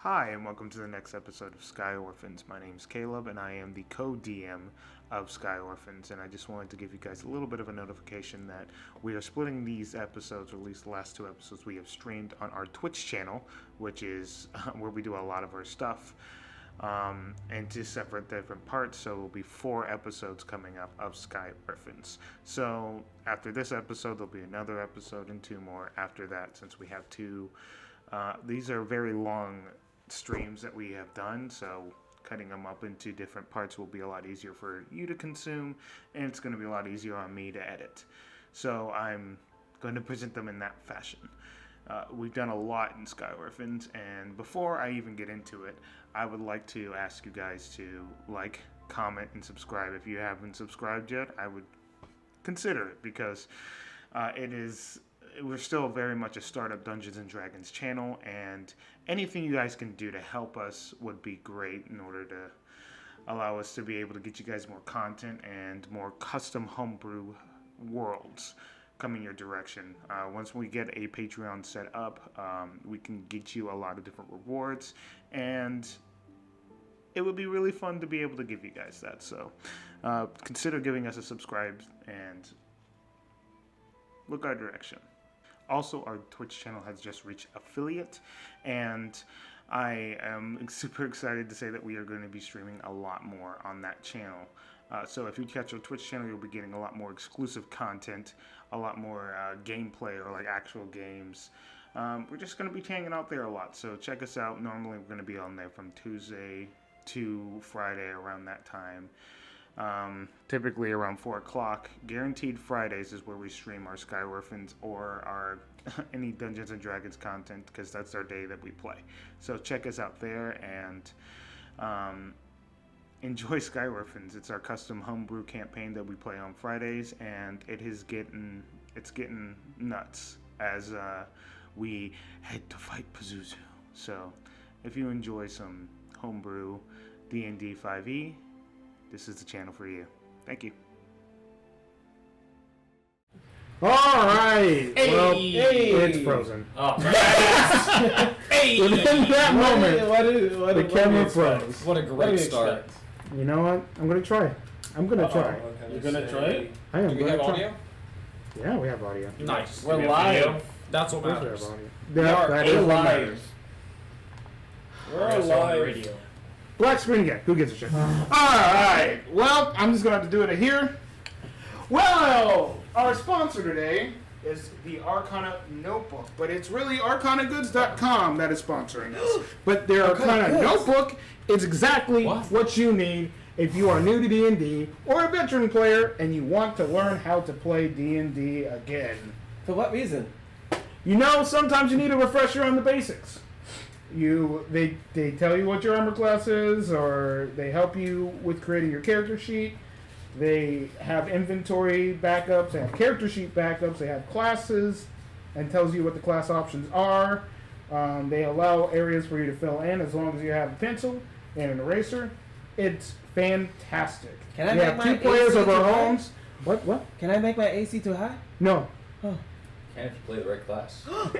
Hi, and welcome to the next episode of Sky Orphans. My name's Caleb, and I am the co-DM of Sky Orphans, and I just wanted to give you guys a little bit of a notification that we are splitting these episodes, or at least the last two episodes we have streamed on our Twitch channel, which is where we do a lot of our stuff, into separate different parts, so there will be 4 episodes coming up of Sky Orphans. So after this episode, there'll be another episode and 2 more after that, since we have 2. These are very long streams that we have done, so cutting them up into different parts will be a lot easier for you to consume, and it's going to be a lot easier on me to edit. So I'm going to present them in that fashion. We've done a lot in Sky Orphans, and before I even get into it, I would like to ask you guys to like, comment, and subscribe. If you haven't subscribed yet, I would consider it, because we're still very much a startup Dungeons & Dragons channel, and anything you guys can do to help us would be great in order to allow us to be able to get you guys more content and more custom homebrew worlds coming your direction. Once we get a Patreon set up, we can get you a lot of different rewards, and it would be really fun to be able to give you guys that. So consider giving us a subscribe and look our direction. Also, our Twitch channel has just reached affiliate, and I am super excited to say that we are going to be streaming a lot more on that channel. So if you catch our Twitch channel, you'll be getting a lot more exclusive content, a lot more gameplay, or like actual games. We're just going to be hanging out there a lot, so check us out. Normally we're going to be on there from Tuesday to Friday around that time. Typically around 4 o'clock. Guaranteed Fridays is where we stream our Sky Orphans or our any Dungeons & Dragons content, because that's our day that we play. So check us out there, and enjoy Sky Orphans. It's our custom homebrew campaign that we play on Fridays, and it's getting nuts as we head to fight Pazuzu. So if you enjoy some homebrew D&D 5e, this is the channel for you. Thank you. All right. Hey. Well, it's frozen. Oh, hey. Within that moment, the camera froze. What a great start. You know what? I'm gonna try. I'm gonna try. Okay. You're gonna try it? I am. Do we have audio? Yeah, we have audio. Nice. We're live. That's what Of course we matters. have audio. We are That is what live. matters. We're live. Black screen again. Who gives a shit? Alright. Well, I'm just going to have to do it here. Well, our sponsor today is the Arcana Notebook. But it's really arcanagoods.com that is sponsoring us. But their Arcana Notebook is exactly what you need if you are new to D&D or a veteran player and you want to learn how to play D&D again. For what reason? You know, sometimes you need a refresher on the basics. They tell you what your armor class is, or they help you with creating your character sheet. They have inventory backups, they have character sheet backups, they have classes, and tells you what the class options are. They allow areas for you to fill in as long as you have a pencil and an eraser. It's fantastic. Can I we make have my 2 players AC of our too high? homes. What? Can I make my AC too high? No. Oh. Can't if you play the right class. No,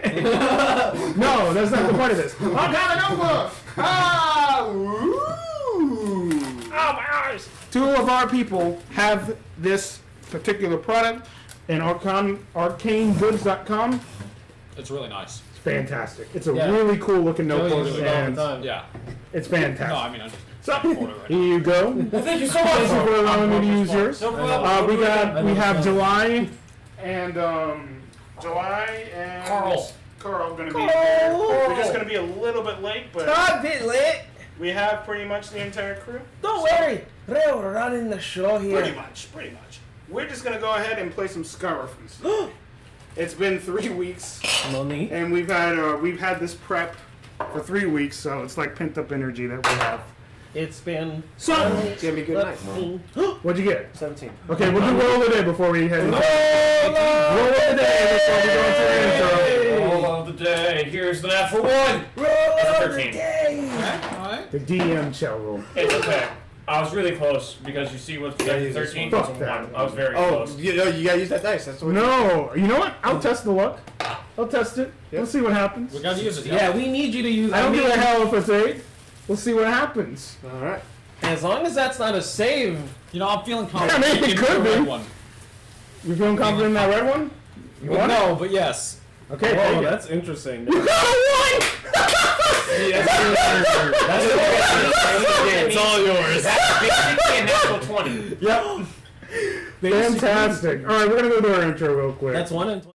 that's not the point of this. Arcana Notebook! Ah! Woo! Oh, my eyes! 2 of our people have this particular product, and arcanegoods.com. It's really nice. It's fantastic. It's a really cool looking notebook, and Yeah. it's fantastic. No, I mean, I'm just So, for it right here you go. Thank you so much. Thank you for allowing me to use yours. No problem. We have July and Carl going to be there. We're just going to be a little bit late, but Not a bit late. we have pretty much the entire crew. Don't worry. We're running the show here. Pretty much. We're just going to go ahead and play some Sky Orphans. It's been 3 weeks, No need. and we've had this prep for 3 weeks, so it's like pent up energy that we have. It's been So, it's gonna be a good night. what'd you get? 17. Okay, we'll do roll of the day before we head into roll of the day before we go into the intro. Roll of the day. Here's the natural 1. Roll of the 13. day. Alright. The DM shall roll. It's okay. I was really close because you see what's 13 Fuck was a that. 1. I was very Oh, close. you gotta use that dice. That's what. No, you know what? I'll test the luck. I'll test it. We'll see what happens. We gotta use it. Yeah, we need you to use. I don't give a hell if it's 8. We'll see what happens. All right. As long as that's not a save. You know, I'm feeling confident. I mean, it in the could be. red one. You feeling confident in that red one? You want it? No, but yes. Okay, Oh, take it. that's interesting. You got a 1! It's all yours. That's basically a natural 20. Yep. Fantastic. All right, we're gonna go to our intro real quick. That's 1 and 20.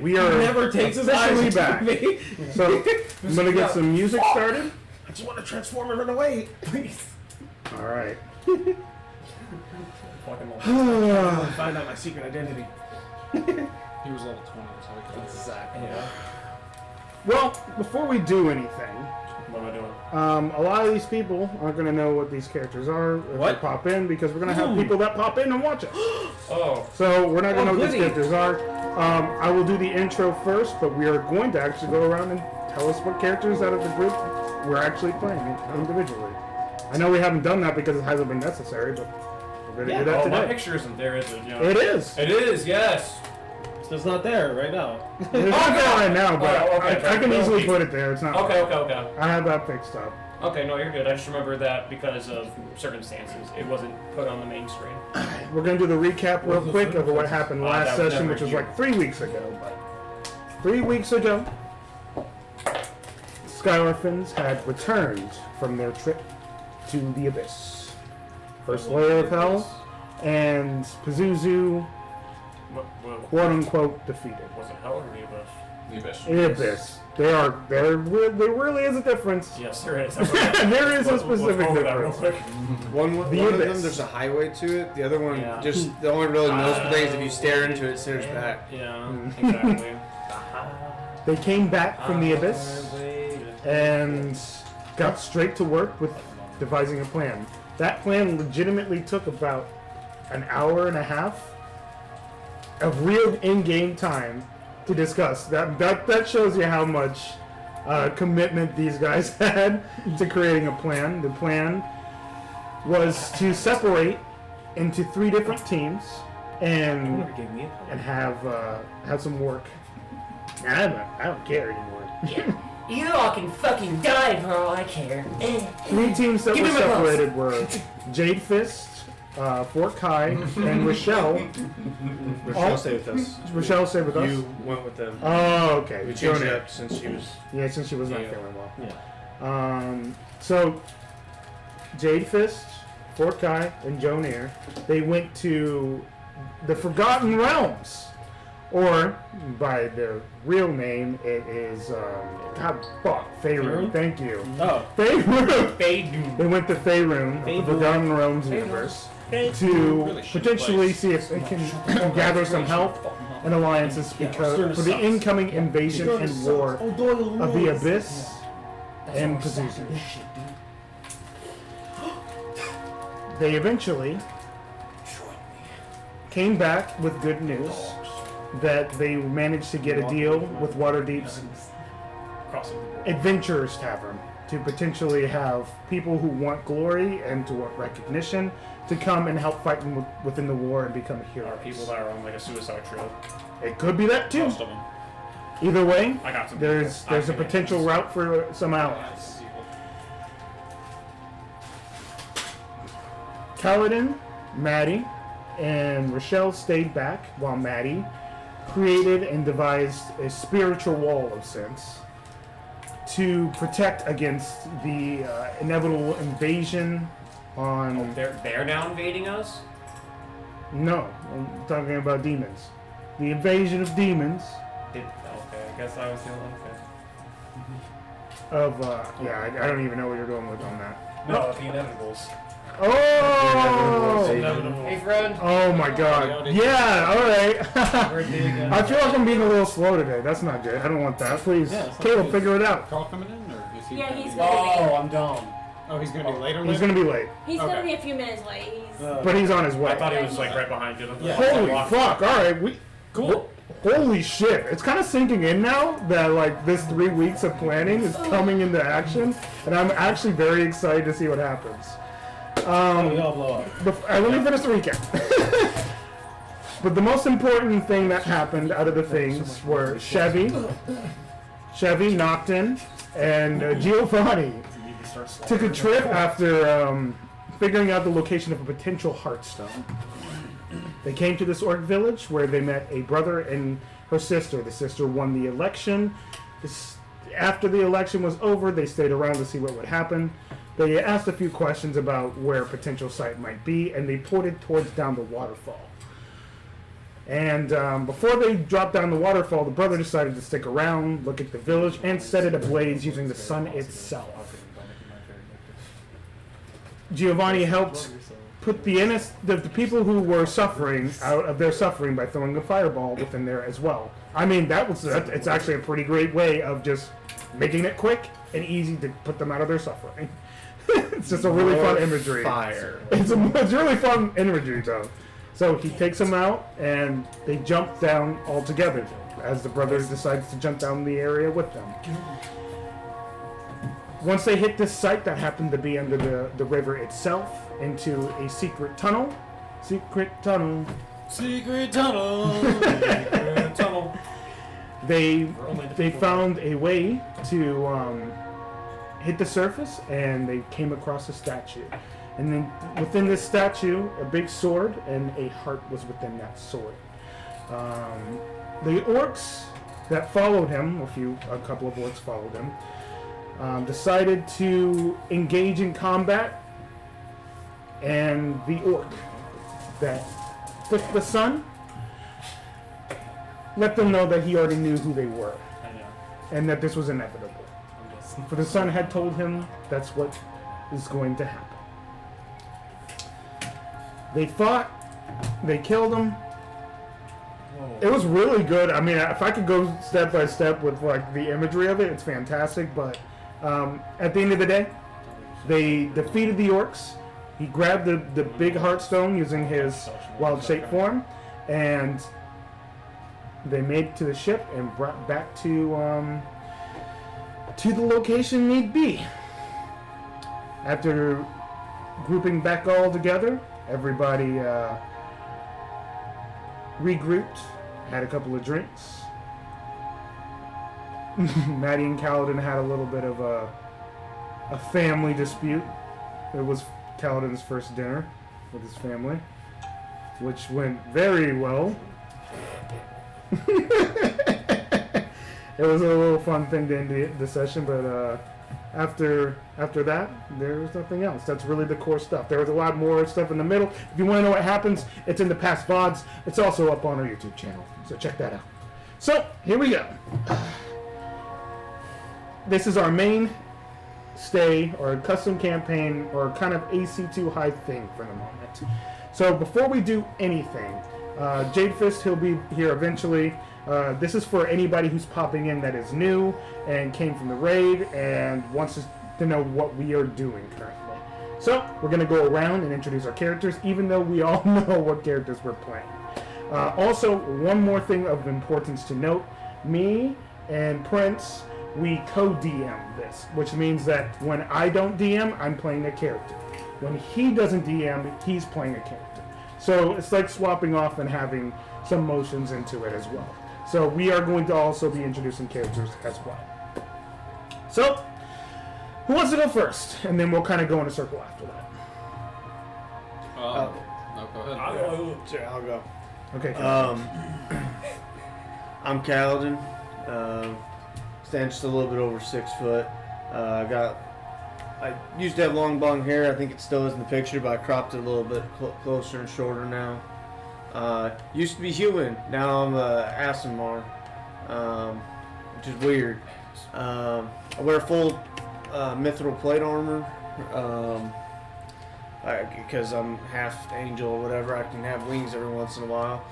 We are never takes his officially eyes back. off me. So I'm gonna get some music started. I just want to transform and run away, please. All right. Find out my secret identity. He was level 20, so we could. Exactly. Yeah. Well, before we do anything, What am I doing? a lot of these people aren't gonna know what these characters are if What? they pop in because we're gonna have people that pop in and watch us. Oh. So we're not gonna know what these goody. characters are. I will do the intro first, but we are going to actually go around and tell us what characters out of the group we're actually playing individually. I know we haven't done that because it hasn't been necessary, but we're gonna do that Oh, my today. picture isn't there, is it? Yeah. It is. It is, yes. So it's not there right now. It's not there right now, but Oh, okay. I can easily put it there. It's not. Okay, okay, okay. I have that fixed up. Okay, no, you're good. I just remember that because of circumstances, it wasn't put on the main screen. We're gonna do the recap real quick of what happened last that was session, never which was here. like 3 weeks ago. But 3 weeks ago, Sky Orphans had returned from their trip to the Abyss. First layer of hell, and Pazuzu, What quote unquote, defeated. was it? Hell or the Abyss? The Abyss. The Abyss. There really is a difference. Yes, there is. There is a specific Let's go over that real difference. quick. One of Abyss. them, there's a highway to it. The other one, Yeah. just the only really noticeable thing is if you stare into it, it stares back. Yeah, exactly. They came back from the Abyss and got straight to work with devising a plan. That plan legitimately took about an hour and a half. of real in-game time to discuss. That shows you how much commitment these guys had to creating a plan. The plan was to separate into 3 different teams and have some work. I don't care anymore. You all can fucking die for all I care. 3 teams that Give were me my gloves. separated were Jadefist, Fort Kai, and Rochelle. Rochelle stayed with us. Rochelle stayed with us. You went with them. Oh, okay. We changed it Jonah. up since she was. Yeah, since she was not Yeah. feeling well. Yeah. So Jadefist, Fort Kai, and Jonair, they went to the Forgotten Realms. Or, by their real name, it is, Faerun. Thank you. Oh. Faerun. They went to Faerun, the Forgotten Realms universe, to potentially see if they can gather some help and alliances because for the incoming invasion and war of the Abyss and Pazuzu. They eventually came back with good news that they managed to get a deal with Waterdeep's Adventurers Tavern to potentially have people who want glory and to want recognition to come and help fight within the war and become heroes. Are people that are on like a suicide trail? It could be that too. Most of them. Either way, I got some. there's a potential route for some allies. Kaladin, Maddie, and Rochelle stayed back while Maddie created and devised a spiritual wall of sense to protect against the inevitable invasion on... They're now invading us? No, I'm talking about demons. The invasion of demons Okay, I guess I was the only one. I don't even know what you're going with on that. No, the inevitables. Oh! Hey, friend. Oh my god. Yeah, alright. I feel like I'm being a little slow today. That's not good. I don't want that. Please, Yeah, it's not Caleb, good. figure it out. Carl coming in, or is he? Yeah, he's coming? gonna Oh, I'm dumb. Oh, he's gonna be later. He's gonna be late, He's gonna Okay. be a few minutes late. He's but he's on his way. I thought he was like right behind you. Yeah. Holy fuck, alright. Cool. Holy shit. It's kind of sinking in now that like this 3 weeks of planning is coming into action, and I'm actually very excited to see what happens. We all blow up. Let me finish the recap. But the most important thing that happened out of the things were Chevy, Nocton, and Giovanni took a trip after figuring out the location of a potential Heartstone. They came to this orc village where they met a brother and her sister. The sister won the election. After the election was over, they stayed around to see what would happen. They asked a few questions about where a potential site might be, and they pointed towards down the waterfall. And before they dropped down the waterfall, the brother decided to stick around, look at the village, and set it ablaze using the sun itself. Giovanni helped put the people who were suffering out of their suffering by throwing a fireball within there as well. I mean, it's actually a pretty great way of just making it quick and easy to put them out of their suffering. It's just a really fun imagery. Fire. It's really fun imagery, though. So he takes them out, and they jump down all together as the brothers decides to jump down the area with them. Once they hit this site that happened to be under the river itself, into a secret tunnel. Secret tunnel. They found a way to hit the surface, and they came across a statue. And then within this statue, a big sword and a heart was within that sword. The orcs that followed him, a couple of orcs followed him, decided to engage in combat, and the orc that took the sun let them know that he already knew who they were, and that this was inevitable. For the sun had told him that's what is going to happen. They fought, they killed him. It was really good. I mean, if I could go step by step with like the imagery of it, it's fantastic. But at the end of the day, they defeated the orcs. He grabbed the big heartstone using his wild shape form, and they made it to the ship and brought back to the location need be. After grouping back all together, everybody regrouped, had a couple of drinks. Maddie and Kaladin had a little bit of a family dispute. It was Kaladin's first dinner with his family, which went very well. It was a little fun thing to end the session, but after that, there was nothing else. That's really the core stuff. There was a lot more stuff in the middle. If you want to know what happens, it's in the past VODs. It's also up on our YouTube channel, so check that out. So, here we go. This is our main stay, or custom campaign, or kind of AC2 high thing for the moment. So before we do anything, Jadefist, he'll be here eventually. This is for anybody who's popping in that is new and came from the raid and wants to know what we are doing currently. So we're going to go around and introduce our characters, even though we all know what characters we're playing. Also, one more thing of importance to note, me and Prince, we co-DM this, which means that when I don't DM, I'm playing a character. When he doesn't DM, he's playing a character. So it's like swapping off and having some motions into it as well. So we are going to also be introducing characters as well. So, who wants to go first? And then we'll kind of go in a circle after that. No, go ahead. Sure, I'll go. Okay. I'm Kaladin. Stand just a little bit over 6 foot. I used to have long blonde hair. I think it still is in the picture, but I cropped it a little bit closer and shorter now. Used to be human. Now I'm Asimar, which is weird. I wear full mithril plate armor because I'm half angel or whatever. I can have wings every once in a while.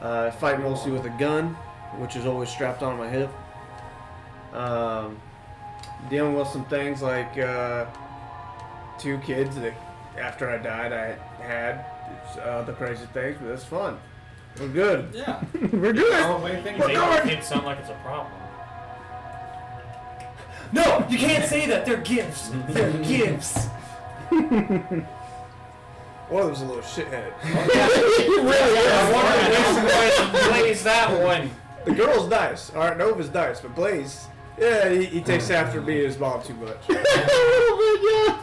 I fight mostly with a gun, which is always strapped on my hip. Dealing with some things like 2 kids that after I died I had. It's other crazy things, but it's fun. We're good. Yeah. We're good. Oh, what do you think? We're going. It sound like it's a problem. No, you can't say that. They're gifts. They're gifts. Or there's a little shithead. I wonder which one plays that one. The girl's nice. Alright, Nova's nice, but Blaze, yeah, he takes after me and his mom too much. A little bit, yeah.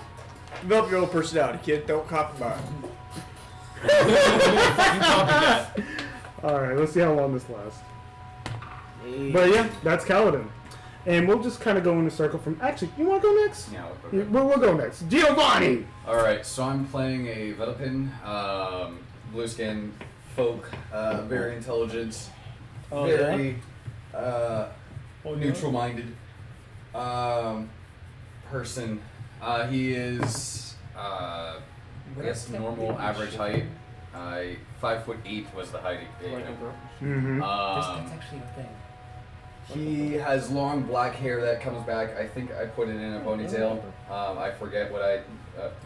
Develop your own personality, kid. Don't copy mine. Alright, let's see how long this lasts. But yeah, that's Kaladin. And we'll just kind of go in a circle from... Actually, you want to go next? Yeah, Yeah, we'll go next. Giovanni! Alright, so I'm playing a Velopin, blue skin, folk, very intelligent, very neutral minded person. He is, I guess, normal average height. 5'8" was the height. Mm-hmm. That's actually a thing. He has long black hair that comes back. I think I put it in a ponytail. I forget what I.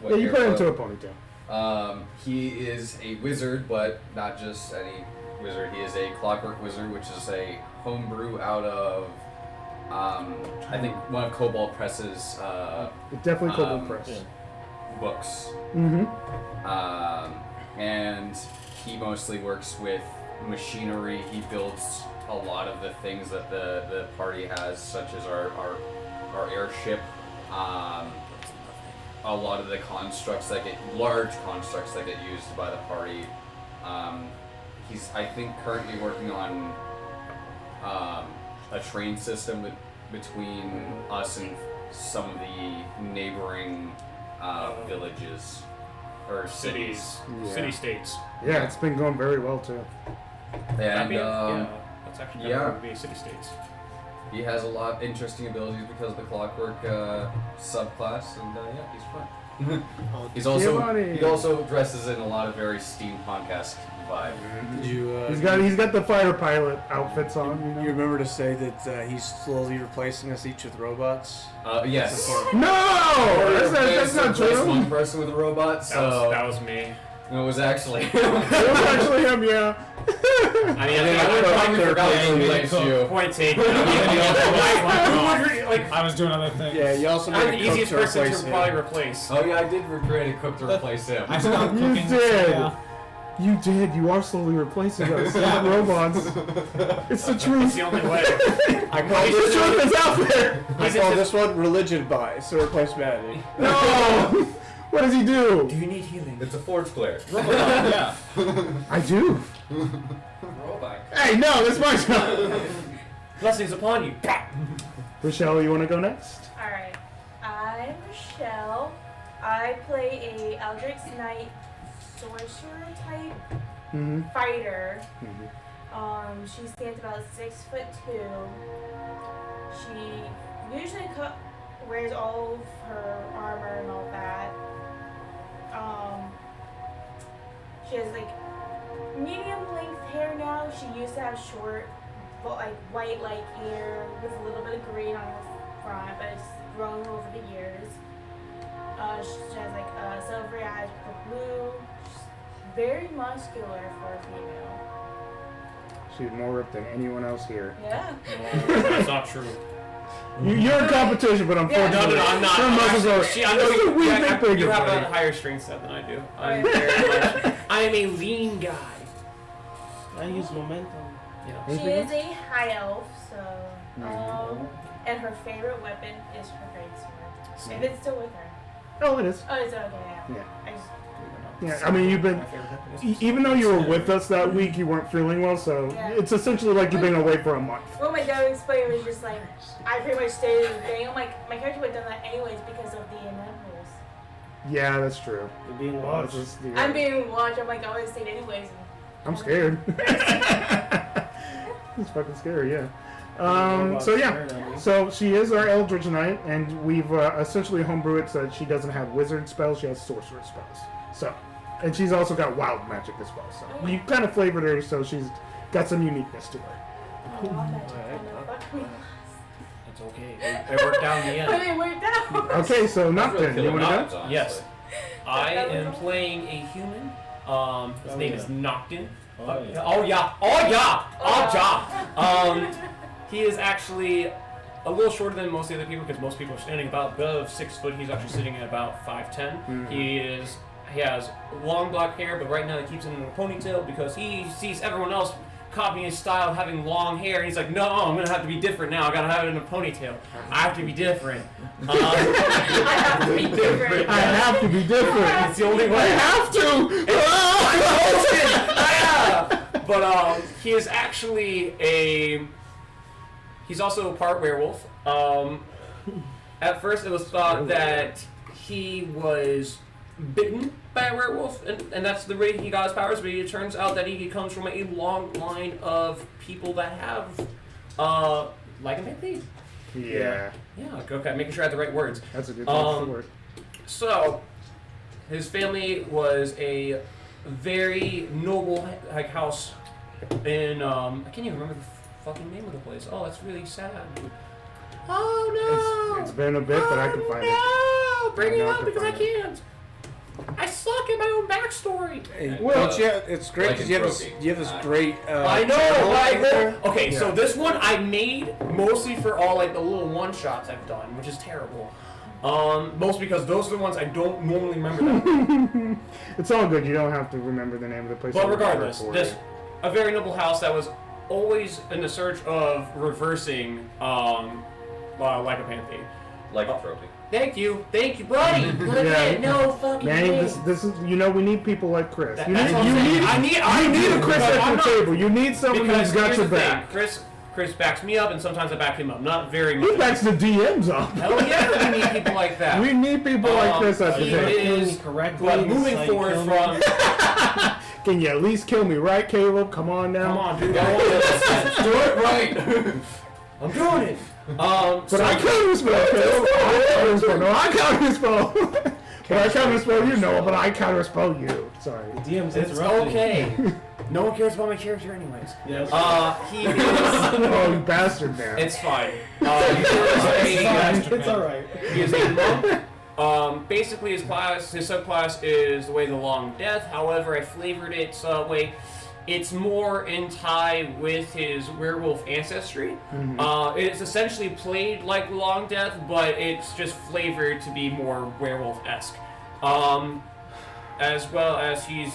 What Yeah, you put it hair into a color. ponytail. He is a wizard, but not just any wizard. He is a clockwork wizard, which is a homebrew out of, I think, one of Cobalt Press's Definitely Cobalt Press. books. Mm-hmm. And he mostly works with machinery. He builds a lot of the things that the party has, such as our airship. A lot of the large constructs that get used by the party. He's, I think, currently working on a train system between us and some of the neighboring villages or cities. Yeah. City-states. Yeah, it's been going very well, too. And yeah, that's actually kind yeah. of be city-states. he has a lot of interesting abilities because of the clockwork subclass, and yeah, he's fun. He also dresses in a lot of very steampunk-esque vibe. Did you? He's got the fighter pilot outfits on. You know? You remember to say that he's slowly replacing us each with robots? Yes. No, that's not There's true. one person with a robot, so That was me. it was actually It was actually him, yeah. I mean, I you. point taken. I was doing other things. Yeah, you also I'm made the a cook easiest to person replace to him. probably replace. Oh yeah, I did recreate a cook to replace him. I stopped You cooking. did. Yeah. You did. You are slowly replacing us. Not robots. It's the It's truth. the only way. I call The this truth one. is out there. I call this one religion bias to replace magic. No. What does he do? Do you need healing? It's a Forge player. Yeah. I do. Rollback. Hey, no, that's my job. Blessings upon you. Rochelle, you want to go next? Alright. I'm Rochelle. I play a Eldritch Knight sorcerer type Mm-hmm. fighter. She stands about 6'2". She usually wears all of her armor and all that. She has like medium length hair now. She used to have short, but like white light hair with a little bit of green on her front, but it's grown over the years. She has like silvery eyes with blue. She's very muscular for a female. She's more ripped than anyone else here. Yeah. That's not true. You're in competition, but unfortunately, No, I'm not. her muscles are I know just a wee bit you bigger, have buddy. a higher strength set than I do. I'm Oh, yeah. very much. I am a lean guy. I use momentum. Yeah. She is a high elf, so and her favorite weapon is her greatsword. If it's still with her. Oh, it is. Oh, it's okay. Yeah. I just, Yeah, I mean, you've been, My favorite weapon is even though you were with us that week, you weren't feeling well, so Yeah. it's essentially like you've been away for a month. what my dad explained was just like, I pretty much stated the thing. I'm like, my character would have done that anyways because of the rules. Yeah, that's true. You're being Well, watched. it's just the- I'm being watched. I'm like, I would have stayed anyways. I'm scared. It's fucking scary, yeah. So yeah, so she is our Eldritch Knight, and we've essentially homebrewed it so that she doesn't have wizard spells, she has sorcerer spells. So, and she's also got wild magic as well. So we kind of flavored her so she's got some uniqueness to her. Oh, magic kind of fucked me. It's okay. It worked out in the But end. it worked out. Okay, so That's really Nocturne, you killer want to knowledge, go? honestly. Yes. I am playing a human. His name is Nocturne. Oh yeah. He is actually a little shorter than most of the other people because most people are standing about above 6 foot. He's actually sitting at about 5'10". He has long black hair, but right now he keeps it in a ponytail because he sees everyone else copying his style of having long hair, and he's like, no, I'm gonna have to be different now. I gotta have it in a ponytail. I have to be different. I have to be different. I have to be different. It's the only way. I have to! But he is actually he's also a part werewolf. At first it was thought that he was bitten by a werewolf, and that's the way he got his powers, but it turns out that he comes from a long line of people that have lycanthropy. Yeah, Yeah, okay, making sure I had the right words. that's a good word. So, his family was a very noble house in, I can't even remember the fucking name of the place. Oh, that's really sad. Oh no! It's been a bit, but I can find it. No! Bring I it know I up can because I find it. can't. I suck at my own backstory. Hey, Well, don't you have, it's great because Lycanthropy. you have this great. I know, channel right? over there. Okay, so Yeah. this one I made mostly for all like the little one shots I've done, which is terrible. Most because those are the ones I don't normally remember that. It's all good. You don't have to remember the name of the place. But I'll remember regardless, it for this you. a very noble house that was always in the search of reversing lycanthropy. Lycanthropy. Thank you, buddy. Yeah. No fucking Manny, way. this is, you know, we need people like Chris. That- You that's need, what you I'm saying. need, I need do, a Chris but at I'm the not- table. You need someone Because who's got here's your the thing, back. Chris backs me up, and sometimes I back him up. Not very much. He backs the DMs up. Hell yeah, we need people like that. We need people like Chris at the he table. is correctly. But moving forward from, Can you at least kill me, right, Caleb? Come on now. come on, dude, I want this. Do it right. I'm doing it. But I counter spell, Caleb. I counter spell. No, I counter spell. But I counter spell you, Noah. But I counter spell you. Sorry. DM's It's interrupted. okay. No one cares about my character, anyways. Yes. He is. Oh, you bastard, man. It's fine. It's alright. He is a monk. Basically, his subclass is the way of the long death. However, I flavored it so that way it's more in tie with his werewolf ancestry. It's essentially played like Long Death, but it's just flavored to be more werewolf-esque. As well as he's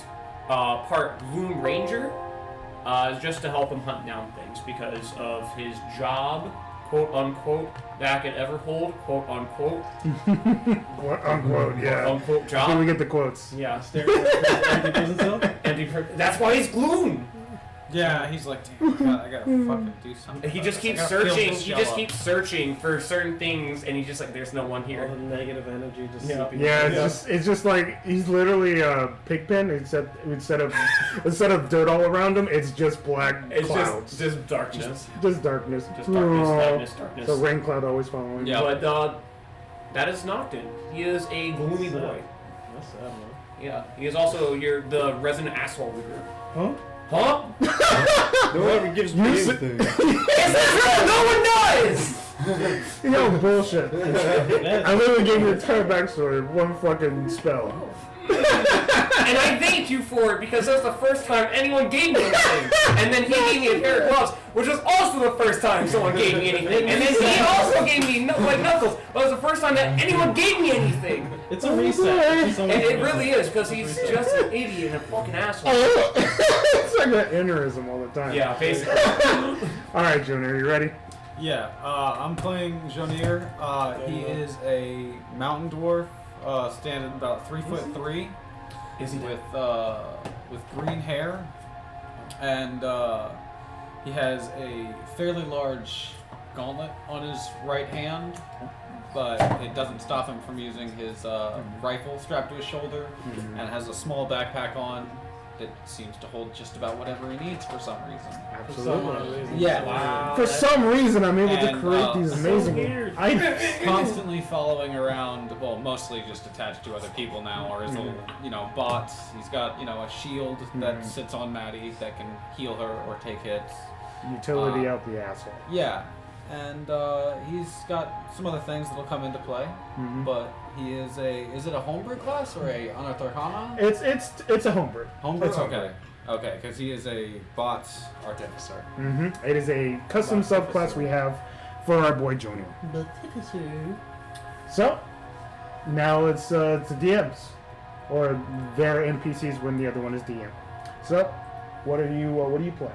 part Gloom Ranger, just to help him hunt down things because of his job, quote unquote, back at Everhold, quote unquote. What unquote? Yeah. Quote unquote job. Can we get the quotes? Yeah. Empty That's why he's Gloom. Yeah, he's like, damn, I gotta fucking do something. He just I keeps gotta feel searching. this He show just up. keeps searching for certain things, and he's just like, "There's no one All here." the negative energy just Yeah. seeping Yeah, in. it's just like he's literally a pigpen, except instead of dirt all around him, it's just black It's clouds. just darkness. Just darkness. Just darkness, Oh. darkness. So rain cloud always following. Yeah. But that is Noctin. He is a gloomy boy. That's sad, man. Yeah. He is also the resident asshole of the group. Huh? Huh? No one ever gives me anything. Is that true? No one does! Yo, bullshit. I literally gave you the entire backstory of one fucking spell. And I thank you for it because that's the first time anyone gave me anything. And then he gave me a pair of gloves, which was also the first time someone gave me anything. And then he also gave me Knuckles. That was the first time that anyone gave me anything. It's a reset. It's a And it reset. really is because he's just an idiot and a fucking asshole. It's like an aneurysm all the time. Yeah, basically. All right, Junior, you ready? Yeah, I'm playing Jonir. He is a mountain dwarf, standing about 3'3", Is he with green hair, and he has a fairly large gauntlet on his right hand, but it doesn't stop him from using his rifle strapped to his shoulder, and has a small backpack on that seems to hold just about whatever he needs for some reason. Absolutely. Yeah. Wow. For some reason, I'm able to And, create these amazing weird. items. Constantly following around, well, mostly just attached to other people now, or his little, bots. He's got, a shield that sits on Maddie that can heal her or take hits. Utility out the asshole. Yeah, and he's got some other things that'll come into play, but he is is it a homebrew class or a Unearthed Arcana? It's a homebrew. Homebrew? It's homebrew. Okay, because he is a bots artificer. It is a custom subclass we have for our boy Junior. So now it's the DMs or their NPCs when the other one is DM. So what do you play?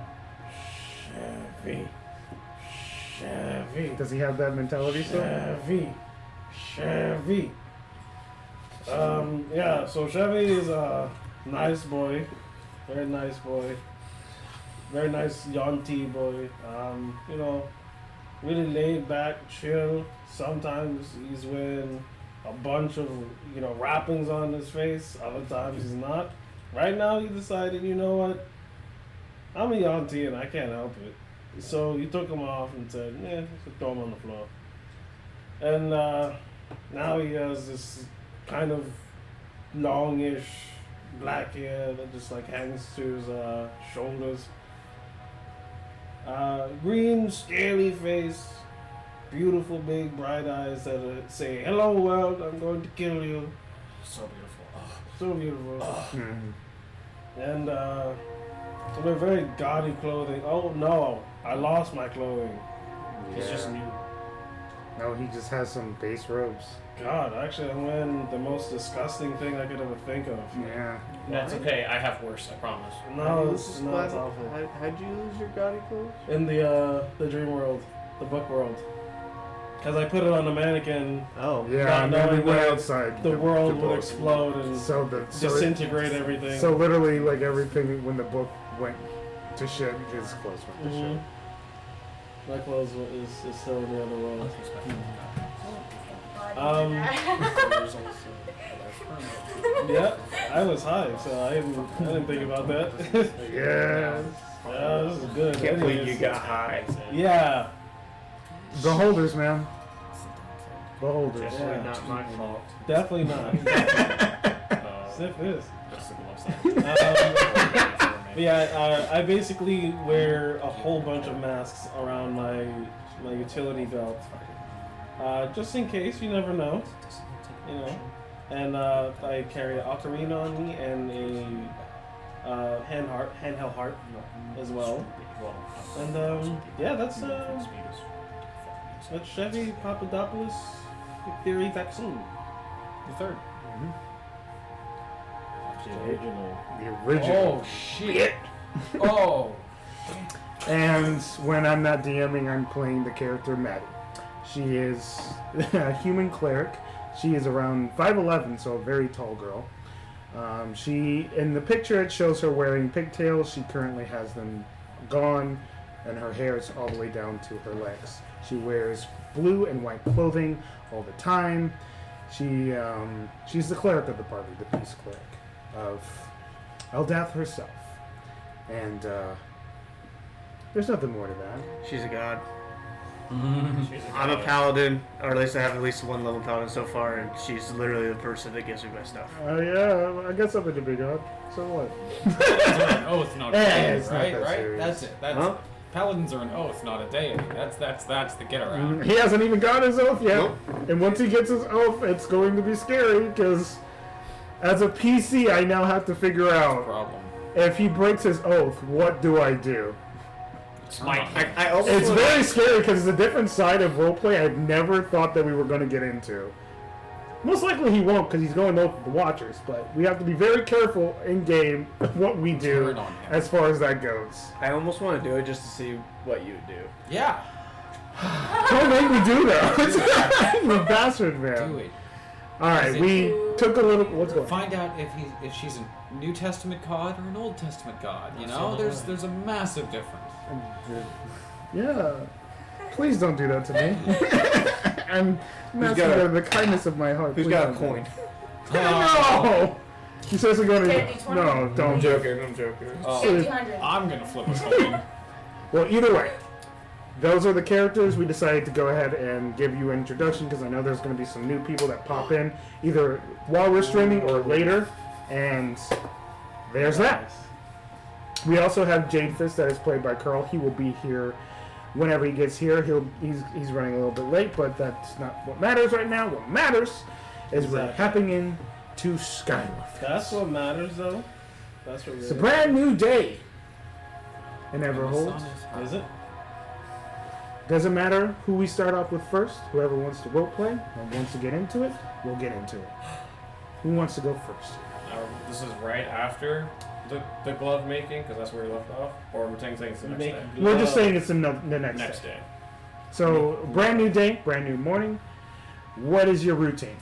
Chevy. Does he have that mentality still? Chevy. Yeah, so Chevy is a nice boy. Very nice boy. Very nice Yonti boy. Really laid back, chill. Sometimes he's wearing a bunch of, wrappings on his face. Other times he's not. Right now he decided, you know what? I'm a Yonti and I can't help it. So he took him off and said, just throw him on the floor. And now he has this kind of longish black hair that just hangs to his shoulders. Green, scaly face, beautiful big bright eyes that say, "Hello world, I'm going to kill you." So beautiful. So beautiful. And wear very gaudy clothing. Oh no, I lost my clothing. He's just new. No, he just has some base robes. God, actually, I'm wearing the most disgusting thing I could ever think of. Yeah. That's okay. I have worse. I promise. No, it's awful. How'd you lose your gaudy clothes? In the dream world, the book world. Because I put it on a mannequin, Yeah, Not and then we knowing went that outside. the world book. would explode and disintegrate everything. So literally, everything when the book went to shit, his clothes went to shit. My clothes is still in the other world. Yeah, I was high, so I didn't think about that. Yeah. Yeah, this is good. Can't believe Anyways. you got high. Yeah. Beholders, man. Beholders. Yeah. Not my fault. Definitely not. Sniff this. I basically wear a whole bunch of masks around my utility belt, just in case. You never know, And I carry an ocarina on me and handheld heart as well. And yeah, that's Chevy Papadopoulos Theory Vaccine. The third. The original. The original. Oh shit. Oh. And when I'm not DMing, I'm playing the character Maddie. She is a human cleric. She is around 5'11", so a very tall girl. She, in the picture, it shows her wearing pigtails. She currently has them gone, and her hair is all the way down to her legs. She wears blue and white clothing all the time. She's the cleric of the party, the peace cleric of Eldath herself. And there's nothing more to that. She's a god. I'm a paladin, or at least I have at least one level paladin so far, and she's literally the person that gives me my stuff. Oh yeah, I got something to be god. So what? Paladins are an oath, not a deity, it's not right? that Right? serious. That's it. That's Paladins are an oath, not a deity. That's the get around. He hasn't even got his oath yet. Nope. And once he gets his oath, it's going to be scary, because as a PC, I now have to figure out Problem. if he breaks his oath, what do I do? Smite. I also It's very scary because it's a different side of roleplay I've never thought that we were going to get into. Most likely he won't because he's going over the Watchers, but we have to be very careful in game what we do Turn on him. as far as that goes. I almost want to do it just to see what you would do. Yeah. Don't make me do that. You bastard, man. Do it. All right, we took a little. What's going on? Find out if she's a New Testament god or an Old Testament god. You know, there's a massive difference. Yeah. Please don't do that to me. I'm asking got a- out of the kindness of my heart. Who's Please got a don't do coin? that. No! He says to go to. Okay, D20. No, I'm don't. joking. I'm joking. Oh, 200. I'm gonna flip a coin. Well, either way, those are the characters. We decided to go ahead and give you an introduction because I know there's going to be some new people that pop in either while we're streaming or later. And there's that. We also have Jadefist that is played by Carl. He will be here whenever he gets here. He's running a little bit late, but that's not what matters right now. What matters is we're Exactly. hopping in to Sky Orphans. That's what matters, though. That's what It's a really brand new day in And the Everhold. sun high. is it. Doesn't matter who we start off with first. Whoever wants to roleplay and wants to get into it, we'll get into it. Who wants to go first? This is right after the glove making, because that's where we left off. Or we're saying it's the next Make day. We're just glove. saying it's the next Next day. day. So, brand new day, brand new morning. What is your routine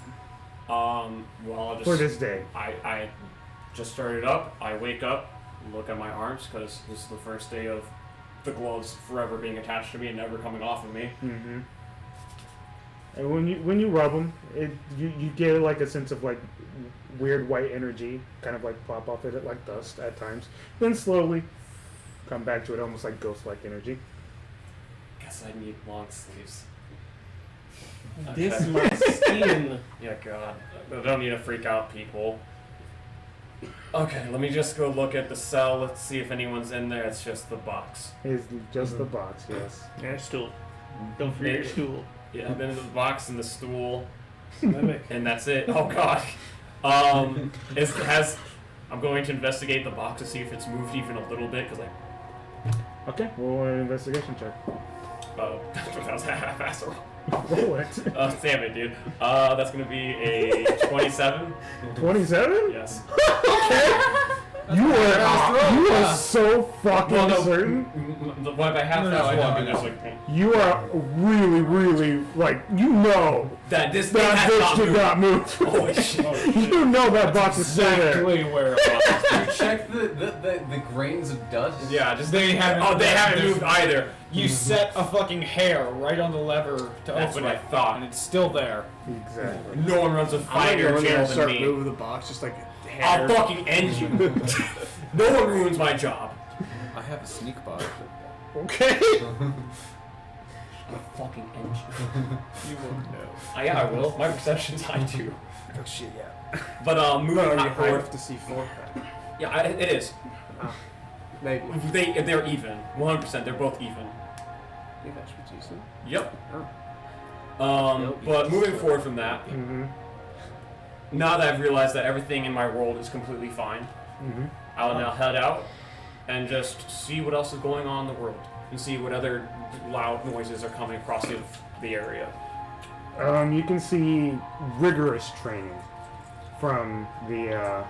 Well, I'll just for this day? I just started up. I wake up, look at my arms, because this is the first day of the gloves forever being attached to me and never coming off of me. Mm-hmm. And when you rub them, you get like a sense of like weird white energy, kind of like pop off it like dust at times. Then slowly come back to it, almost like ghost-like energy. Guess I need long sleeves. This Okay. my skin. Yeah, God. I don't need to freak out people. Okay, let me just go look at the cell. Let's see if anyone's in there. It's just the box. Is just the box, yes. Yeah, stool. Don't forget your stool. Yeah, I've been in the box and the stool, Mimic. and that's it. Oh God. I'm going to investigate the box to see if it's moved even a little bit, because Okay, roll an investigation check. that was half-assed. Roll it. Damn it, dude. That's gonna be a 27. 27? Yes. You are so fucking Well, no. certain. What I have No, that I know, one, I and know. just like You are really, really like you know that. This thing that has bitch not did moved. not move. Holy shit! You know that box is still there. Exactly where it was. You check the grains of dust. Yeah, just They haven't- Oh, they haven't there's- moved either. You set a fucking hair right on the lever to That's open what it, I thought. and it's still there. Exactly. No one runs a I'm gonna finer go in there channel and than start me. moving the box, just like I'll hair. fucking end you. No one ruins my job. I have a sneak bot. Okay. I'll fucking end you. You won't know. Yeah, I will. My perception's high too. Oh shit, yeah. But moving No, you high high forward. enough to see 4. Yeah, it is. Maybe. They're even. 100%. They're both even. I think that should be decent. Yep. Oh. But moving forward from that, Mm-hmm. now that I've realized that everything in my world is completely fine, Mhm. I'll now head out and just see what else is going on in the world and see what other loud noises are coming across the area. You can see rigorous training from the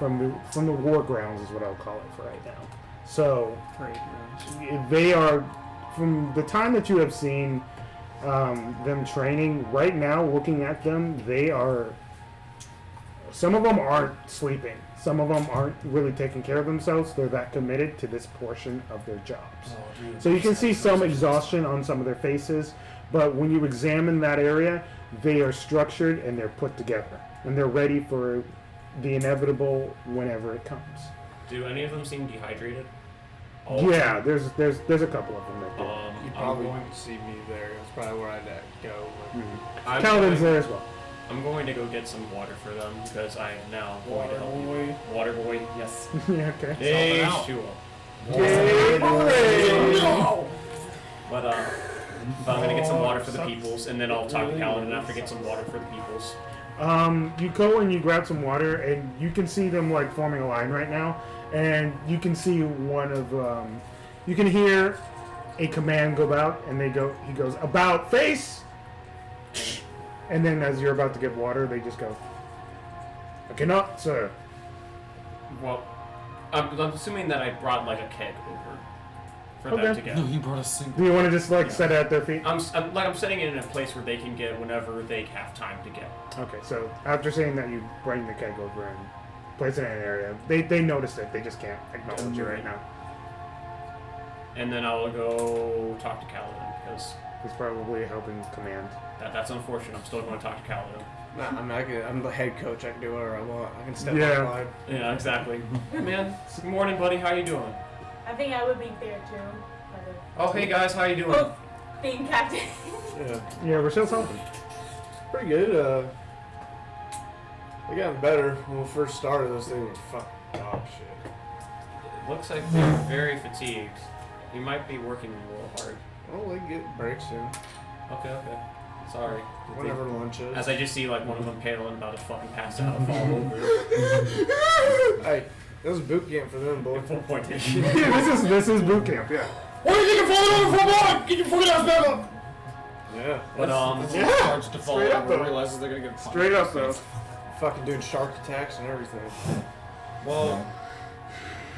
war grounds is what I'll call it for right now. So they are, from the time that you have seen them training right now, looking at them, they are. Some of them aren't sleeping. Some of them aren't really taking care of themselves. They're that committed to this portion of their jobs. So you can see some exhaustion on some of their faces, but when you examine that area, they are structured and they're put together, and they're ready for the inevitable whenever it comes. Do any of them seem dehydrated? Yeah, there's a couple of them that do. You probably won't see me there. That's probably where I'd go. I'm Kaladin's going- there as well. I'm going to go get some water for them because I am now going to help you. Water boy, yes. Yeah, okay. Hey, out. sure. Yay, But I'm gonna get some water for the peoples, and then I'll talk to Kaladin after get some water for the peoples. You go and you grab some water, and you can see them like forming a line right now, and you can see one of you can hear a command go out, and he goes about face, and then as you're about to get water, they just go, I cannot, sir. Well, I'm assuming that I brought like a keg over for them to get. No, he brought a single. Do you want to just like set it at their feet? I'm setting it in a place where they can get whenever they have time to get. Okay, so after saying that, you bring the keg over and place it in an area. They noticed it. They just can't acknowledge it right now. And then I'll go talk to Kaladin because He's probably helping command. that's unfortunate. I'm still going to talk to Kaladin. Nah, I'm not good. I'm the head coach. I can do whatever I want. I can step Yeah. on the line. Yeah, exactly. Hey man, good morning, buddy. How you doing? I think I would be there too. Oh, hey guys, how you doing? Oh, being captain. Yeah, Yeah, Rochelle's helping. pretty good. They got better when we first started. Those things were fucking dog shit. It looks like they're very fatigued. You might be working a little hard. Oh, they get breaks in. Okay. Sorry. Whenever lunch is. As I just see like one of them pale and about to fucking pass out and fall over. Hey, that was boot camp for them, boy. Full point. Yeah, this is boot camp. Yeah. What do you think you're falling over for, boy? Get your fucking ass back up! Yeah. But Yeah. Starts to fall Straight up, over, though. realizes they're gonna get punched. Straight up though. Fucking doing shark attacks and everything. Well,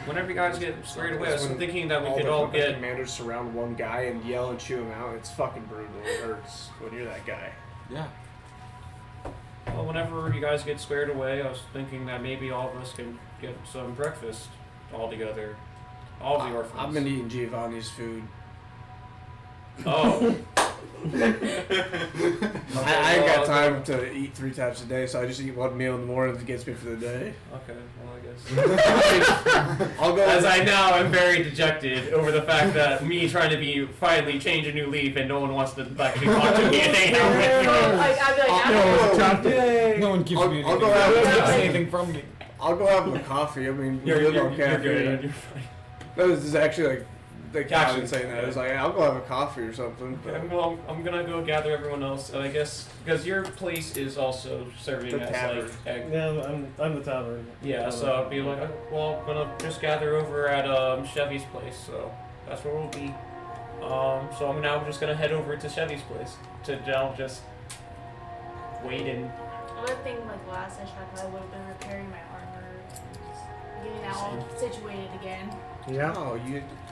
whenever you guys get squared away, I was When thinking that we all could the all fucking get. commanders surround one guy and yell and chew him out. It's fucking brutal. It hurts when you're that guy. Yeah. Well, whenever you guys get squared away, I was thinking that maybe all of us can get some breakfast all together. All the orphans. I've been eating Giovanni's food. Oh. I ain't got time to eat 3 times a day, so I just eat one meal in the morning that gets me for the day. Okay, well, I guess. I'll go. As I now am very dejected over the fact that me trying to be finally change a new leaf and no one wants to actually talk to me and hang out with me. I'd be like, No one gives me I'll anything. go No have one a- takes anything from me. I'll go have a coffee. I mean, You're live good. on caffeine. You're fine. That was actually like the captain Actually, saying that. It was like, I'll go have a coffee or something. Okay, well, I'm gonna go gather everyone else, and I guess because your place is also serving The as tavern. like egg. Yeah, I'm the tavern. Yeah, so I'll be like, well, I'm gonna just gather over at Chevy's place, so that's where we'll be. So I'm now just gonna head over to Chevy's place to now just wait and. I would think like last session I probably would have been repairing my armor, getting that all situated again. Yeah. Oh,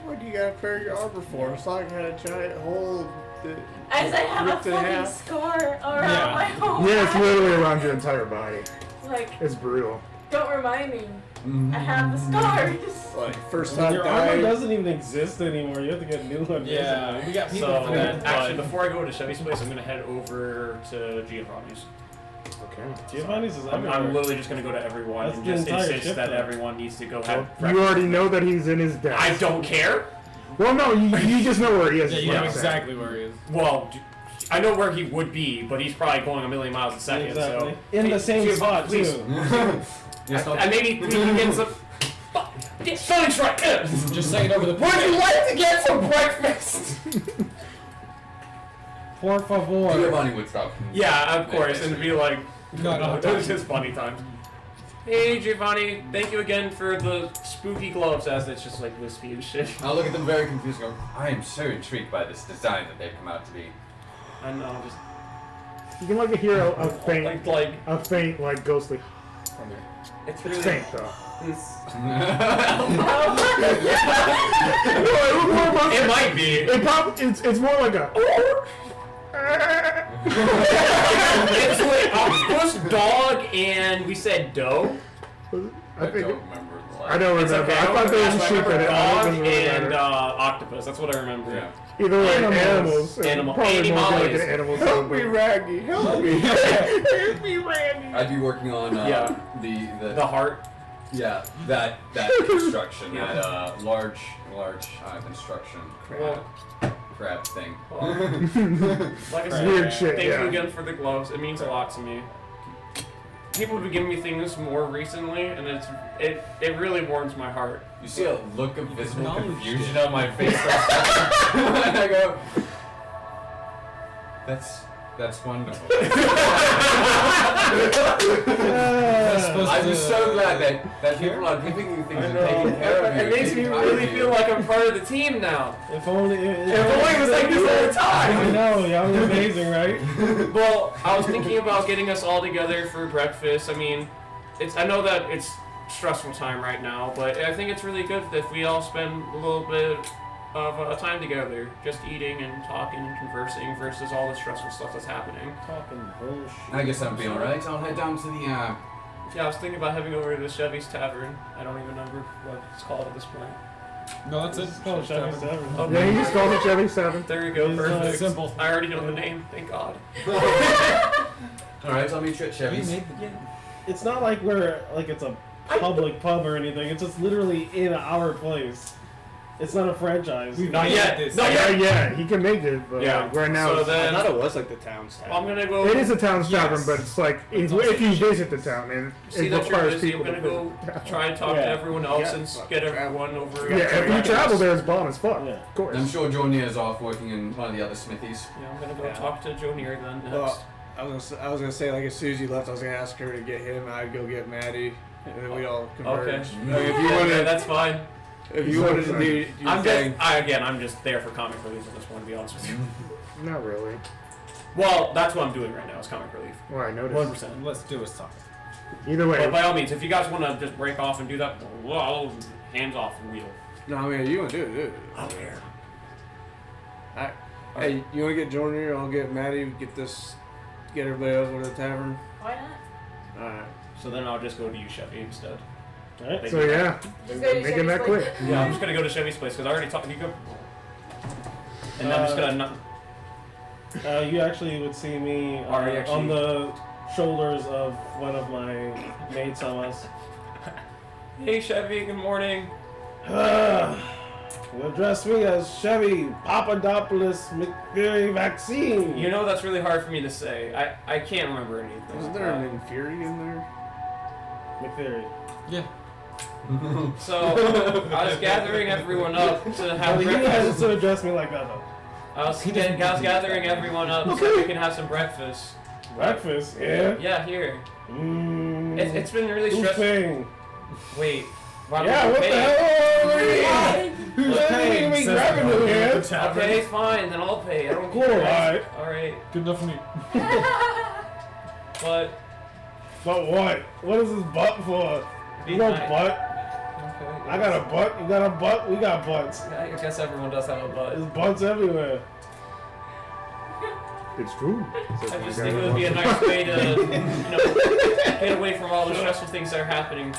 what do you gotta repair your armor for? It's like I had a giant hole that As I have ripped a in fucking half. scar around Yeah. my whole Yeah, it's back. literally around your entire body. Like, It's brutal. don't remind me. I have the scars. Like first Well, time your armor died. doesn't even exist anymore. You have to get new ones. Yeah, we got people So for then, that. actually, but- before I go to Chevy's place, I'm gonna head over to Giovanni's. Okay. Giovanni's is I'm everywhere. literally just gonna go to everyone That's and the just entire insist ship that then. everyone needs to go Well, have you breakfast. already know that he's in his desk. I don't care. Well, no, you just know where he is. Yeah, is you what know I'm saying. exactly where he is. Well, I know where he would be, but he's probably going a million miles a second. Exactly. So In the same Giovanni, spot please. too. And maybe we can get some. Stunning strike. Just say it over the. Would you like to get some breakfast? Por favor. Giovanni would stop. Yeah, of course, and be like, No, it was just funny times. Hey Giovanni, thank you again for the spooky gloves, as it's just like wispy and shit. I'll look at them very confused and go, I am so intrigued by this design that they've come out to be. I know, just You can like hear a faint, like a faint like ghostly. it's It's really faint though. It might be. It's more like a. It's like octopus, dog, and we said doe. I I think. don't remember the last. I don't It's remember. okay, I thought there was a I sheep in remember it. I dog don't really and matter. octopus. That's what I remember. Yeah. Either way, Animals. animals. Animal- Probably more like animals. an animal. Help me, Raggy. Help me. Help me, Randy. I'd be working on Yeah. the The heart. yeah that construction Yeah. that large construction crab thing. Like I said, Weird shit. thank Yeah. you again for the gloves. It means a lot to me. People have been giving me things more recently, and it really warms my heart. You see a look of visible Acknowledged confusion on my face. And I go, that's wonderful. I'm just so glad that people are giving you things and taking care of you. It makes me taking time really for feel you. like I'm part of the team now. If only If only it was like this all the time. I know, y'all are amazing, right? Well, I was thinking about getting us all together for breakfast. I mean, I know that it's stressful time right now, but I think it's really good if we all spend a little bit of time together, just eating and talking and conversing versus all the stressful stuff that's happening. Talking bullshit. I guess that'd be alright. I'll head down to the Yeah, I was thinking about heading over to the Chevy's Tavern. I don't even remember what it's called at this point. No, that's it. Oh, Chevy's Tavern. Oh, Yeah, he just calls it Chevy 7. there you go, It's, perfect. simple. I already know the name, thank God. Alright, I'll meet you at Chevy's. It's not like it's a public pub or anything. It's just literally in our place. It's not a franchise. Not yet. Not Yeah, yet. yeah, he can make it, but Yeah. like, right now So it's- then, I thought it was like the town's tavern. I'm gonna go. it is a town's tavern, Yes. but it's like if also you visit the town and See it that you're requires busy. I'm people gonna to go visit. try and talk to Yeah. everyone else Yeah. and get everyone over. Yeah, if you travel there, it's bomb as fuck. Yeah. Of course. I'm sure Jornia is off working in one of the other smithies. Yeah, I'm gonna go Yeah. talk to Jonier then next. Well, I was gonna say like as soon as you left, I was gonna ask her to get him. I'd go get Maddie, and then we all converge. Okay. Like, if you Yeah, wanted, that's fine. if you wanted to do your I'm thing. I'm just there for comic relief at this point, to be honest with you. Not really. Well, that's what I'm doing right now is comic relief. Well, I noticed. 100%. Let's do is talk. Either way, But by all means, if you guys want to just break off and do that, well, hands off the wheel. No, I mean you want to do it. I'm here. Hey, you want to get Jordan here? I'll get Maddie. Get everybody else over to the tavern. Why not? All right. So then I'll just go to you, Chevy, instead. Alright. so yeah, Just go to making that Chevy's quick. Yeah, I'm just gonna go to Chevy's place because I already talked to you. Go. And I'm just gonna not. You actually would see me Are you on actually- the shoulders of one of my maid summers. Hey, Chevy. Good morning. You address me as Chevy Papadopoulos McFerry Vaccine. You know that's really hard for me to say. I can't remember anything. Isn't there an Inferi in there? McFerry. Yeah. So I was gathering everyone up to have He has breakfast. to address me like that though. I was gathering everyone up so we can have some breakfast. Breakfast, yeah. Yeah, here. Mm, It's been really who's stressful. paying? Wait. Why Yeah, don't what we the pay? hell? Who's paying? Make revenue here. Okay, fine. Then I'll pay. I don't Cool, care. alright. All right. Good enough for me. But But what? What is this butt for? be You got nice. butt? Okay. I got a butt. You got a butt? We got butts. I guess everyone does have a butt. There's butts everywhere. It's true. I just think it would be a nice way to, get away from all the stressful things that are happening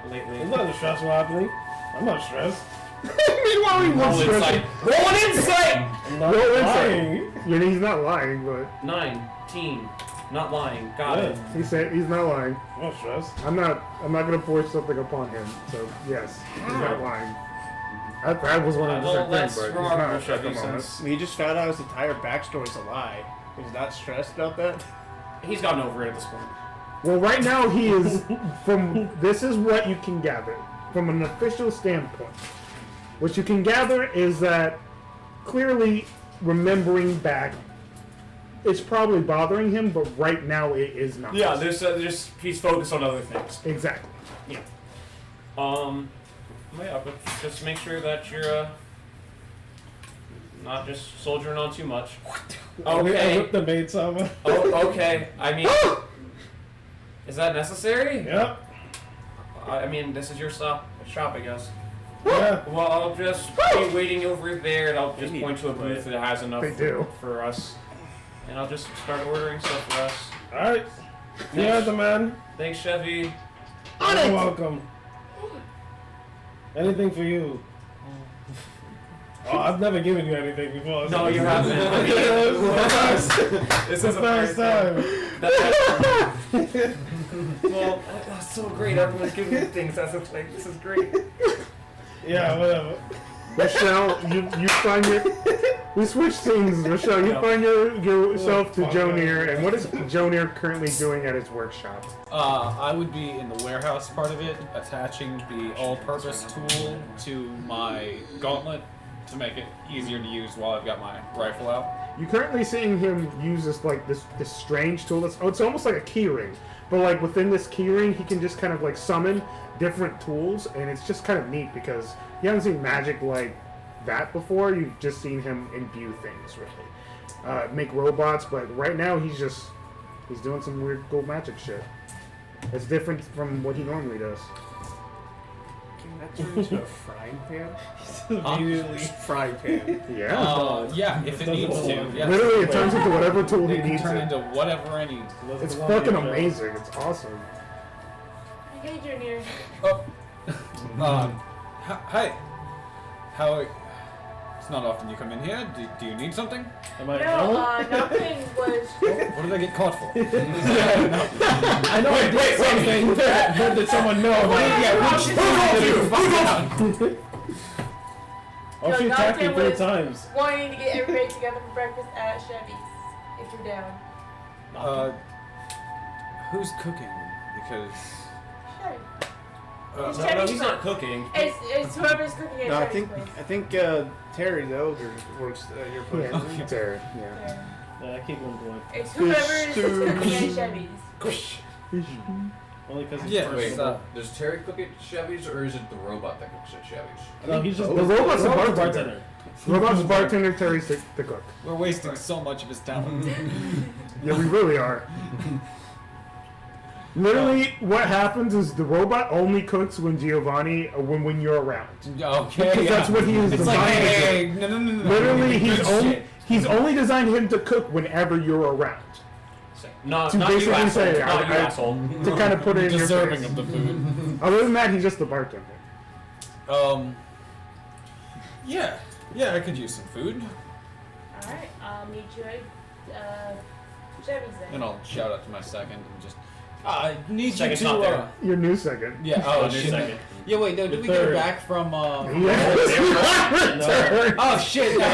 lately. There's nothing stressful happening. I'm not stressed. Meanwhile, he Roll wants insight. stressing. Roll an insight! I'm not Roll lying. Yeah, he's not lying, but 19. Not lying. Got it. he said he's not lying. I'm not stressed. I'm not gonna force something upon him. So yes, he's not lying. That was one of the Well, same that's thing, but he's remarkable, not at the Chevy, moment. since He just found out his entire backstory's a lie. He's not stressed about that. he's gotten over it at this point. Well, right now he is. This is what you can gather from an official standpoint. What you can gather is that clearly remembering back it's probably bothering him, but right now it is not. Yeah, there's he's focused on other things. Exactly. Yeah, but just make sure that you're not just soldiering on too much. I Okay. whipped the maid some. Oh, okay. I mean, is that necessary? Yep. I mean, this is your shop, I guess. Yeah. Well, I'll just be waiting over there, and I'll just point to a booth that has enough They do. for us. And I'll just start ordering stuff for us. Alright. Yeah, the man. Thanks, Chevy. You're welcome. Anything for you. Oh, I've never given you anything before. No, you haven't. This is the first time. Well, that's so great. Everyone's giving me things. That's like, this is great. Yeah, whatever. Michelle, you find your. We switch things, Michelle. You find yourself to Jonir, and what is Jonir currently doing at his workshop? I would be in the warehouse part of it, attaching the all-purpose tool to my gauntlet to make it easier to use while I've got my rifle out. You're currently seeing him use this strange tool. It's almost like a keyring, but like within this keyring, he can just kind of like summon different tools, and it's just kind of neat because you haven't seen magic like that before. You've just seen him imbue things, really. Make robots, but right now he's doing some weird gold magic shit. It's different from what he normally does. Can that turn into a frying pan? Immediately. Frying pan. Yeah. Yeah, if it needs to. Yes. Literally, it turns into whatever tool he It can needs. turn into whatever I need. It's fucking amazing. It's awesome. Hey, Junior. Hi. How? It's not often you come in here. Do you need something? Am I No, nothing was. What did I get caught for? I know I did something, but did someone know? Oh, No, she attacked me nothing 3 was- times. Wanting to get everybody together for breakfast at Chevy's, if you're down. Who's cooking? Because Chevy. It's No, Chevy's he's not cooking. It's whoever's cooking at No, I Chevy's think place. Terry the ogre works at your place. Yeah, Terry. Yeah. Yeah, keep him going. It's whoever's cooking at Chevy's. Only because he's Yeah, first. wait, Does Terry cook at Chevy's, or is it the robot that cooks at Chevy's? No, he's just The robot's a robot's bartender. Robot's a bartender, Terry's the cook. we're wasting so much of his talent. Yeah, we really are. Literally, what happens is the robot only cooks when Giovanni, when you're around. Okay. Because that's what he is It's designed like, to do. hey, no. Literally, Shit. he's only designed him to cook whenever you're around. Not To you, basically asshole. say, Not you, I- asshole. To kind of put it in your Deserving face. of the food. Other than that, he's just the bartender. Yeah, I could use some food. Alright, I'll meet you at Chevy's then. And I'll shout out to my second and just, I need Second's you to, not there. Your new second. yeah, Oh, shit. second. Yeah, wait, no, did we get third. her back from, Yes. oh shit, no,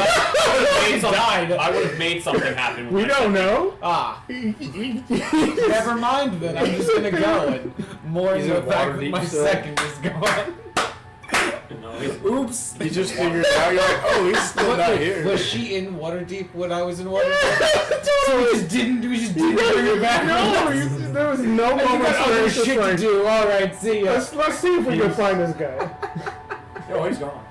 I would have made something happen. With We my don't know. ah, never mind then, I'm just gonna go and more He's into in the fact that Waterdeep my still. second is gone. No, he's- Oops. You just figured it out. You're like, oh, he's still not here. Was she in Waterdeep when I was in Waterdeep? So we just didn't bring her back? No, there was no I think moment I got where other it's just shit to like, do. Alright, see ya. let's see if we can find this guy. Oh, he's gone.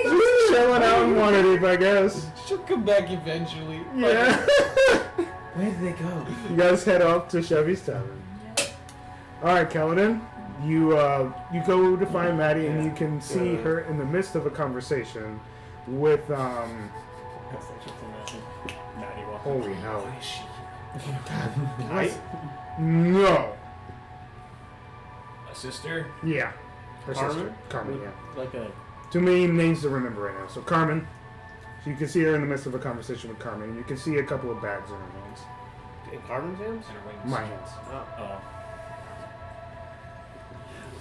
Just chilling out in Waterdeep, I guess. She'll come back eventually. Yeah. Where did they go? You guys head off to Chevy's Tavern. Alright, Kaladin. You go to find Maddie, and you can see her in the midst of a conversation with holy hell. No. A sister? Yeah. Her Carmen? sister. Carmen, yeah. Like a. Too many names to remember right now. So Carmen. So you can see her in the midst of a conversation with Carmen, and you can see a couple of bags in her hands. In Carmen's hands? And her wings. My hands.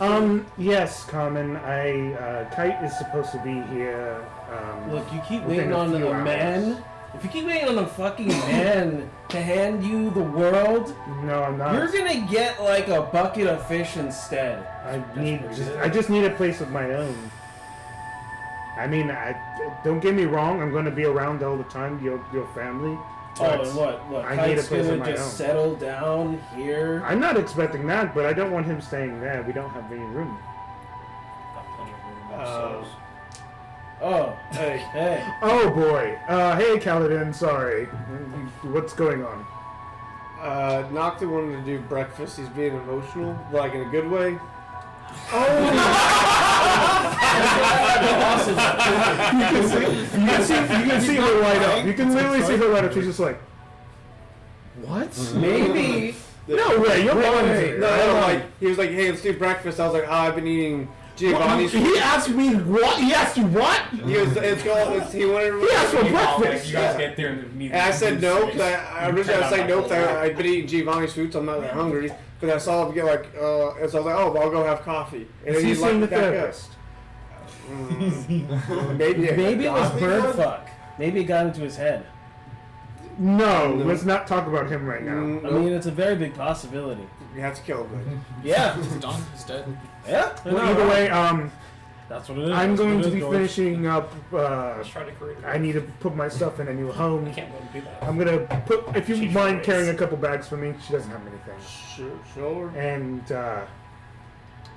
Oh. Yes, Carmen. Kite is supposed to be here. Look, you keep within waiting on few a hours. man. If you keep waiting on a fucking man to hand you the world, No, I'm not. you're gonna get like a bucket of fish instead. I just need a place of my own. I mean, don't get me wrong. I'm going to be around all the time. Your family. Oh, and what? I need a Kite's place gonna of my just own. settle down here? I'm not expecting that, but I don't want him staying there. We don't have any room. Got plenty of room ourselves. Oh, hey. Oh boy. Hey, Kaladin. Sorry. What's going on? Nocta wanted to do breakfast. He's being emotional, like in a good way. You can see her light up. You can literally see her light up. She's just like, what? Maybe. No way. You're lying to me. No, like he was like, "Hey, let's do breakfast." I was like, "Oh, I've been eating Giovanni's." He asked me what? He asked you what? He was. It's called. He wanted. He asked for You breakfast. guys get there and meet. And I said no because I originally I said no because I'd been eating Giovanni's food, so I'm not that hungry. Because I saw him get like, and so I was like, "Oh, well, I'll go have coffee." And Is then he he seeing the back up. therapist? Maybe. Maybe it was Coffee bird one? fuck. Maybe it got into his head. No, let's not talk about him right now. I mean, it's a very big possibility. You have to kill him. Yeah. He's done. He's dead. Yeah. Well, either way, That's what it is. I'm That's going what to it be is, George. finishing up. Let's try to create. I need to put my stuff in a new home. I can't let him do that. I'm gonna put. If you Chief mind Race. carrying a couple bags for me, she doesn't have many things. Sure. And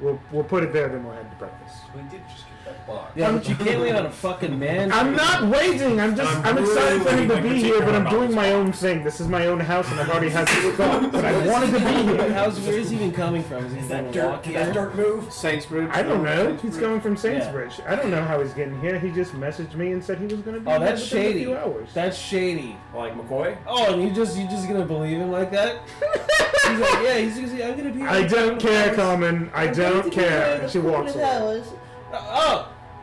we'll put it there. Then we'll head to breakfast. We did just get that box. Yeah, but you can't wait on a fucking man. I'm not waiting. I'm excited for him to be here, but I'm doing my own thing. This is my own house, and I've already had this thought. But I wanted to be But here. where is he even coming from? Is he going to walk here? dirt move. Saintsbridge. I don't know. He's Saintsbridge. going from Sainsbridge. I don't know how he's getting here. He just messaged me and said he was going to be Oh, here that's within a shady. few hours. That's shady. Like McCoy. Oh, and you just gonna believe him like that? He's like, yeah, he's gonna say, I'm gonna be here. I don't care, Carmen. I I'm going don't to be here care. in And she a couple walks of away. hours.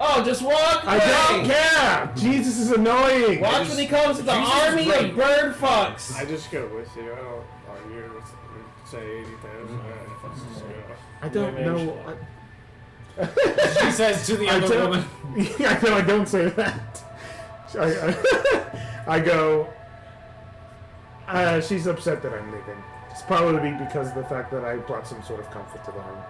Oh, just walk away. I don't care. Jesus is annoying. Watch when he comes to the Jesus is army great. of bird fucks. I just go with you. I don't argue or say anything. I don't know. She says to the I other don't- woman. Yeah, I know. I don't say that. I go. She's upset that I'm leaving. It's probably because of the fact that I brought some sort of comfort to the home.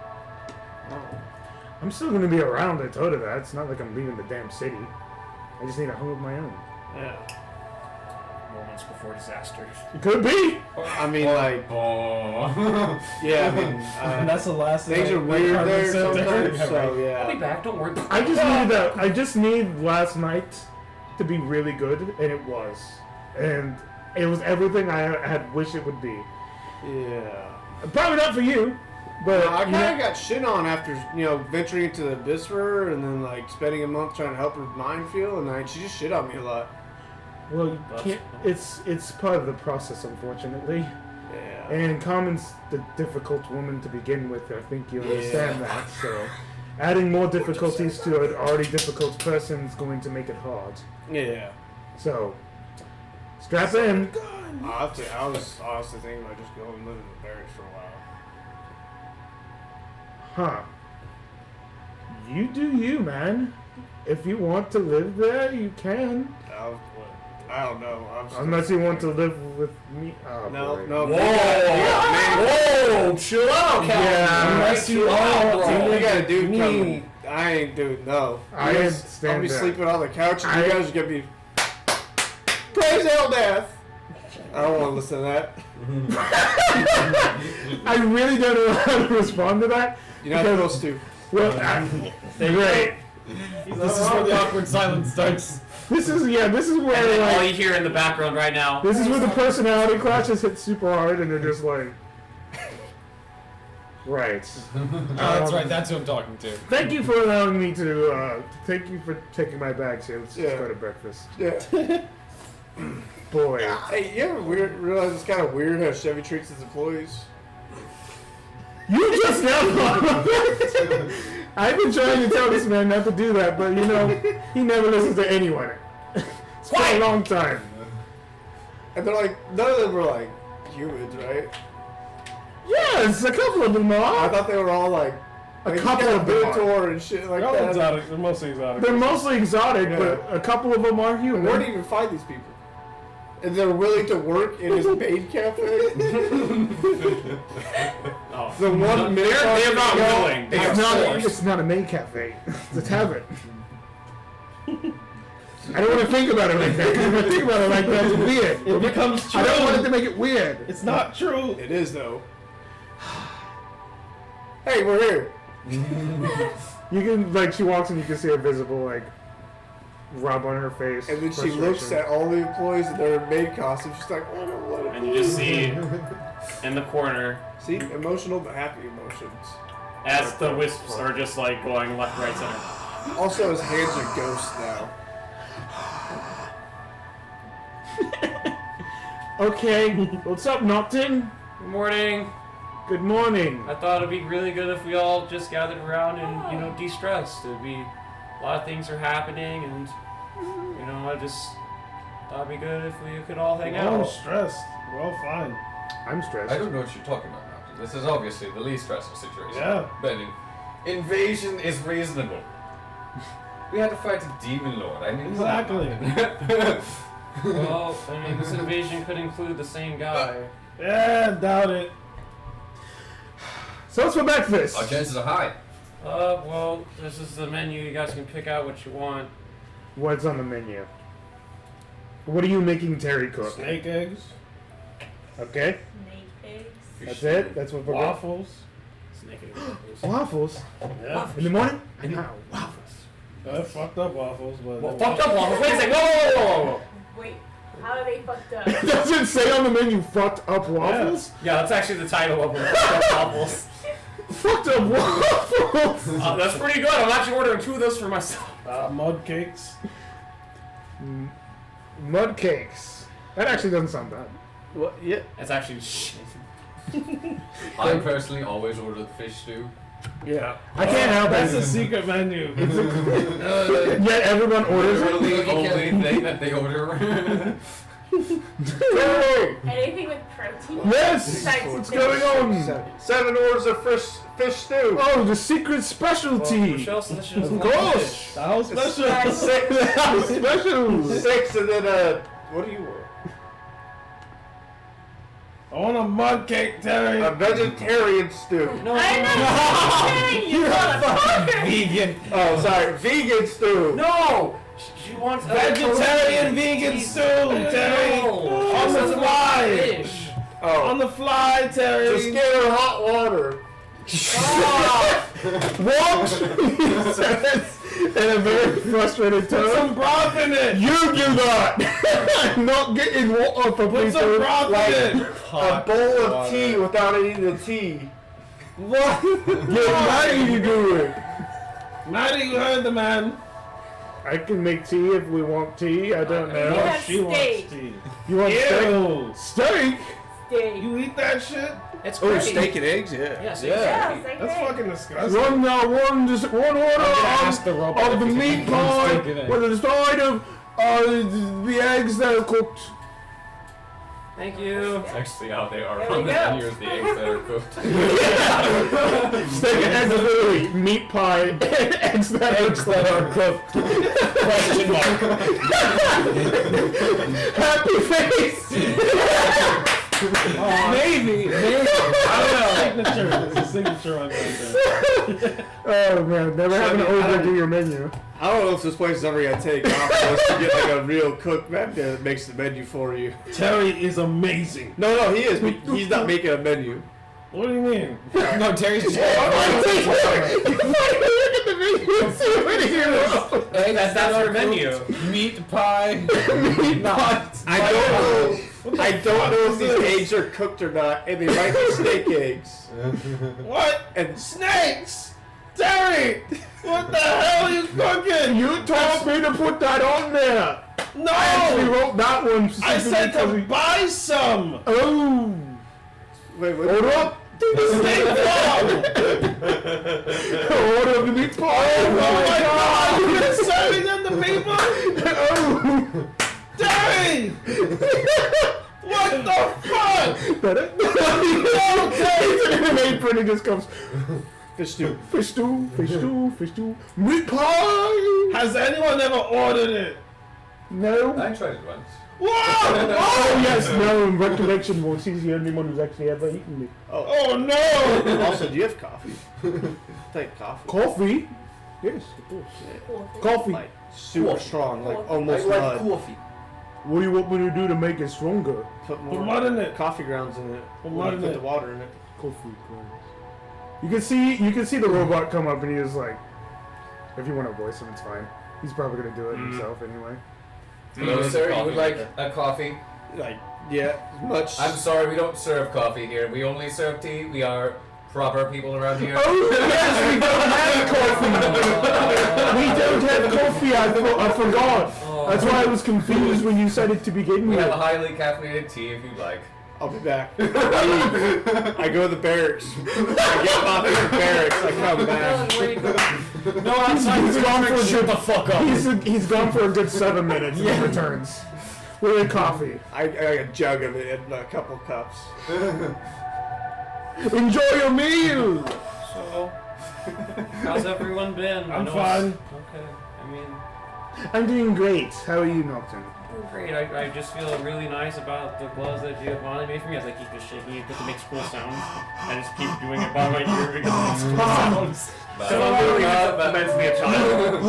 I'm still going to be around. I told her that. It's not like I'm leaving the damn city. I just need a home of my own. Yeah. Moments before disaster. It could be. I mean, like, Oh. yeah. I mean, And that's the last thing. things are weird there sometimes. So I'll be yeah. back. Don't worry. I just needed last night to be really good, and it was. And it was everything I had wished it would be. Yeah. Probably not for you, but I you kind know- of got shit on after venturing into the abyss for her, and then like spending a month trying to help her mind feel, and she just shit on me a lot. well, you can't. It's part of the process, unfortunately. Yeah. And Carmen's the difficult woman to begin with. I think you understand that. So, adding more difficulties to an already difficult person is going to make it hard. Yeah. So, strap in. I was honestly thinking about just going and living in the barracks for a while. Huh. You do you, man. If you want to live there, you can. I don't know. Unless you want to live with me. Oh, No, boy. no. Whoa, chill out, Yeah. Unless you are, We got a dude me. coming. I ain't doing no. I You guys- understand I'll be that. sleeping on the couch, and I- you guys are gonna be praise Eldath. I don't want to listen to that. I really don't know how to respond to that. You're not supposed to. Well, great. This is where the awkward silence starts. This is where And then all like you hear in the background right now. this is where the personality clashes hit super hard, and they're just like, right. That's right. That's who I'm talking to. Thank you for allowing me to. Thank you for taking my bags here. Let's just Yeah. go to breakfast. Yeah. Boy, Hey, you ever realize it's kind of weird how Chevy treats its employees? you just now. I've been trying to tell this man not to do that, but he never listens to anyone. It's been a long time. And they're like, none of them were like humans, right? Yes, a couple of them I are. thought they were all like A they couple got of them are. Minotaur and shit like They're all that. exotic. They're mostly exotic. They're mostly exotic, Yeah. but a couple of them are And where do human. you even find these people? And they're willing to work in his maid cafe? Oh. The one Minotaur. They're not guy- willing. They are It's not. forced. It's not a maid cafe. It's a tavern. I don't want to think about it like that. If I think about it like that, it's weird. It becomes true. I don't want it to make it weird. It's not true. It is though. Hey, we're here. You can, like, she walks and you can see a visible, like, rub on her face. And then she frustration. looks at all the employees in their maid costume. She's like, "Oh no, what?" And you just see in the corner See, emotional but happy emotions. as the wisps are just like going left, right, center. Also, his hands are ghosts now. Okay, what's up, Noctin? Good morning. Good morning. I thought it'd be really good if we all just gathered around and, de-stressed. It'd be a lot of things are happening, and I just thought it'd be good if we could all hang I'm out. stressed. We're all fine. I'm stressed. I don't know what you're talking about, Captain. This is obviously the least stressful situation. Yeah. But invasion is reasonable. We had to fight a demon lord. I mean, Exactly. Well, I mean, this invasion could include the same guy. Yeah, doubt it. So what's for breakfast? Our chances are high. Well, this is the menu. You guys can pick out what you want. What's on the menu? What are you making Terry cook? Snake eggs, Okay, Snake eggs. that's it. That's what we're going. waffles. Snake eggs. Waffles Yeah. in the morning. Waffles. Fucked up waffles, but Well, fucked up waffles. Wait a second. Whoa. Wait, how are they fucked up? Does it say on the menu "fucked up waffles"? Yeah, that's actually the title of them. Fucked up waffles. Fucked up waffles. That's pretty good. I'm actually ordering 2 of those for myself. mud cakes. Mud cakes. That actually doesn't sound bad. What? Yeah. It's actually shit. I personally always order the fish stew. Yeah, I can't help That's it. a secret menu. Yet everyone orders Literally it. the only thing that they order. Anything with protein? Yes! Besides What's fish. going on? 7 orders of fish stew. Oh, the secret specialty. Michelle said that shit was Of one course. dish. The house special. Special. 6, and then what do you want? I want a mud cake, Terry. A vegetarian stew. No, I'm not kidding you, motherfucker! Vegan. Oh, sorry, vegan stew. No! She wants Vegetarian vegan stew, Terry. No. On the fly. Fish. Oh, On the fly, Terry. just get her hot water. What? He says in a very frustrated Put some tone. broth in it. You do that. I'm not getting water for Put some people. broth in it. A bowl of tea without any of the tea. What? Yeah, you do it. Maddie, you heard the man. I can make tea if we want tea. I don't We know. have She steak. wants tea. You want steak? Ew. Steak? Steak. You eat that shit? It's Oh, great. steak and eggs, yeah. Yes, Yeah, it's like That's that. fucking disgusting. One order Ask the robot of the if he meat can pie steak and eggs. with a side of the eggs that are cooked. Thank you. That's actually how they are There on we the go. menu is the eggs that are cooked. Steak and eggs are literally meat pie and eggs that are cooked. Question mark. Happy face! Maybe. I don't know. Signature. There's a signature on there. Oh man, never having to overdo your menu. I don't know if this place is ever gonna take off unless you get like a real cook back there that makes the menu for you. Terry is amazing. No, he is. But he's not making a menu. What do you mean? No, Terry's just. Look at the menu and see what he wrote. That's our menu. Meat pie. Meat pie. I don't know. I don't know if these eggs are cooked or not, and they might be snake eggs. What? And Snakes? Terry! What the hell are you cooking? You told me to put that on there. I actually No! wrote that one. I said specifically to buy some! Oh. wait, what? Hold up. Snake farm! Order of the meat pie. Oh my god! You've been serving them the people? Oh. Terry! What the fuck? He's in an apron and just comes, Fish stew. fish stew, fish stew, fish stew, meat pie. Has anyone ever ordered it? No. I tried it once. Whoa! Oh yes, no. In recollection, well, he's the only one who's actually ever eaten meat. Oh no! Also, do you have coffee? Take coffee. Coffee. Yes, of course. Cool. Coffee. Like super Coffee. strong, like I almost like mud. coffee. What do you want me to do to make it stronger? Put Put more mud in it. coffee grounds in it. Put When mud you in put it. the water in it. Coffee grounds. You can see the robot come up and he was like, if you want to voice him, it's fine. He's probably gonna do it himself anyway. Hello, sir. You would like a coffee? Like, yeah, much. I'm sorry, we don't serve coffee here. We only serve tea. We are proper people around here. Oh yes, we don't have coffee. We don't have coffee. I forgot. That's why I was confused when you said it to begin We with. have a highly caffeinated tea if you'd like. I'll be back. I go to the barracks. I get off at the barracks. I come back. Where you go? No, he's gone for a Shut good, the fuck up. he's gone for a good 7 minutes and then returns with a coffee. I got a jug of it and a couple cups. Enjoy your meal. So, how's everyone been? I I'm know fine. Okay. I mean, I'm doing great. How are you, Milton? doing great. I just feel really nice about the gloves that Giovanni made for me as I keep just shaking it because it makes cool sounds. I just keep doing it by my ear because it makes cool sounds. So I'm really meant to be a child.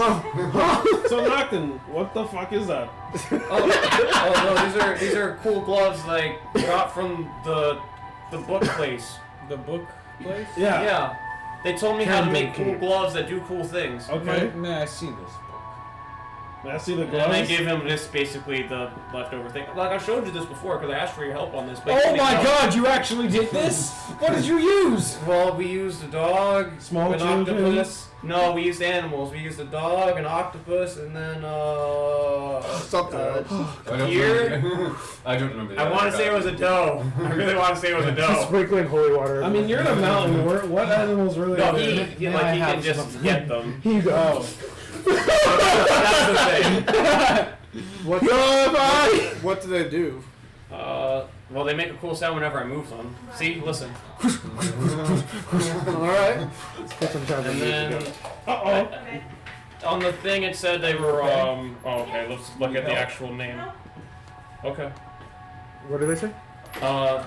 So Nocton, what the fuck is that? Oh no, these are cool gloves like got from the book place. The book place? Yeah. Yeah. They told me how to make cool Candle gloves that do cool things. Okay. May I see this book? May I see the And they gloves? gave him this basically the leftover thing. Like I showed you this before because I asked for your help on this. But Oh my god, you actually did this? What did you use? Well, we used a dog, Small an children? octopus. No, we used animals. We used a dog, an octopus, and then Something else. I don't Here? remember. I don't remember. I want to say it was a doe. I really want to say it was a doe. Sprinkling holy water. I mean, you're in a mountain. What animals really No, are he there? like he can just get them. Here you go. That's the thing. What do they do? Well, they make a cool sound whenever I move them. See, listen. Alright. Put some time And then Uh-oh. on the thing it said they were oh, okay, let's look at the actual name. Okay. What do they say?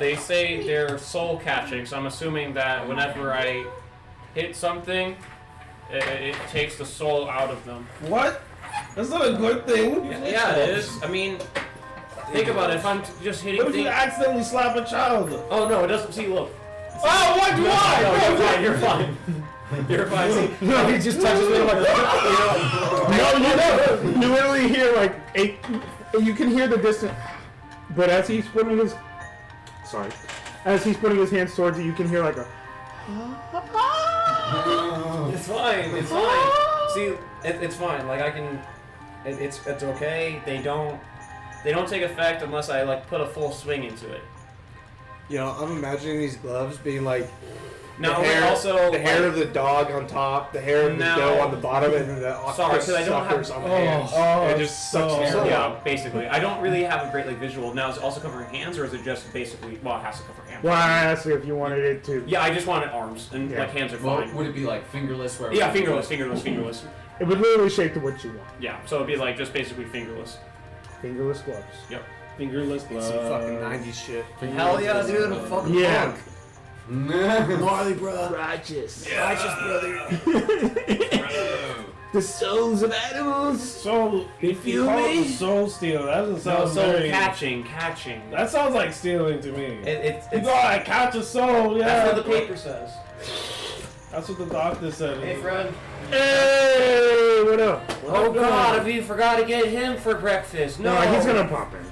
They say they're soul catching, so I'm assuming that whenever I hit something, it takes the soul out of them. What? That's not a good thing. Yeah, it is. I mean, think about it. If I'm just hitting What if you things. accidentally slap a child? Oh no, it doesn't. See, look. Oh, what? Why? No, you're fine. You're fine. See, No, he just touches me like. No, you literally hear like you can hear the distant, but as he's putting his hands towards you, you can hear like a. It's fine. It's fine. See, it's fine. Like I can. It's okay. They don't take effect unless I like put a full swing into it. You know, I'm imagining these gloves being like No, the hair, also the hair of the dog on top, the hair of the No. doe on the bottom, and then the Sorry, octopus 'cause I don't suckers have- on the hands. It just sucks so- your soul Yeah, out. basically. I don't really have a great like visual. Now, is it also covering hands, or is it just basically? Well, it has to cover hands. Well, I asked you if you wanted it to. Yeah, I just wanted arms, and Yeah. like hands are Well, fine. would it be like fingerless? Where Yeah, fingerless. It would literally shape to what you want. Yeah, so it'd be like just basically fingerless. Fingerless gloves. Fingerless gloves. Some fucking 90s shit. Hell yeah, dude! I'm fucking Yeah. Gnarly, bro. Righteous. Righteous, brother. The souls of animals. So, if you feel call me? it soul steal, that doesn't No, sound so very... catching. That sounds like stealing to me. It's You go, I catch a soul, yeah. that's what the paper says. That's what the doctor said. Hey, friend. Hey, what up? Oh God, if you forgot to get him for breakfast. No, No, he's gonna pop in.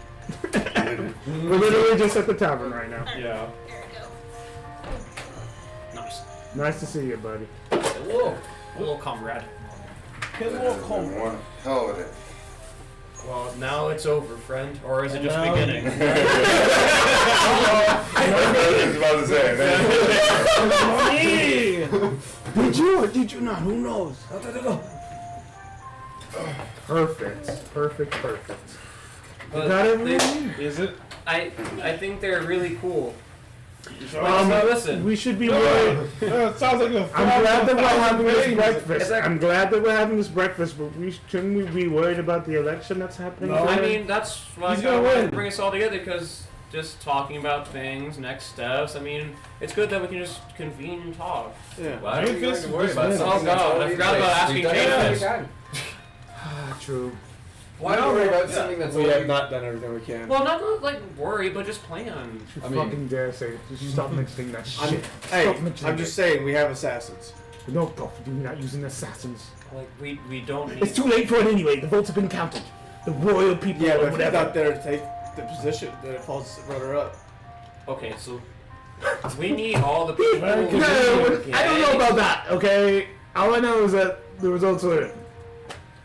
We're literally just at the tavern right now. Yeah. Nice. Nice to see you, buddy. Hello. Hello, comrade. Hello, come. One hell of it. Well, now it's over, friend. Or is it just Now- beginning? I was about to say, man. Did you or did you not? Who knows? Perfect. But Got everything? Is it? I think they're really cool. So Listen. We should be worried. it sounds like a I'm glad that we're having this It's breakfast. like- I'm glad that we're having this breakfast, but shouldn't we be worried about the election that's happening? No. I today? mean, that's why He's I gonna wanted win. to bring us all together because just talking about things, next steps. I mean, it's good that we can just convene and talk. Yeah. Why are you going Jadefist to worry just about wins. something Oh, God, that's I already forgot in about place? asking We've done it every Jadefist. time. True. Why No, worry about yeah. something that's We already... have not done everything we can. Well, not like worry, but just plan. You I mean- fucking dare say it. Just stop mentioning that shit. Hey, Stop mentioning I'm just saying, we have assassins. it. No, Prof, you're not using assassans. Like we don't need. It's too late for it anyway. The votes have been counted. The royal people Yeah, or but if he's whatever. not there to take the position, then it falls runner up. Okay, so we need all the people. Very good. No, I don't know about that, okay? All I know is that the results are in.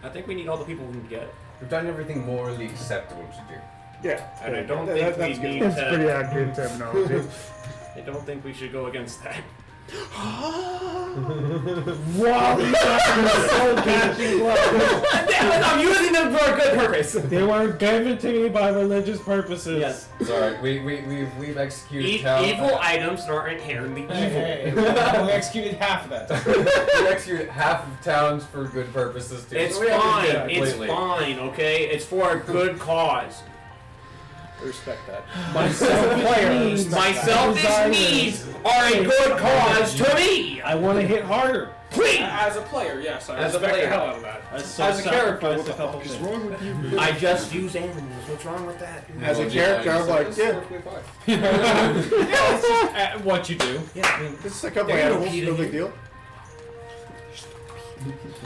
I think we need all the people we can get, We've done everything morally acceptable to do. Yeah. and I don't That- think that's we good. need It's pretty to. accurate terminology. I don't think we should go against that. Wow, these guys are so catchy. I'm using them for a good purpose. They were given to me by religious purposes. Yes. It's alright, we've executed Evil items are inherently evil. Hey, we executed half of that. We executed half of towns for good purposes too. It's so we haven't done fine. it It's completely. fine. Okay, it's for a good cause. I respect that. My selfish needs. My selfish needs are a good cause to me. I want to hit harder. Please. As a player, yes, I As a respect player. the hell out of that. I As a character, what the couple fuck is things. wrong with you? I just use animals. What's wrong with that? As a Well, character, I'm like, it's yeah. perfectly fine. Yeah, it's just what you do. Yeah, I mean, This is a couple They're animals, repeating no it. big deal.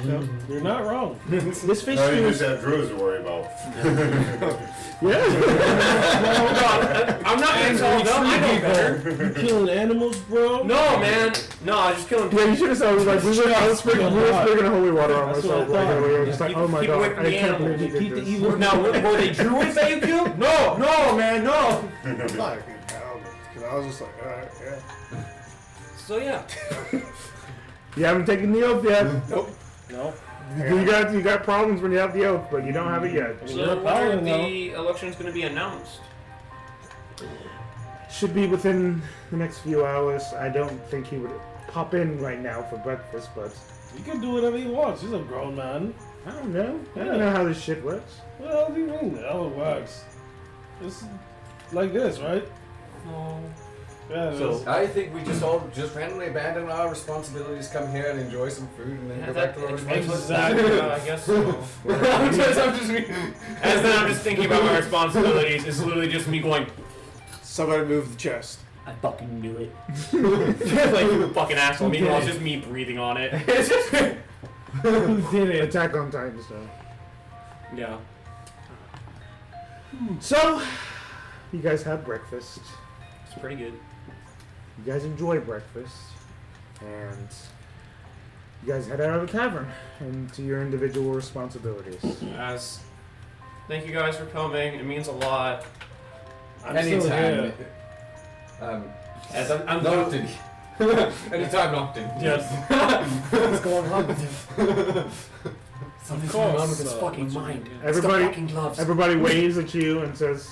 No, you're not wrong. This fish Now you stew just have druids to worry about. I'm not gonna tell them. I know better. You killing animals, bro? No, man. No, I just killing Yeah, you should have said, like, we were speaking holy water on That's myself. what I Like, thought. we were just like, oh my Keep god, away from I the can't animals. believe you Keep did the this. evil. Now, were they druids that you killed? No, man, no. I'm not a good paladin, because I was just like, alright, yeah. So yeah. You haven't taken the oath yet. Nope. No. You got problems when you have the oath, but you don't have it yet. You're So a when paladin, though. the election's gonna be announced? Should be within the next few hours. I don't think he would pop in right now for breakfast, but He can do whatever he wants. He's a grown man. I don't know. I don't know how this shit works. What the hell do you mean? How it works? It's like this, right? No. Yeah, it So is. I think we just randomly abandon our responsibilities, come here and enjoy some food, and then go back to our responsibilities. Exactly. I guess so. As then I'm just thinking about my responsibilities. It's literally just me going, Somebody move the chest. I fucking knew it. Like, you fucking asshole. Meanwhile, it's just me breathing on it. It's just... Who did it? Attack on Titan stuff. Yeah. So, you guys had breakfast. It's pretty good. You guys enjoy breakfast, and you guys head out of the tavern and to your individual responsibilities. As... Thank you guys for coming. It means a lot. I'm still Anytime. here. As I'm Noctin. Anytime, Noctin. Yes. What's going on with him? Something's course, going on with his what fucking you mind. do. It's the Everybody- fucking gloves. Everybody waves at you and says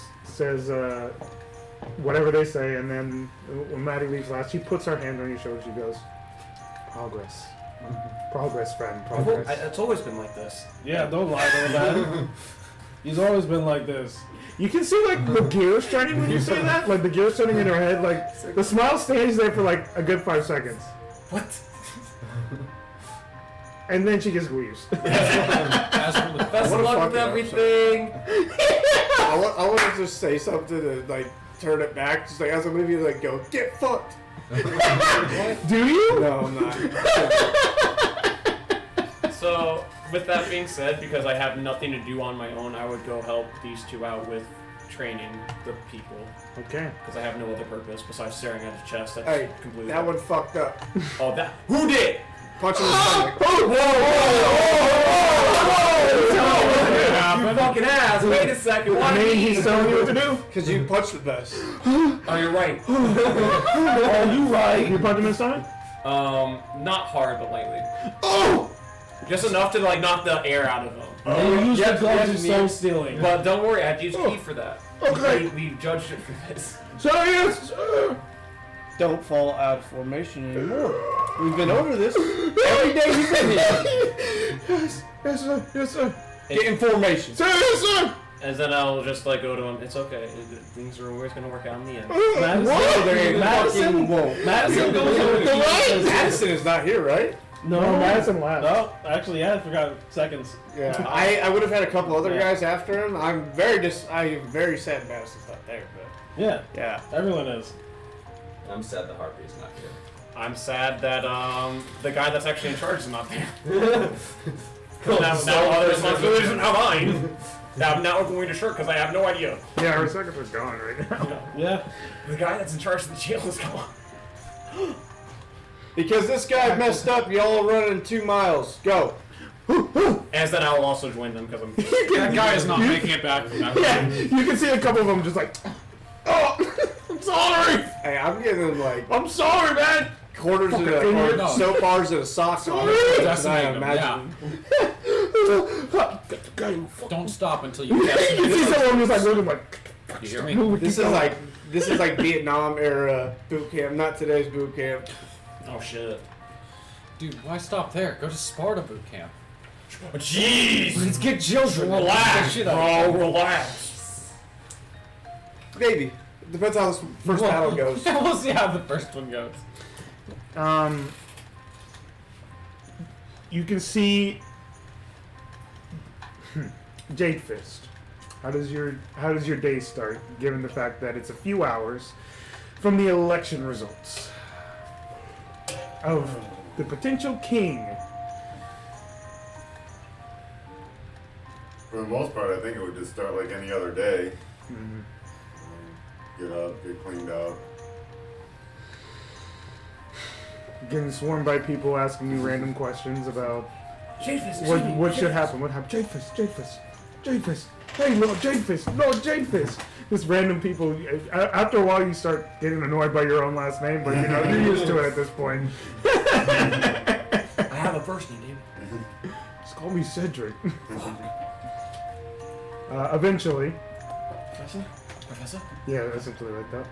whatever they say, and then when Maddie leaves last, she puts her hand on your shoulder. She goes, "Progress, progress, friend, progress." It's always been like this. Yeah, don't lie to that. He's always been like this. You can see like the gears turning when you say that, like the gears turning in her head. Like the smile stays there for like a good 5 seconds, What? and then she just leaves. As for the Best What of a luck with fucking everything. I want to just say something to like turn it back, just like as a movie, like go get fucked. Do you? No, I'm not. So, with that being said, because I have nothing to do on my own, I would go help these two out with training the people. Okay. Because I have no other purpose besides staring at his chest. That's Hey, completely. that one fucked up. Oh, that. Who did? Punch in the stomach. You fucking ass. Wait a second. Why I mean, me? he's telling you what to do. Because you punched the best. Oh, you're right. Oh, you right. You punch him in the stomach? Not hard, but lightly. Oh! Just enough to like knock the air out of him. And you use yeah, the gloves yeah, of soul stealing. But don't worry, I used key for that. Okay. We judged it for this. So yes. Don't fall out of formation anymore. We've been over this every day you've been here. Yes, sir. Yes, sir. Get in formation. Sir, yes, sir. And then I'll just like go to him. It's okay. Things are always gonna work out in the end. Madison, What? Madison, Whoa. Madison goes over to you and says, Madison is not here, right? No, Madison left. No, actually, yeah, I forgot seconds. Yeah, I would have had a couple other Yeah. guys after him. I'm very sad Madison's not there, but Yeah, yeah. everyone is. I'm sad the Harpy's not here. I'm sad that the guy that's actually in charge is not there. Cool. Now So other there's responsibilities are now mine. Now we're going to shirk because I have no idea. Yeah, our second was gone right now. Yeah. The guy that's in charge of the jail is gone. Because this guy messed up, y'all running 2 miles. Go. As then I will also join them because I'm. That guy is not making it back from that. Yeah, you can see a couple of them just like, oh, I'm sorry. Hey, I'm giving him like I'm sorry, man. quarters of Fucking the idiot. No. soap bars and a sock on. Sorry. Decimate I him, imagine. Don't stop until you You decimate see him. someone just like looking like, You hear me? This is like Vietnam era boot camp, not today's boot camp. Oh shit. Dude, why stop there? Go to Sparta boot camp. Jeez. Let's get children. Relax, Shit out of bro. Relax. Maybe. Depends how this first battle goes. We'll see how the first one goes. you can see Jadefist. How does your day start, given the fact that it's a few hours from the election results of the potential king? For the most part, I think it would just start like any other day. Mhm. Get up, get cleaned up. Getting swarmed by people asking you random questions about Jadefist, what should happen. What happened? Jadefist. Hey, Lord Jadefist. Just random people. After a while, you start getting annoyed by your own last name, but you know you're used to it at this point. I have a first name, David. Just call me Cedric. Eventually, Professor? yeah, essentially like that.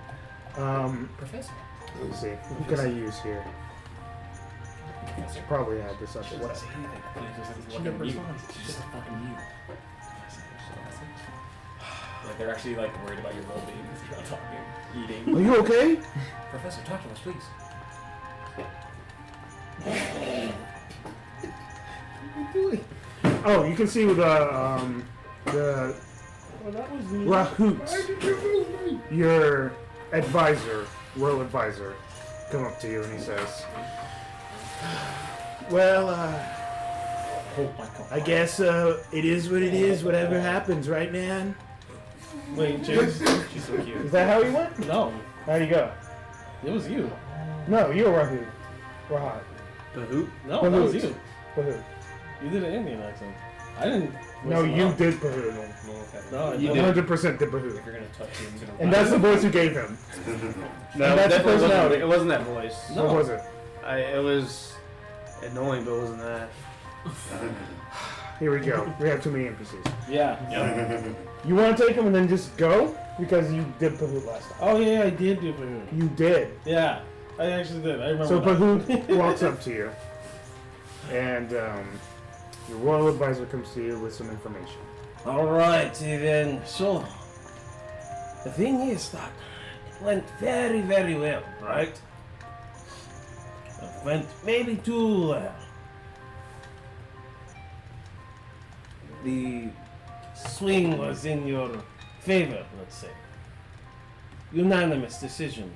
Professor? Let's see. Who can I use here? Probably had this up. She doesn't say anything. She never responds. She's just a fucking mute. Like they're actually like worried about your well-being because you're not talking, eating. Are you okay? Professor, talk to us, please. Oh, you can see with the Well, that was me. Rahoots, your advisor, royal advisor, come up to you and he says, "Well, Oh my god. I guess it is what it is. Whatever happens, right, man?" Wait, James. She's so cute. Is that how he went? No, How'd he go? it was you. No, you're Rahoot. Rahat. The hoop? No, that was Bahoot. you. Bahoot. You did an Indian accent. I didn't. No, listen you up. did Bahoot. No, I You didn't. 100% did Bahoot. If you're gonna touch me, I'm gonna. And that's the voice you gave him. No, And that's definitely personality. wasn't. It wasn't that voice. No. What was it? It was annoying, but it wasn't that. Here we go. We have too many NPCs. Yeah. You want to take him and then just go? Because you did Bahoot last time. Oh yeah, I did do Bahoot. You did. Yeah, I actually did. I remember. So that. Bahoot walks up to you, and your royal advisor comes to you with some information. Alright, then. So, the thing is that it went very, very well, right? It went maybe too well. The swing was in your favor, let's say. Unanimous decision.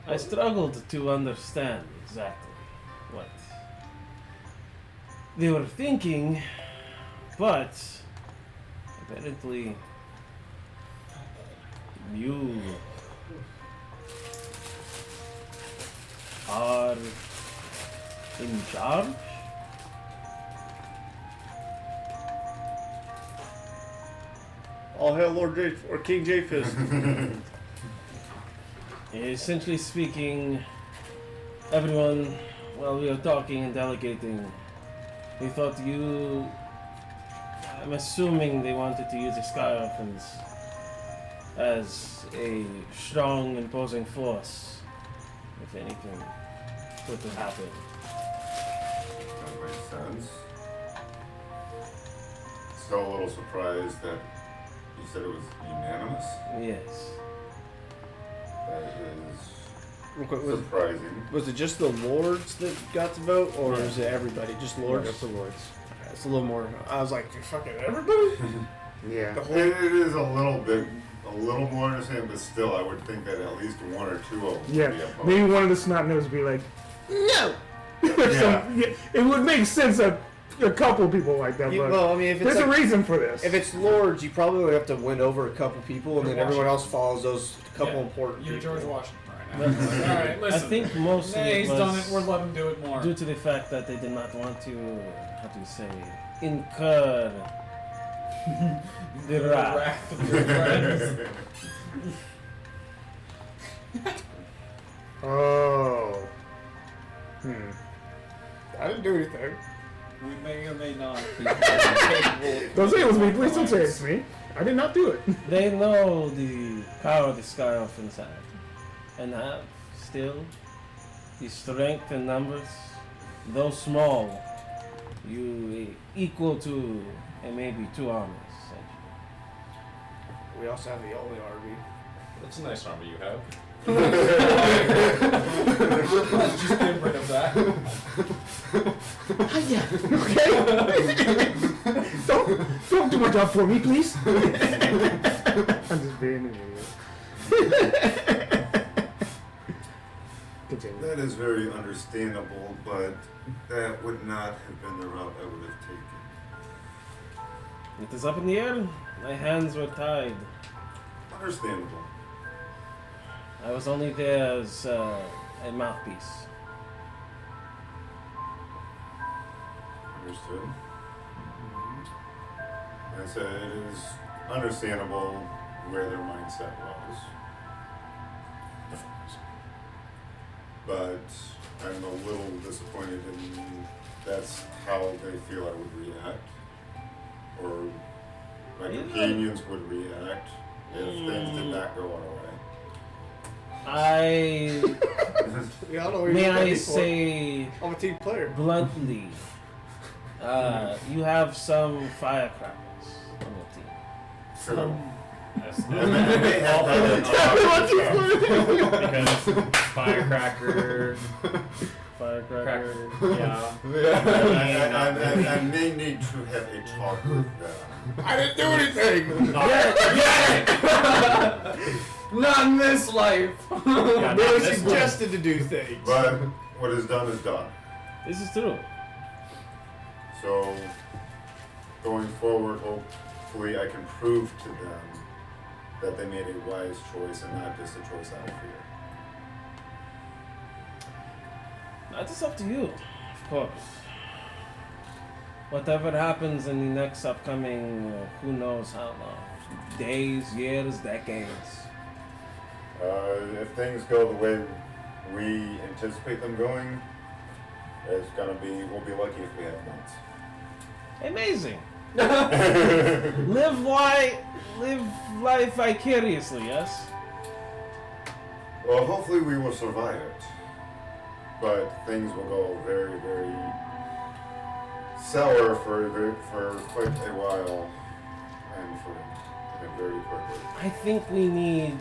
I struggled to understand exactly what they were thinking, but apparently you are in charge? All hail Lord J or King Jadefist. Essentially speaking, everyone, while we were talking and delegating, they thought you. I'm assuming they wanted to use the Sky Orphans as a strong, imposing force if anything were to happen. That makes sense. Still a little surprised that you said it was unanimous. Yes. That is real quick, surprising. was it just the lords that got to vote, or is it everybody? Just lords? That's the lords. It's a little more. I was like, fucking everybody. Yeah. It is a little more understanding, but still, I would think that at least one or two of them Yeah. would be opposed. Maybe one of the snot noses would be like, no. Yeah. It would make sense that a couple people like that, but Well, I mean, if it's there's a like, reason for this. if it's lords, you probably would have to win over a couple people, and then everyone else follows those couple Yeah. important You're people. George Washington right now. All right, I listen. think mostly Hey, he's it done was it. We're letting him do it more. due to the fact that they did not want to, how do you say, incur the wrath. Wrath of your friends. Oh. I didn't do anything. We may or may not be capable. Don't say it was me. Please don't say it's me. I did not do it. They know the power the Sky Orphans have, and have still the strength in numbers, though small, you equal to maybe 2 armies. We also have the only army. That's a nice army you have. Let's just get rid of that. Okay. don't do my job for me, please. I'm just being an idiot. Continue. That is very understandable, but that would not have been the route I would have taken. It is up in the air. My hands were tied. Understandable. I was only there as a mouthpiece. Understood. Like I said, it is understandable where their mindset was. But I'm a little disappointed in that's how they feel I would react. Or my companions would react if things did not go our way. May I say I'm a team player. bluntly, you have some firecrackers on your team. So, Because firecracker. Firecracker. Yeah. I may need to have a talk with them. I didn't do anything. Not in this life. Yeah, They were this one. suggested to do things. But what is done is done. This is true. So, going forward, hopefully I can prove to them that they made a wise choice and not just a choice out of fear. That is up to you, of course. Whatever happens in the next upcoming, who knows how long, days, years, decades. If things go the way we anticipate them going, we'll be lucky if we have months. Amazing. live life vicariously, yes? Well, hopefully we will survive it. But things will go very, very sour for quite a while, and very quickly. I think we need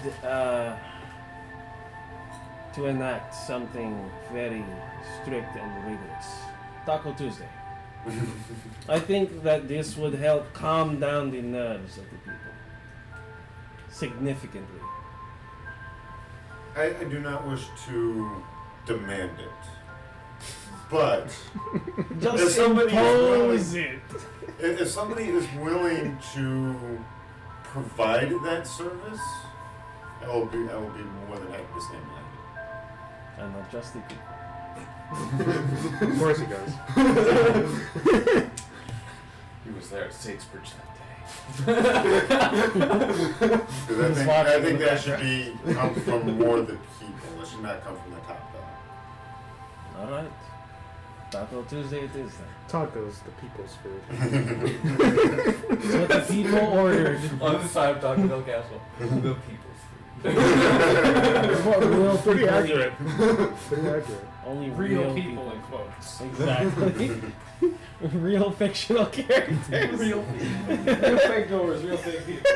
to enact something very strict and rigorous. Taco Tuesday. I think that this would help calm down the nerves of the people significantly. I do not wish to demand it, but Just If somebody is impose willing- it. if somebody is willing to provide that service, I will be more than happy to stand behind it. And not just the people. Of course he does. He was there at Shakespeare's that Because I think that should come from more the people. It should not come from the top down. All right. Taco Tuesday it is then. Tacos, the people's food. It's what the people ordered. day. On the side of Taco Bell Castle. The people's food. It's what real Pretty people accurate. eat. Pretty accurate. Only Real people in quotes. Exactly. Real fictional characters. Real fake doors, real fake people.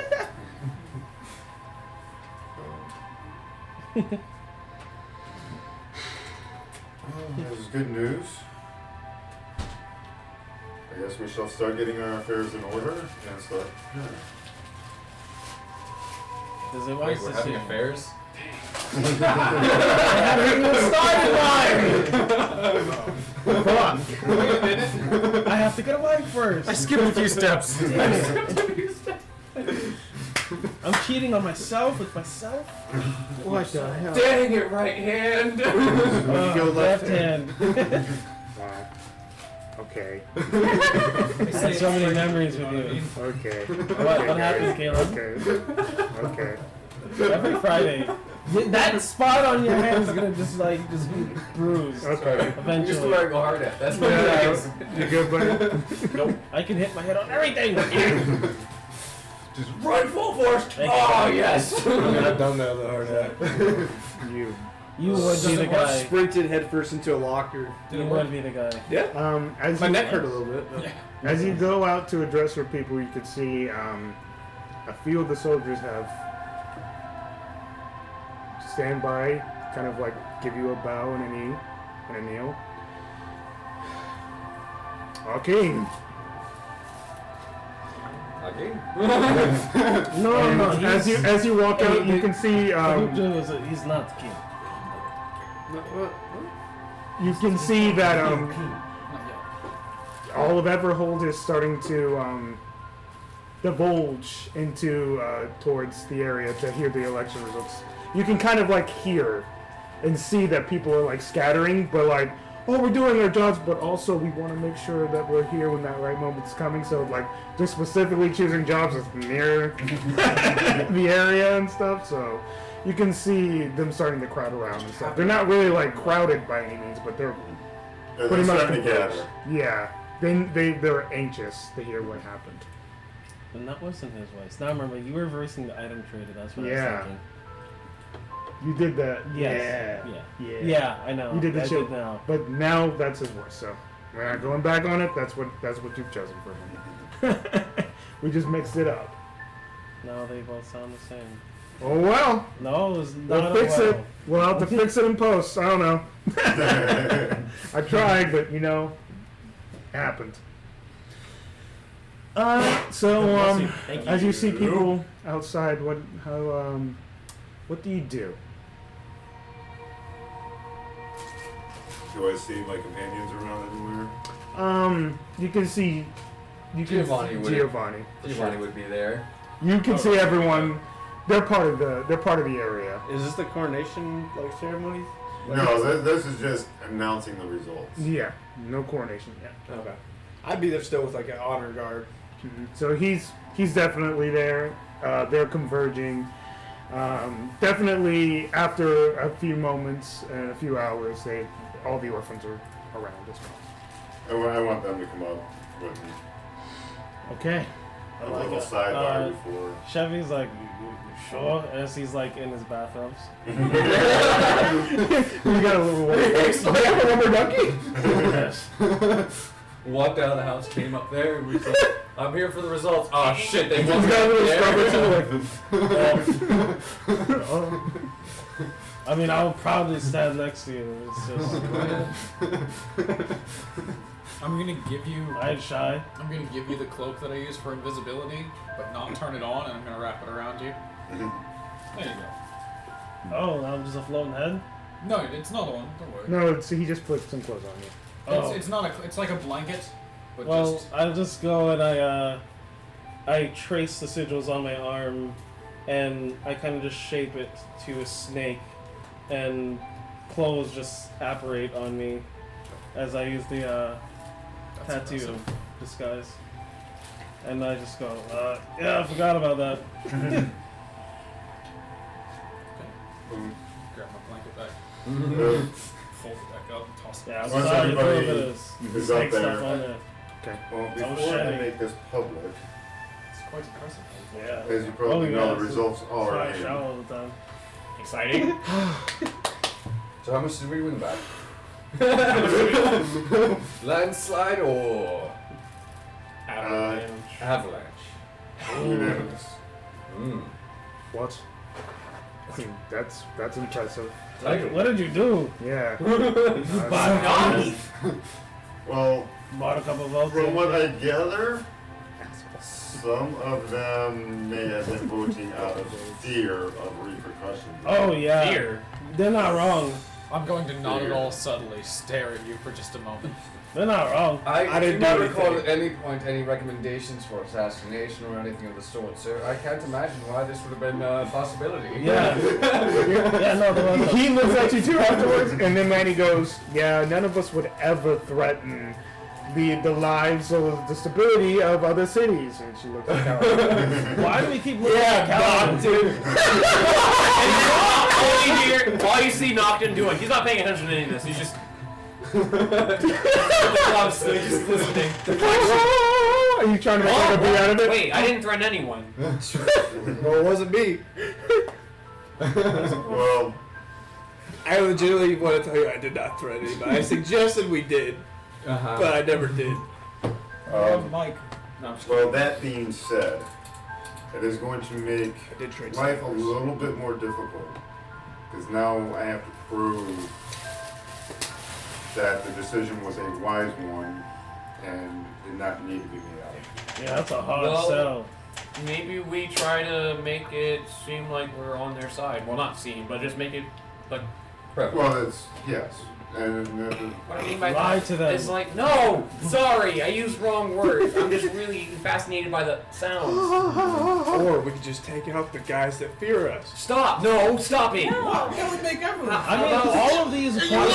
good news. I guess we shall start getting our affairs in order and start. Does it want Wait, us we're to having see? affairs? I have to get away first. I skipped a few steps. I'm cheating on myself with myself. What the hell? Dang it, right hand! Go Left hand. Wow. Okay. I had so many memories with you. Okay. What happens, Caleb? Okay. Every Friday. That spot on your hand is gonna just be bruised. Okay. You're just Eventually. wearing a hard hat. That's what it Yeah, is. you good, buddy? Nope. I can hit my head on everything. Just run full force! Thank Oh, you. yes! I don't know the hard hat. You would be the guy. Sprinted headfirst into a locker. You would be the guy. As My you, neck hurt a little bit. as you go out to address your people, you can see a few of the soldiers have stand by, kind of like give you a bow and a knee and a kneel. Arcane. Okay. No, As you walk out, you can see he's not the king. you can see that all of Everhold is starting to divulge into towards the area to hear the election results. You can kind of like hear and see that people are like scattering, but like, oh, we're doing our jobs, but also we want to make sure that we're here when that right moment's coming. So like, they're specifically choosing jobs that's near the area and stuff. So you can see them starting to crowd around and stuff. They're not really like crowded by any means, but they're pretty much starting to converged. gather. Yeah, they're anxious to hear what happened. And that wasn't his voice. Now remember, you were reversing the item trade. That's what I Yeah. was thinking. You did that. Yes. Yeah. Yeah, I know. You did the I shit. now. But now that's his voice. So we're not going back on it. That's what you've chosen for him. We just mixed it up. No, they both sound the same. Oh well. No, it was We'll not fix well. it. We'll have to fix it in post. I don't know. I tried, but it happened. So Thank you. as you see people outside, what do you do? Do I see my companions around anywhere? You can see. Giovanni would- Giovanni. Giovanni would be there. You can see everyone. They're part of the area. Is this the coronation ceremony? No, this is just announcing the results. Yeah, no coronation yet. Okay. I'd be there still with an honor guard. So he's definitely there. They're converging. Definitely after a few moments and a few hours, all the orphans are around as well. I want them to come up with me. Okay. A little sidebar before. Chevy's like, you sure? As he's like in his bathrobes. We got a little rubber ducky. Yes. Walked out of the house, came up there, and we said, I'm here for the results. Oh shit, they He's won't got a little there. scrubber too. I mean, I'll probably stand next to you. It's just, I'm gonna give you. I ain't shy. I'm gonna give you the cloak that I use for invisibility, but not turn it on, and I'm gonna wrap it around you. There you go. Oh, I'm just a floating head? No, it's not on. Don't worry. No, he just put some clothes on you. Oh. It's not a. It's like a blanket, but Well, just. I'll just go and I trace the sigils on my arm, and I kind of just shape it to a snake, and clothes just apparate on me as I use the That's tattoo impressive. disguise. And I just go, yeah, I forgot about that. Grab my blanket back, fold it back up, and toss it. Yeah, I'm Once sorry, a little everybody bit of is snake up there. stuff on there. Well, So before I shiny. make this public, It's quite impressive. Yeah. as you probably know, the results I are shower in. all the time. Exciting. So how much did we win back? Landslide or avalanche? Unanimous. Mm. What? I mean, that's impressive. What did you do? Yeah. Nani? Well, Bought a couple votes. from what I gather, some of them may have been voting out of fear of repercussions. Oh yeah. Fear. They're not wrong. I'm going to not at all subtly stare at you for just a moment. They're not wrong. I didn't do not do recall anything. at any point any recommendations for assassination or anything of the sort, so I can't imagine why this would have been a possibility. Yeah. Yeah, no, there was He looks at you too afterwards, and then Manny goes, "Yeah, none of us would ever threaten the lives or the stability of other cities." And she looks at Kaladin. Why do we keep looking at Kaladin? All you see Nocturne doing, he's not paying attention to any of this. He's just. Just listening. Are you trying to make a bee out of it? Wait, I didn't threaten anyone. Well, it wasn't me. Well, I legitimately want to tell you I did not threaten anybody. I suggested we did, Uh-huh. but I never did. Mike. No, I'm just well, that being said, it is going to make I did trade life a stickers. little bit more difficult. Because now I have to prove that the decision was a wise one and did not need to be made out. Yeah, that's a hard Well- sell. Maybe we try to make it seem like we're on their side. Well, not seem, but just make it like. Well, it's, yes. And What I mean by Lie that to them. is like, no, sorry, I used wrong words. I'm just really fascinated by the sounds. Or we could just take out the guys that fear us. Stop! No, stop it! That would make everyone. I mean, all of these. How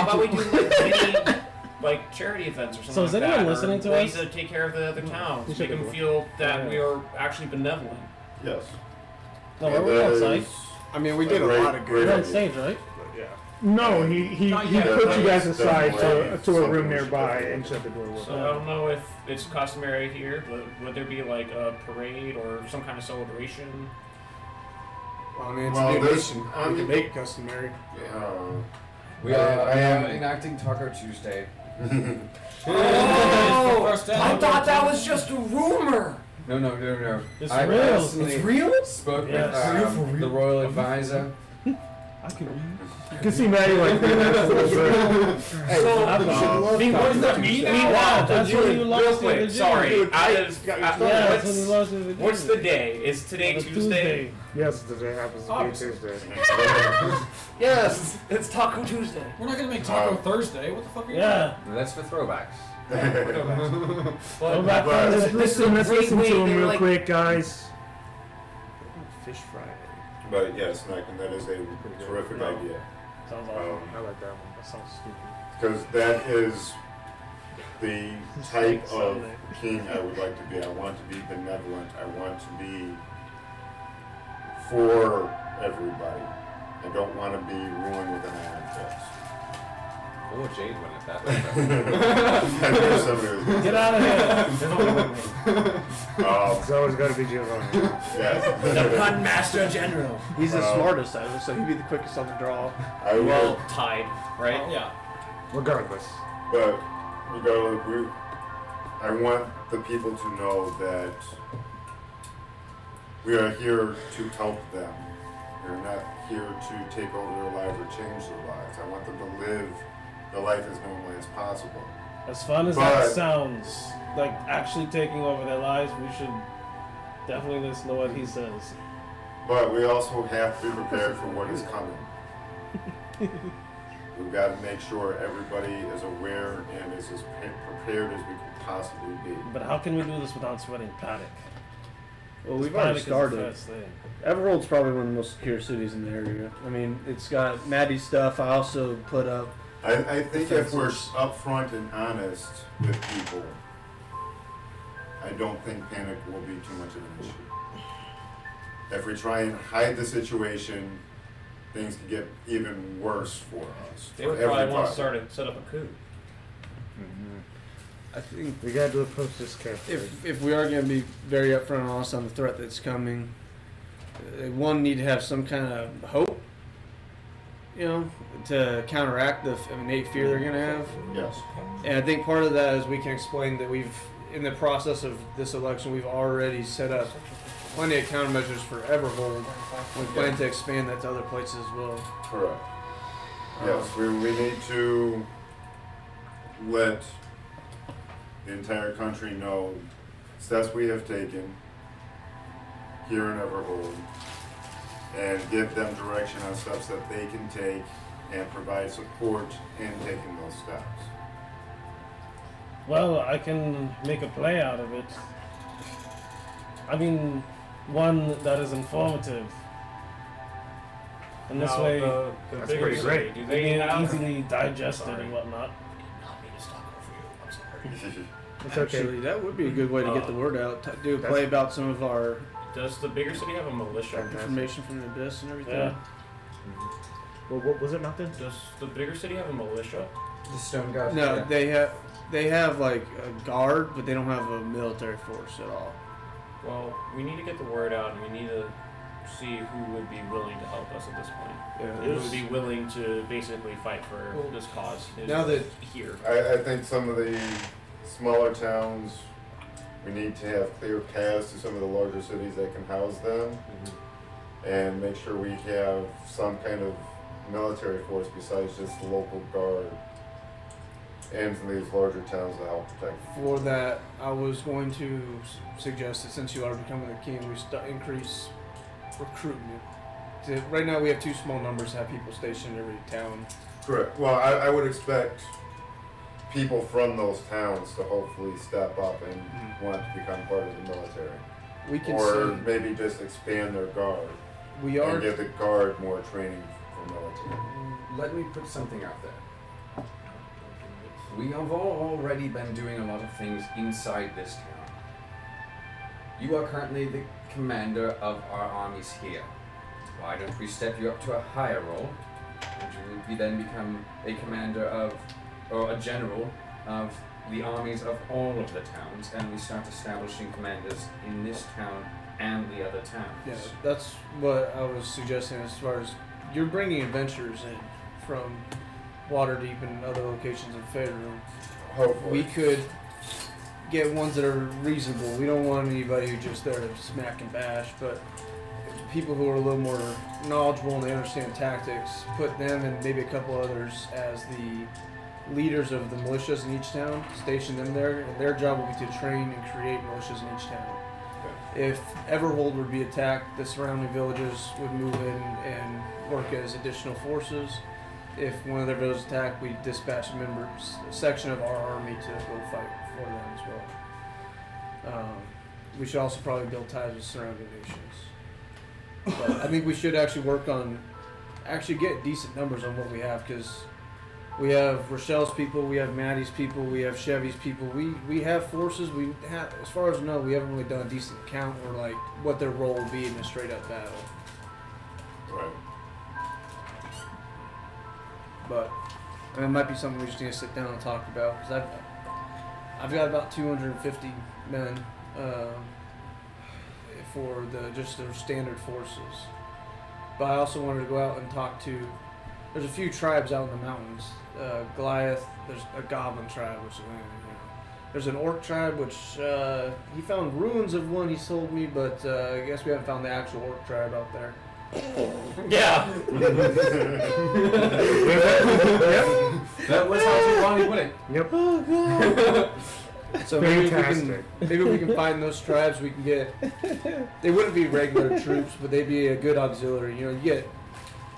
about we do like mini, like charity events or something? So is like anyone that, listening or to ways us? to take care of the other towns, should make be them feel that Yeah. we are actually benevolent. yes. No, where were we outside? I mean, we did a lot of We're good. on stage, right? But yeah. No, he Not put yet. you guys aside to a Something room we should nearby do. and shut the door with So I don't know if it's customary here, but would there be like a parade or some kind of celebration? Well, I mean, it's Well, a new this- nation. I We mean- can make it customary. We are enacting Taco Tuesday. Oh! First day. I thought that was just a rumor! No. It's I real. personally It's real? spoke Yes. with the royal advisor. I can read. You can see Maddie like doing that a little bit. So, That's meanwhile, that's real when you lost quick, your sorry, virginity. out of, Yeah, that's when you what's, lost your virginity. what's the day? Is today On a Tuesday? Yes, today happens to be Obviously. Tuesday. Yes, it's Taco Tuesday. We're not gonna make Taco Thursday. What the fuck are you Yeah. That's for throwbacks. Go back But- there. Let's This is a listen, let's great listen way to him they're real like- quick, guys. Fish Friday. But yes, and that is a terrific idea. Sounds awesome. I like that one. That sounds stupid. Because that is the type of king I would like to be. I want to be benevolent. I want to be for everybody. I don't want to be ruined with an iron fist. Oh, Jade went at that. I knew somebody was gonna Get say out of here. that. It's always got to be Giovanni. Yes. The Pun Master General. He's the Well- smartest out of us, so he'd be the quickest on the draw. I will, Well, tied, right? Yeah. Regardless. but regardless, I want the people to know that we are here to help them. We're not here to take over their lives or change their lives. I want them to live their life as normally as possible. As fun as But- that sounds, like actually taking over their lives, we should definitely listen to what he says. But we also have to be prepared for what is coming. We've got to make sure everybody is aware and is as prepared as we can possibly be. But how can we do this without spreading panic? Well, we've Panic already is the started. first thing. Everold's probably one of the most secure cities in the area. I mean, it's got Maddie's stuff. I also put up. I think if we're Defenses. upfront and honest with people, I don't think panic will be too much of an issue. If we try and hide the situation, things can get even worse for us. They for would probably want everybody. to set up a coup. I think We got to approach this carefully. if we are going to be very upfront and honest on the threat that's coming, one need to have some kind of hope, to counteract the innate fear they're going to have. Yes. And I think part of that is we can explain that in the process of this election, we've already set up plenty of countermeasures for Everhold. We plan to expand that to other places as well. Correct. Yes, we need to let the entire country know steps we have taken here in Everhold and give them direction on steps that they can take and provide support in taking those steps. Well, I can make a play out of it. I mean, one that is informative. And this Now, way, the That's bigger pretty city, great. Do they they can have? easily digest it Sorry. and whatnot. Not me to talk over you. I'm sorry. It's okay. Actually, that would be a good way to get the word out. Do a play about some of our Does the bigger city have a militia? information from the abyss and everything. Yeah. Well, what was it, Nothing? Does the bigger city have a militia? The stone guard. No, yeah. they have like a guard, but they don't have a military force at all. Well, we need to get the word out, and we need to see who would be willing to help us at this point. Who would be willing to basically fight for this cause? Now that here. I think some of the smaller towns, we need to have clear paths to some of the larger cities that can house them, and make sure we have some kind of military force besides just the local guard and some of these larger towns to help protect. For that, I was going to suggest that since you are becoming a king, we increase recruitment. Right now, we have too small numbers to have people stationed in every town. Correct. Well, I would expect people from those towns to hopefully step up and want to become part of the military. We can Or send, maybe just expand their guard we are and give the guard more training for military. Let me put something out there. We have already been doing a lot of things inside this town. You are currently the commander of our armies here. Why don't we step you up to a higher role, and you will then become a commander of, or a general of the armies of all of the towns, and we start establishing commanders in this town and the other towns. Yeah, that's what I was suggesting as far as you're bringing adventurers in from Waterdeep and other locations in Faerun. Hopefully. We could get ones that are reasonable. We don't want anybody who's just there to smack and bash, but people who are a little more knowledgeable and they understand tactics, put them and maybe a couple others as the leaders of the militias in each town, station them there, and their job will be to train and create militias in each town. If Everhold would be attacked, the surrounding villages would move in and work as additional forces. If one of their villages attacked, we dispatch members, a section of our army to go fight for them as well. We should also probably build ties with surrounding nations. But I think we should actually work on, get decent numbers on what we have, because we have Rochelle's people, we have Maddie's people, we have Chevy's people. We have forces. We have, as far as I know, we haven't really done a decent count or like what their role will be in a straight up battle. Right. But it might be something we just need to sit down and talk about, because I've got about 250 men for just the standard forces. But I also wanted to go out and talk to. There's a few tribes out in the mountains. Goliath. There's a goblin tribe, which there's an orc tribe, which he found ruins of one. He told me, but I guess we haven't found the actual orc tribe out there. Yeah. That was how she wanted to put it. Yep. So Fantastic. maybe we can find those tribes. We can get. They wouldn't be regular troops, but they'd be a good auxiliary. You know,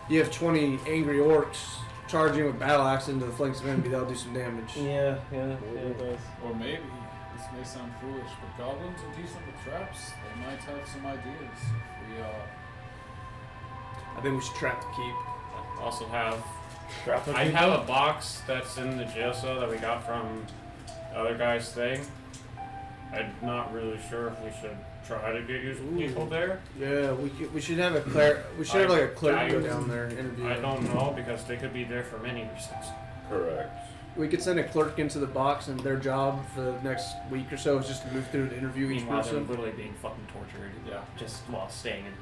you have 20 angry orcs charging with battle axe into the flanks of enemy. That'll do some damage. Yeah, it does. Or maybe, this may sound foolish, but goblins are decent with traps. They might have some ideas. If we, I think we should trap the keep. Also have. I have a box that's in the jail cell that we got from the other guy's thing. I'm not really sure if we should try to get people there. Yeah, we should have a clerk. We should have like a clerk go down there and interview. I don't know, because they could be there for many reasons. Correct. We could send a clerk into the box, and their job for the next week or so is just to move through and interview each Meanwhile, they're person. literally being fucking tortured. Yeah. Just while staying in there.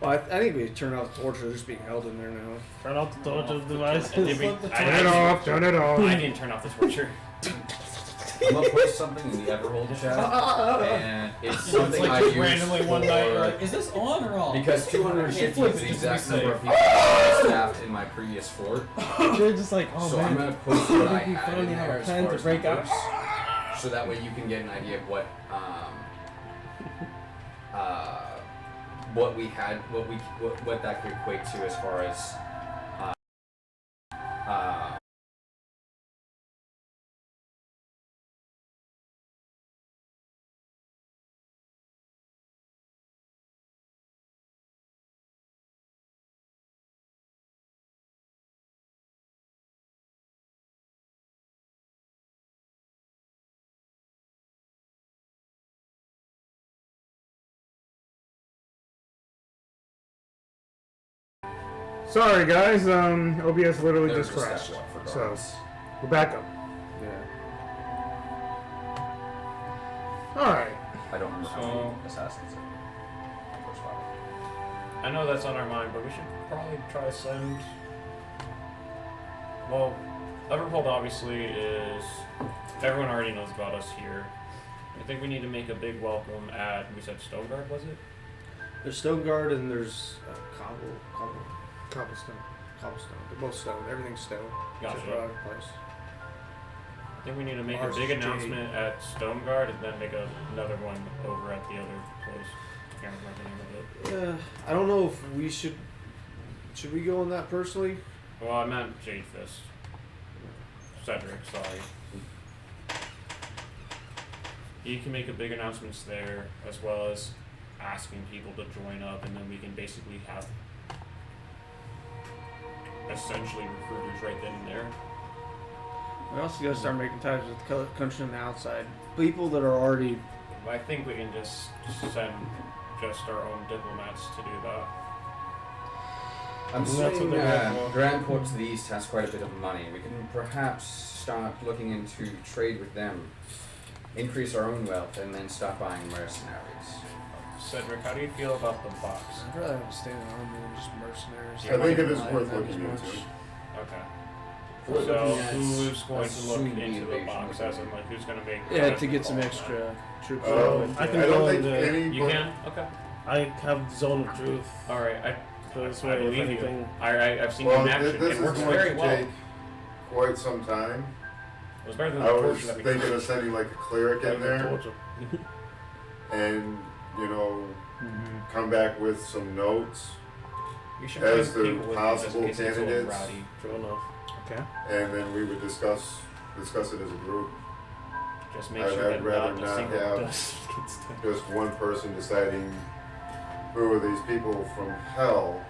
Well, I think we turn out the torture. They're just being held in there now. Turn off the torture devices. Turn Turn it off. Turn it off. I didn't turn off the torture. I'm gonna post something in the Everhold chat, and it's something like I just use randomly for, one night, you're like, is this on or off? because 250 Flip is it the just to be exact number of safe. people I staffed in my previous fort. They're just like, oh So man. I'm gonna post what I we had finally in have there a as plan far to as break out. numbers, so that way you can get an idea of what we had, what that could equate to as far as Sorry, guys. OBS literally There's just the crashed. stat block for So guards. we're back up. Yeah. All right. I don't remember how So- many assassins. First five. I know that's on our mind, but we should probably try to send. Well, Everhold obviously is. Everyone already knows about us here. I think we need to make a big welcome at. We said Stoneguard, was it? There's stone guard and there's Cobblestone. cobblestone. They're both stone. Everything's stone. Gotcha. Except for our place. I think we need to make Ours a big is jade. announcement at Stoneguard and then make another one over at the other place. I can't remember the name of it. I don't know if we should. Should we go on that personally? Well, I meant Jadefist. Cedric, sorry. He can make a big announcements there, as well as asking people to join up, and then we can basically have essentially recruiters right then and there. We also gotta start making ties with the country on the outside. People that are already. I think we can just send just our own diplomats to do that. I'm That's what saying they're going for. Grand Port to the east has quite a bit of money. We can perhaps start looking into trade with them, increase our own wealth, and then start buying mercenaries. Cedric, how do you feel about the box? I'd rather have a standing army than just mercenaries. I think it is Like worth that looking as much. into. Okay. We're So looking at who's going a to look soon-to-be into the invasion box, of as in like who's going to make? Yeah, the to get some call? extra troops. I can I go don't in think the- any. You can? Okay. I have Zone of Truth. All right. So this I way, if believe you. anything. I've seen Well, you in action. this It works is going very to well. take quite some time. It was better than I the was torture that we thinking of sending like a cleric in there Torture. and, you know, come back with some notes, You should as bring the people with you just in possible case it's a little candidates. rowdy. True enough. Okay. and then we would discuss it as a group. Just make I'd sure that rather not a not single have dust gets done. just one person deciding who are these people from hell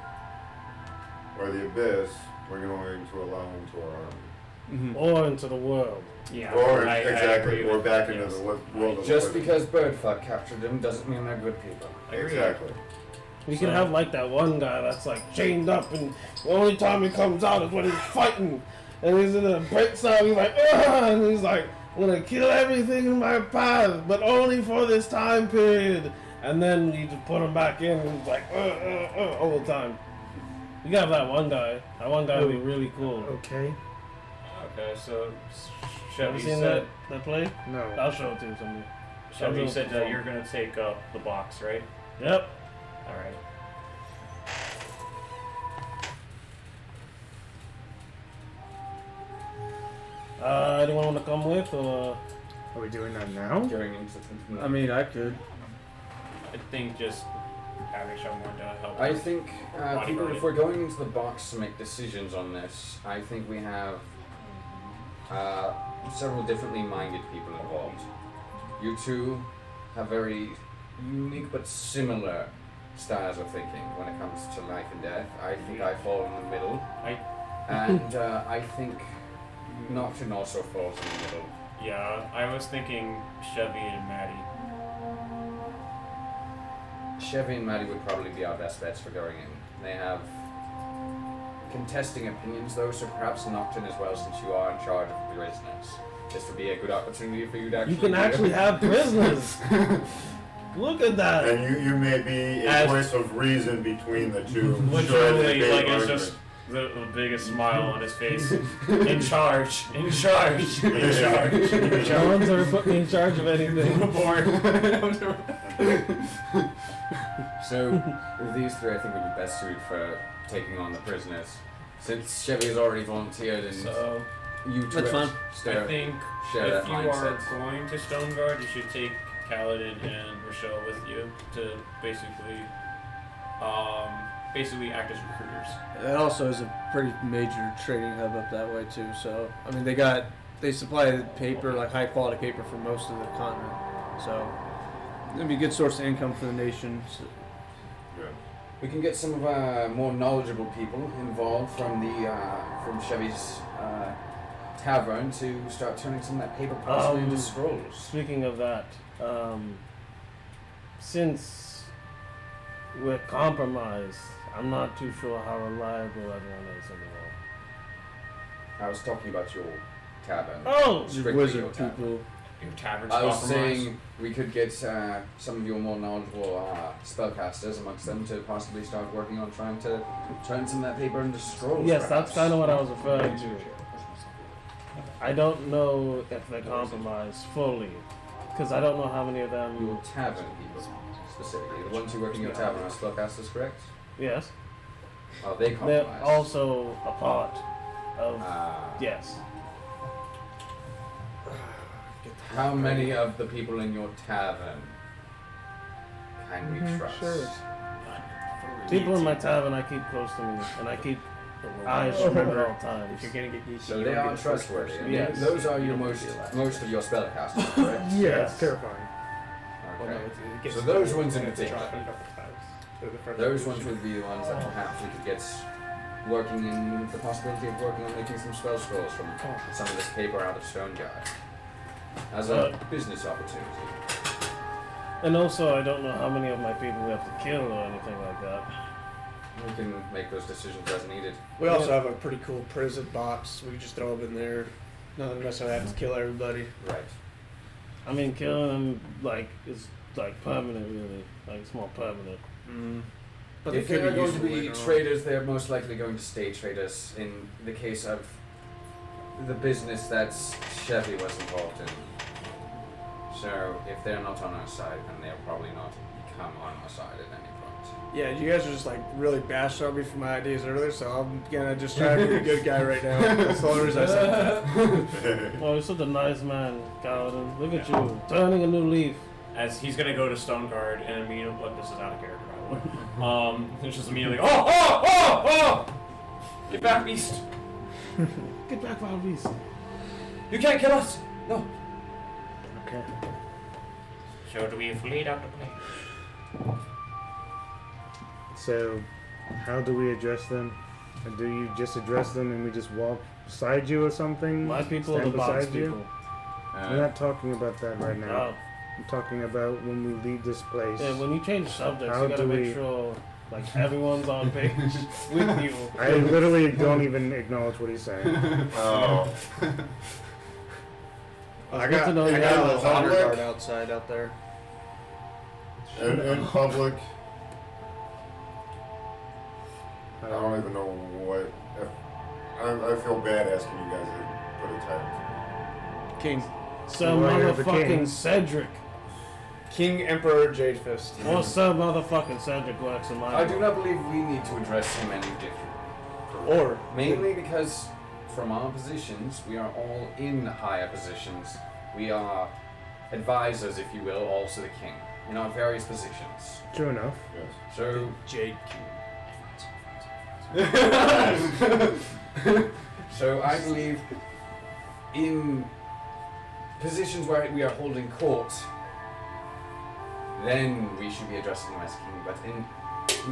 or the abyss we're going to allow into our army. Or into the world. Yeah. Or I exactly, agree or with back that, into yes. the world of Just the because Birdfuck captured them doesn't mean they're good people. I agree. Exactly. We can have like that one guy that's like chained up, and the only time he comes out is when he's fighting, and he's in a break out. He's like, "Ugh," and he's like, "I'm gonna kill everything in my path, but only for this time period." And then you just put him back in, and he's like, all the time. You got that one guy. That one guy would be really cool. Okay. Okay, so Have Chevy you seen said, that play? No. I'll show it to you someday. Chevy, you I'll said show it to you're going to take up the box, right? Yep. All right. Anyone want to come with, or Are we doing that now? Going into the I mean, I could. I think just having someone to help. I think people, Bodyguard. if we're going into the box to make decisions on this, I think we have several differently minded people involved. You two have very unique but similar styles of thinking when it comes to life and death. I think I fall in the middle, and I think Nocturne also falls in the middle. Yeah, I was thinking Chevy and Maddie. Chevy and Maddie would probably be our best bets for going in. They have contesting opinions though, so perhaps Nocturne as well, since you are in charge of the prisoners. This would be a good opportunity for you to actually you can actually have prisoners. Look at that. And you may be a As- voice of reason between the two. Which Sure, really, they like, it's argument. just The biggest smile on his face. In charge. In charge. In charge. No one's ever put me in charge of anything. So, these three I think would be best suited for taking on the prisoners. Since Chevy has already volunteered and So, you That's fine. I think share if that you mindset. are going to Stoneguard, you should take Kaladin and Rochelle with you to basically act as recruiters. It also is a pretty major trading hub up that way too. So I mean, they supply paper, like high quality paper, for most of the continent. So it'd be a good source of income for the nation. So, We can get some of our more knowledgeable people involved from Chevy's tavern to start turning some of that paper possibly into scrolls. Speaking of that, since we're compromised, I'm not too sure how reliable everyone is anymore. I was talking about your tavern. Oh! Strictly wizard your tavern. people. Your tavern's I was compromised. saying we could get some of your more knowledgeable spellcasters amongst them to possibly start working on trying to turn some of that paper into scrolls. Yes, perhaps. that's kind of what I was referring to. I don't know if they're compromised fully, because I don't know how many of Your them. tavern people, specifically. The ones who work in your tavern are spellcasters, correct? Yes, Are they they're compromised? also a part of. Ah. Yes. How many of the people in your tavern can we trust? sure. People in my tavern I keep close to me, and I keep eyes open at all times. If you're gonna get geeky, So you they don't are get the first trustworthy. person. And Yes. those are You your don't most get the last. most of your spellcasters, correct? Yeah, Yes. it's terrifying. Okay. So those ones in particular. Those ones would be the ones that perhaps we could get working in the possibility of working on making some spell scrolls from some of this paper out of Stoneguard as a business opportunity. And also, I don't know how many of my people we have to kill or anything like that. We can make those decisions as needed. We also have a pretty cool prison box. We can just throw them in there. Not necessarily have to kill everybody. Right. I mean, killing them is permanent, really. Like it's more permanent. But If they they could are be going to useful be later on. traders, they're most likely going to stay traders in the case of the business that Chevy was involved in. So if they're not on our side, then they'll probably not become on our side at any point. Yeah, you guys are just like really bashed on me for my ideas earlier, so I'm gonna just try to be a good guy right now. That's the only reason I said that. Oh, you're such a nice man, Kaladin. Look at you, turning a new leaf. As he's gonna go to Stoneguard and immediately, look, this is out of character, by the way. It's just immediately, oh! Get back, beast! Get back, Wild Beast. You can't kill us! No. Okay. So do we flee out to play? So, how do we address them? Do you just address them and we just walk beside you or something? My people are Stand the box beside you? people. We're not talking about that right now. Oh. I'm talking about when we leave this place. Yeah, when you change subjects, How you gotta do make we- sure everyone's on page with you. I literally don't even acknowledge what he's saying. Oh. I good to know got you a have little a honor public- guard outside out there. In public, I don't Um, even know what. I feel bad asking you guys to put a title. King Some Well, you're the king. motherfucking Cedric. King Emperor Jadefist. Or some motherfucking Cedric works in my I do book. not believe we need to address him any different. Or Mainly because from our positions, we are all in higher positions. We are advisors, if you will, also the king, in our various positions. True enough. Yes. So, Jade so I believe in positions where we are holding court, then we should be addressing him as king. But in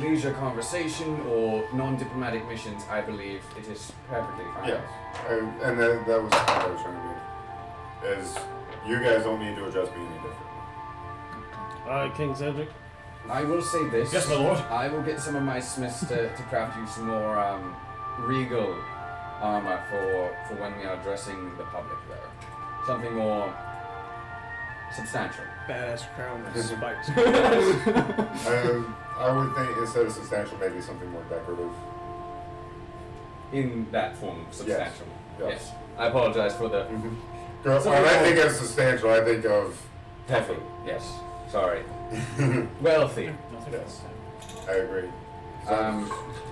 leisure conversation or non-diplomatic missions, I believe it is perfectly fine. Yes. And that was what I was trying to do. Is you guys don't need to address me any different. Alright, King Cedric. I will say this. Yes, my lord. I will get some of my smiths to craft you some more regal armor for when we are addressing the public there. Something more substantial. badass crown with spikes. I would think instead of substantial, maybe something more decorative. in that form, substantial. Yes. I apologize for the When I think of substantial, I think of heavy. Yes. Sorry. Wealthy. yes. I agree.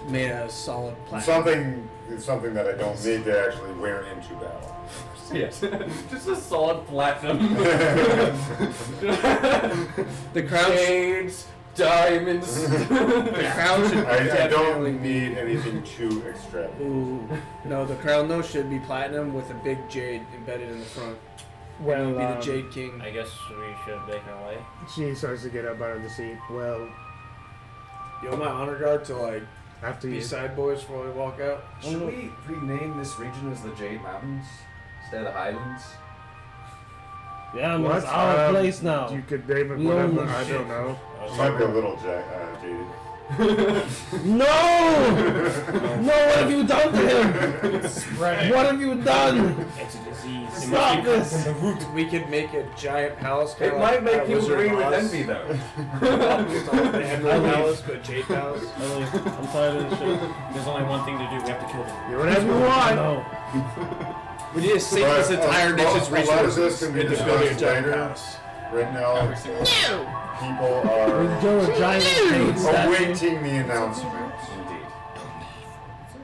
Made a solid platinum. Something that I don't need to actually wear into battle. Yes. Just a solid platinum. The crown. Shades, diamonds. The crown should I definitely don't need anything too extravagant. Ooh. No, the crown though should be platinum with a big jade embedded in the front. Well, It would be the Jade King. I guess we should make our way. she starts to get up out of the seat. Well, You want my honor guard to like after be you. side boys before we walk out? Should we rename this region as the Jade Mountains instead of the Highlands? Yeah, I mean, What? it's our place now. You could name it We own whatever. this I shit. don't know. She might be a little jaded. No! No, what have you done to him? It's spreading. What have you done? It's a disease. Stop this! We could make a giant palace. It might make people green with envy, though. The Emerald Palace, but Jade Palace. Ellie, I'm tired of this shit. There's only one thing to do. We have to kill them. Do whatever you want. No. We need to sink this entire nation's a lot of this resources can be into building a discussed giant later. palace. Right now, people We are do a giant jade statue. awaiting the announcement. Indeed.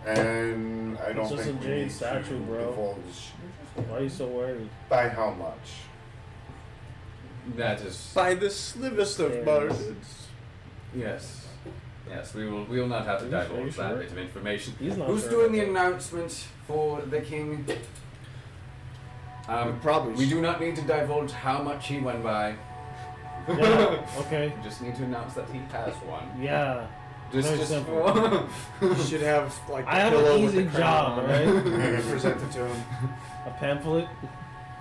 And I don't It's just think a we jade need statue, to bro. divulge Why are you so worried? by how much. That is. By the slivest of butters. Yes. Yes, we will not have to Are you divulge sure? that bit of information. He's not Who's sure doing the about announcement for the king? Probably. We do not need to divulge how much he won by. Yeah, okay. We just need to announce that he has one. Yeah. Just, Very just simple. You should have like the I have pillow an with the easy crown job, on alright? it. Present it to him. A pamphlet?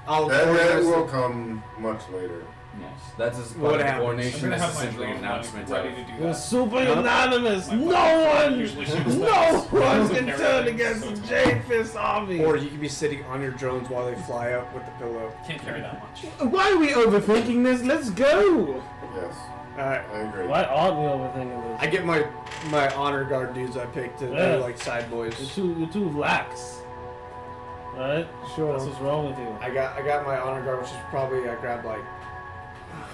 I'll That organize will it. come much later. Yes, that's as What part of the happens? coronation. I'm gonna This have is my simply an drone announcement ready of. to do We're that. super Huh? unanimous. My No weapon one! usually shoots No fast. one So can carry turn it, against so the it's Jadefist army. Or you could be sitting on your drones while they fly up with the pillow. Can't carry that much. Why are we overthinking this? Let's go. Yes, Alright. I agree. Why aren't we overthinking I this? get my honor guard dudes I picked to Yeah. do like side boys. You're too lax. Right? Sure. That's what's wrong with you. I got my honor guard, which is probably I grabbed like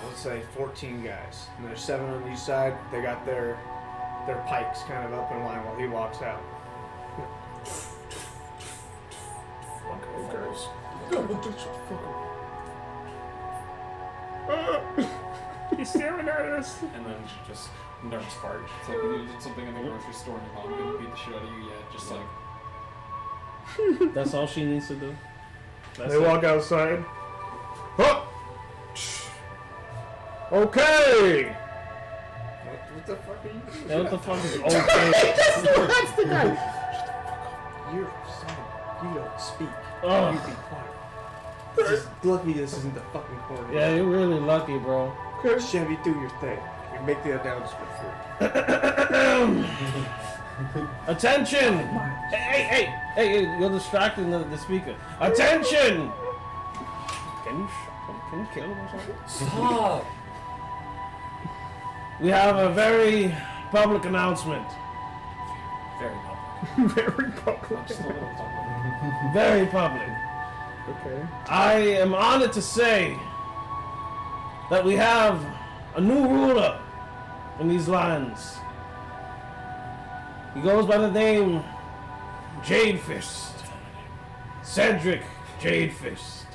let's say 14 guys. And there's 7 on each side. They got their pikes kind of up in line while he walks out. He's staring at us. And then just nerves fart. It's like you did something in the grocery store and your mom didn't beat the shit out of you yet. Just like. That's all she needs to do. That's They it. walk outside. Huh. Okay. What the fuck are you doing? Hey, what the fuck is okay? That's the guy. You're son. You don't speak. Ugh. You be quiet. Just lucky this isn't the fucking corner. Yeah, you're really lucky, bro. Chevy, do your thing. You make the announcement for Attention! Hey, you're distracting the speaker. Attention! Can you kill him or something? Stop! We have a very public announcement. Very public. Very public. Just a little public. Very public. Okay. I am honored to say that we have a new ruler in these lands. He goes by the name Jadefist. Cedric Jadefist.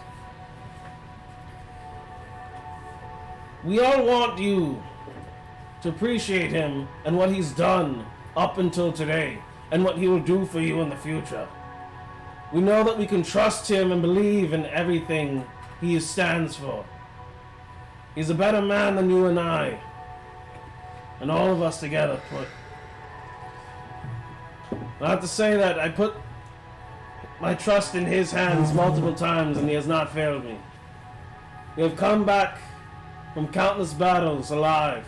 We all want you to appreciate him and what he's done up until today and what he will do for you in the future. We know that we can trust him and believe in everything he stands for. He's a better man than you and I, and all of us together put. I have to say that I put my trust in his hands multiple times and he has not failed me. We have come back from countless battles alive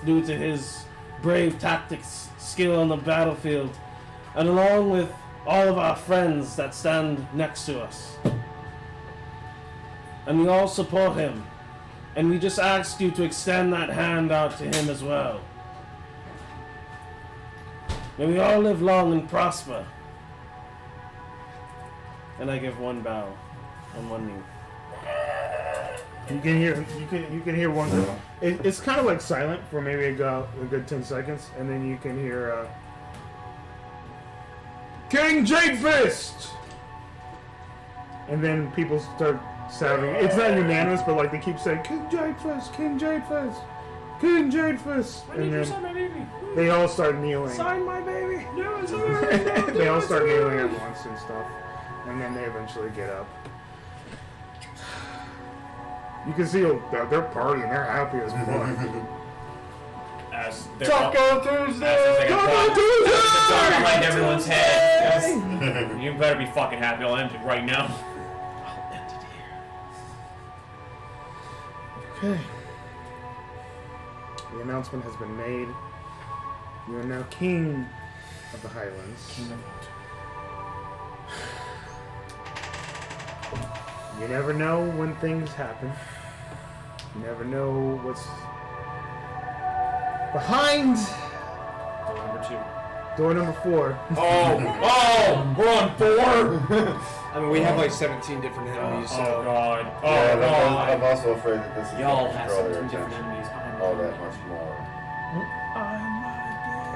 due to his brave tactics, skill on the battlefield, and along with all of our friends that stand next to us. And we all support him. And we just ask you to extend that hand out to him as well. May we all live long and prosper. And I give one bow on one knee. You can hear one. It's kind of like silent for maybe a good 10 seconds, and then you can hear King Jadefist, and then people start shouting. It's not unanimous, but like they keep saying King Jadefist, King Jadefist, King Jadefist, and then they all start kneeling. Sign my baby! No, They all start kneeling at once and stuff, and then they eventually get up. You can see they're partying, they're happy as fuck. As they're Taco Tuesday! Taco Tuesday! behind everyone's head. You better be fucking happy. I'll end it right now. Okay. The announcement has been made. You are now King of the Highlands. You never know when things happen. You never know what's behind door number 4. Oh, we're on 4. I mean, we have like 17 different enemies, Oh so. god. Oh Yeah, but god. I'm also afraid that this is Y'all going to have draw their 17 different attention enemies. all that much more.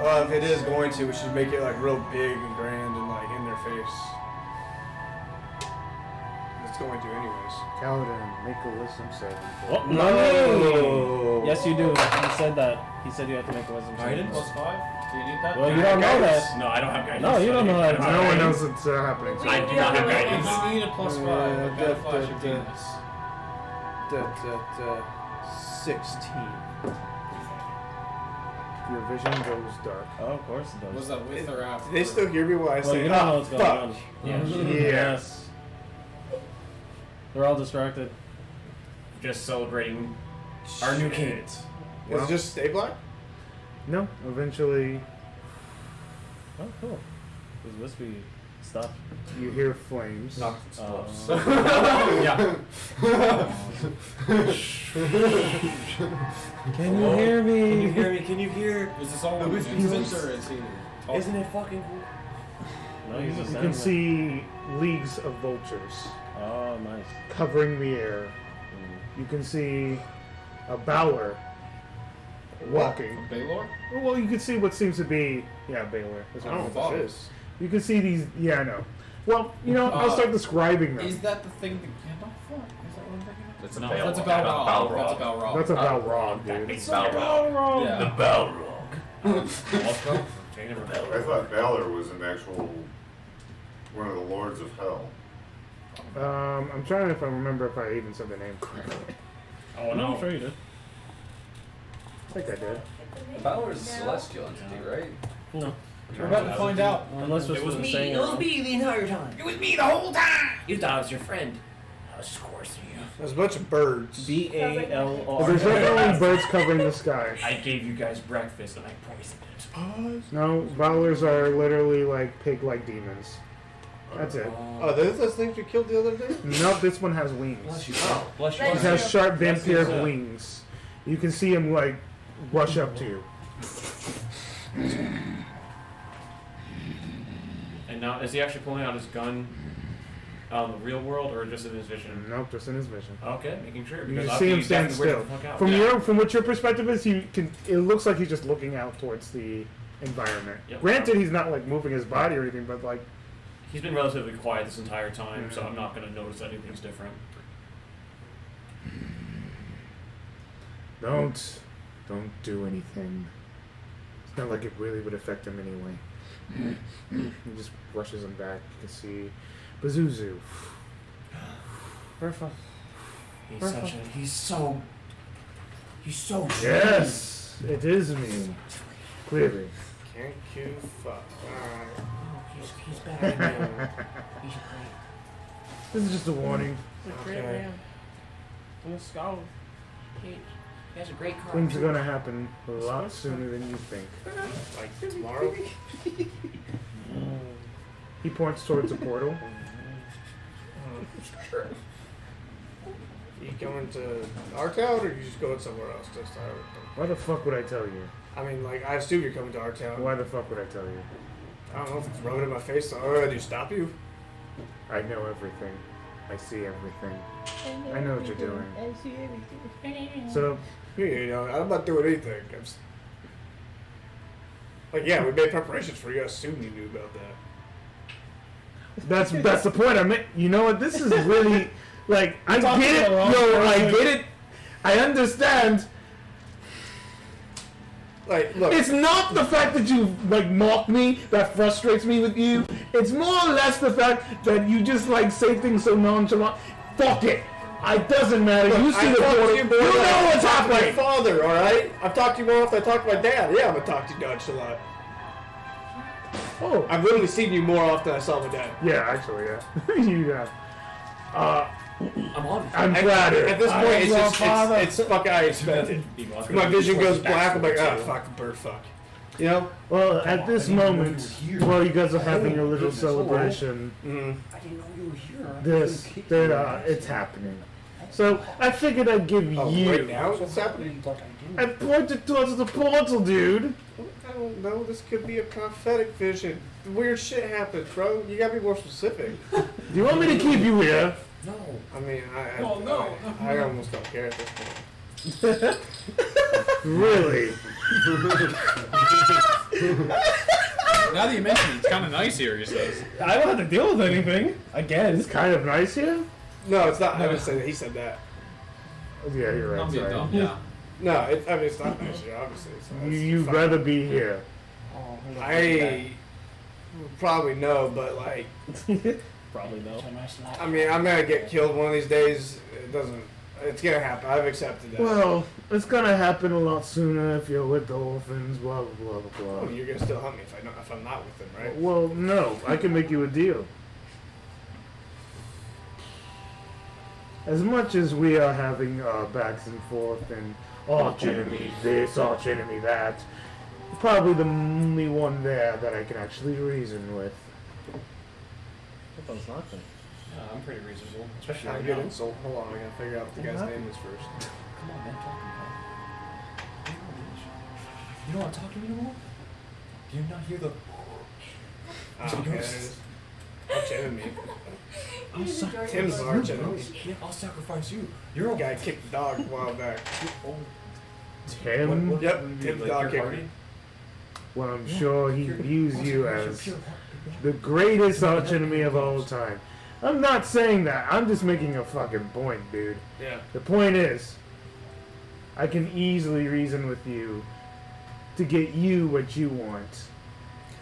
Well, if it is going to, we should make it like real big and grand and like in their face. It's going to anyways. Kaladin, make a wisdom saving throw. Oh, no! Yes, you do. He said that. He said you have to make a wisdom saving Guidance throw. +5? Do you need that? Well, you don't know that. No, I don't have guidance. No, you don't know that. No one knows what's happening. I do not have guidance. You need a +5. I gotta flash your penis. 16. Your vision goes dark. Oh, of course it does. Was that with or after? Do they still hear me while I Well, say, you don't know ah, what's going fuck? on. Yes. They're all distracted. Just celebrating our new king. Does it just stay black? No, eventually Oh, cool. Does Wispy stop? you hear flames. Yeah. Can you hear me? Can you hear me? Can you hear? Is this all The one whispy instance voice. or is he? Isn't it fucking cool? No, he's just You can see leagues of vultures Oh, nice. covering the air. You can see a Bowler walking. Baylor? Well, you can see what seems to be, Baylor. That's I what don't it know what is. that is. You can see these, I know. Well, I'll start describing them. Is that the thing that Gandalf fought? Is that what I'm thinking of? That's a No, Balrog. that's a Not Balrog. Balrog. That's a Balrog. That's a Balrog, dude. It's Balrog. Yeah. The Balrog. I thought Balor was an actual one of the lords of hell. I'm trying if I remember if I even said the name correctly. Oh No, no. I'm sure you did. I think I did. Balor is a celestial entity, right? No. We're about to find out. Unless It was Wispy me. saying It was it. me the entire time. It was me the whole time. You thought I was your friend. I was just coursing you. There's a bunch of birds. B-A-L-O-R. There's definitely birds covering the sky. I gave you guys breakfast and I poisoned it. No, Bowlers are literally like pig-like demons. That's it. Oh, those things we killed the other day? Nope, this one has wings. Bless you. Bless you. It has sharp vampire Bless you. wings. You can see him like rush up to you. And now, is he actually pulling out his gun out in the real world or just in his vision? Nope, just in his vision. Okay, making sure. You Because just I'll see him be stand definitely still. weirded the fuck out. From what your perspective is, it looks like he's just looking out towards the environment. Yep. Granted, he's not like moving his body or anything, but like He's been relatively quiet this entire time, so I'm not going to notice anything's different. don't do anything. It's not like it really would affect him anyway. He just brushes him back. You can see Bazuzu. Perfect. He's so Yes, it is me. Clearly. Can't you fuck? Alright. He's better than you. He's great. This is just a warning. Okay. I'm a scholar. He has a great car. Things are gonna happen a lot sooner than you think. Like tomorrow? He points towards the portal. You going to our town or you just going somewhere else this time? Why the fuck would I tell you? I mean, like, I assume you're coming to our town. Why the fuck would I tell you? I don't know if it's rubbing in my face. So, do you stop you? I know everything. I see everything. I know what you're doing. I see everything. So, You know, I'm not doing anything. Like, yeah, we made preparations for you. I assume you knew about that. that's the point. I mean, you know what? This is really like I talking get it. to the wrong Yo, I person. get it. I understand. Like, look. It's not the fact that you like mock me that frustrates me with you. It's more or less the fact that you just like say things so nonchalant. Fuck it. It doesn't matter. Look, You see I the talked to portal. you You more than know I what's talked to my happening. father, all right? I've talked to you more often than I talked to my dad. Yeah, I'm gonna talk to you Dutch a lot. Oh, I've literally seen you more often than I saw my dad. yeah, actually, yeah. You have. I'm on. I'm flattered. At this I point, am it's your just father. it's fucking I expected. My vision goes black. I'm like, ah, fuck, bird, fuck. You know? Well, at this moment, while you guys are having a little celebration, Mm-hmm. I didn't know you were here. it's happening. So I figured I'd give Oh, you. right now, what's happening? I pointed towards the portal, dude. I don't know. This could be a prophetic vision. Weird shit happens, bro. You gotta be more specific. Do you want me to keep you here? No. I mean, No, I almost don't care at this point. Really? Now that you mention it, it's kind of nice here, he says. I don't have to deal with anything. Again. It's kind of nice here. No, it's not. I didn't say that. He said that. Yeah, you're right. I'm being Sorry. dumb, yeah. No, I mean, it's not nice here, obviously. So You'd rather be here. I probably know, but like, Probably no. I mean, I'm gonna get killed one of these days. It doesn't. It's gonna happen. I've accepted that. Well, it's gonna happen a lot sooner if you're with the orphans. Blah blah blah Oh, blah. you're gonna still hunt me if I'm not with them, right? Well, no, I can make you a deal. As much as we are having backs and forth and arch enemy this, arch enemy that, probably the only one there that I can actually reason with. That was nothing. I'm pretty reasonable, especially Not a right good now. insult. Hold on, I gotta figure out what the guy's name is first. Come on, man, talk to me. You don't want to talk to me anymore? Do you not hear the? Oh, okay, there it is. Arch enemy. Tim's Tim's arch enemy. Yeah, I'll sacrifice you. You're a guy kicked the dog a while back. Tim? Yep, Tim's dog kicked me. Well, I'm sure he views you as the greatest arch enemy of all time. I'm not saying that. I'm just making a fucking point, dude. Yeah. The point is, I can easily reason with you to get you what you want.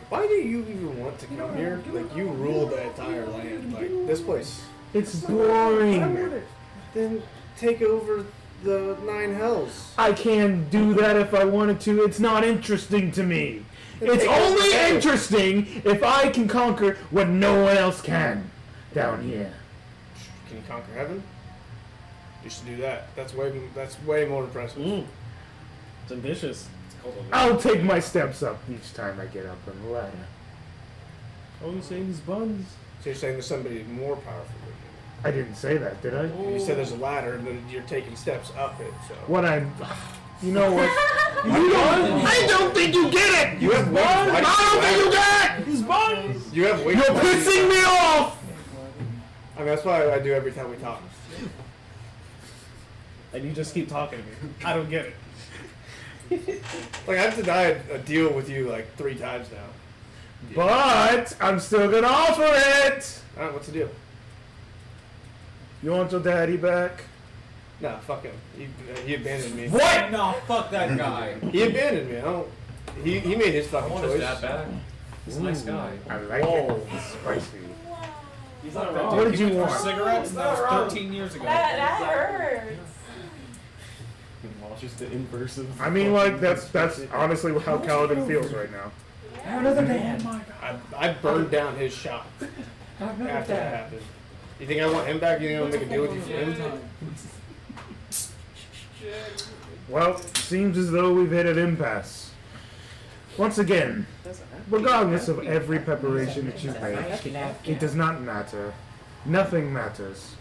Why do you even want to come here? Like, you rule the entire land. Like, this place. It's boring. Then take over the 9 hells. I can do that if I wanted to. It's not interesting to me. It's take over only heaven. interesting if I can conquer what no one else can down here. Can you conquer heaven? You should do that. That's way more impressive. It's ambitious. I'll take my steps up each time I get up on the ladder. Oh, you saying these buns? So you're saying there's somebody more powerful than I didn't say that, did I? you. You said there's a ladder, and then you're taking steps up it. So What I... You know what? I don't think you get it! you have way I don't think you get it! These buns! You have way. You're pissing me off! I mean, that's why I do every time we talk. And you just keep talking to me. I don't get it. Like, I've denied a deal with you like 3 times now. But I'm still gonna offer it! Alright, what's the deal? You want your daddy back? Nah, fuck him. He abandoned me. What? No, fuck that guy. He abandoned me. I don't. He made his I fucking want choice. his dad back. He's a nice guy. I like it. It's spicy. He's not wrong. What did you want? Cigarettes? That was 13 years ago. That hurts. Well, it's just the inverse of. I mean, like, that's honestly how Kaladin feels right now. Another dad. I burned down his shop after that happened. You think I want him back? You think I'll make a deal with you for him? Well, seems as though we've hit an impasse. Once again, regardless of every preparation that you've made, it does not matter. Nothing matters.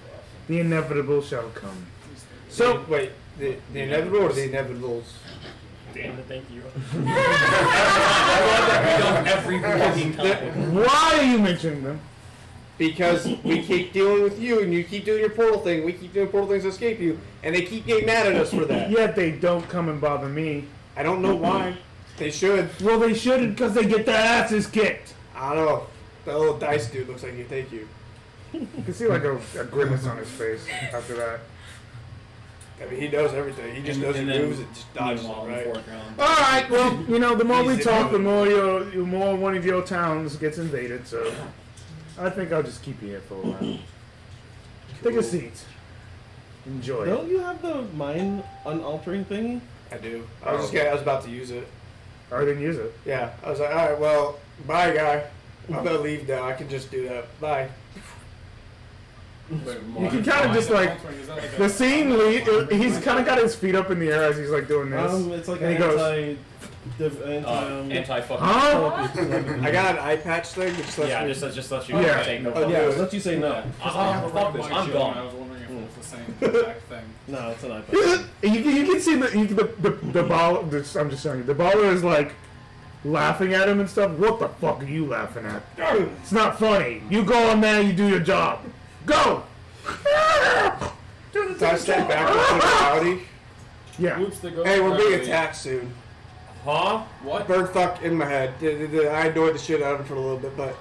The inevitable shall come. So, wait, the inevitable or the inevitables? Damn it, thank you. Every fucking time. why are you mentioning them? Because we keep dealing with you, and you keep doing your portal thing. We keep doing portal things to escape you, and they keep getting mad at us for that. Yet they don't come and bother me. I don't know why. They should. Well, they shouldn't because they get their asses kicked. I don't know. That little dice dude looks like he thank you. You can see like a grimace on his face after that. I mean, he knows everything. He just knows he And then moves and just dodges it, meanwhile, in the right? foreground. All right. Well, you know, the more we Easy talk, the moving. more one of your towns gets invaded. So, I think I'll just keep you here for a while. Take a seat. Enjoy. Don't you have the mind unaltering thingy? I do. I was about to use it. I didn't use it. Yeah. I was like, all right, well, bye, guy. I'm gonna leave now. I can just do that. Bye. You can kind of just like the scene. He's kind of got his feet up in the air as he's like doing this. It's like And an he goes, Anti-fucking. Huh? I got an eye patch thing. Which lets Yeah, me, just let you Yeah. take no Oh, Yeah, yeah. let you say no. Fuck this, I'm gone. I was wondering if it was the same exact thing. No, it's an iPad. You can see the ball. I'm just telling you, the baller is like laughing at him and stuff. What the fuck are you laughing at? It's not funny. You go in there, you do your job. Go. so I step back into the howdy. Yeah. Whoops, they go Hey, we're being gravity. attacked soon. Huh? What? Bird fuck in my head. I annoyed the shit out of him for a little bit, but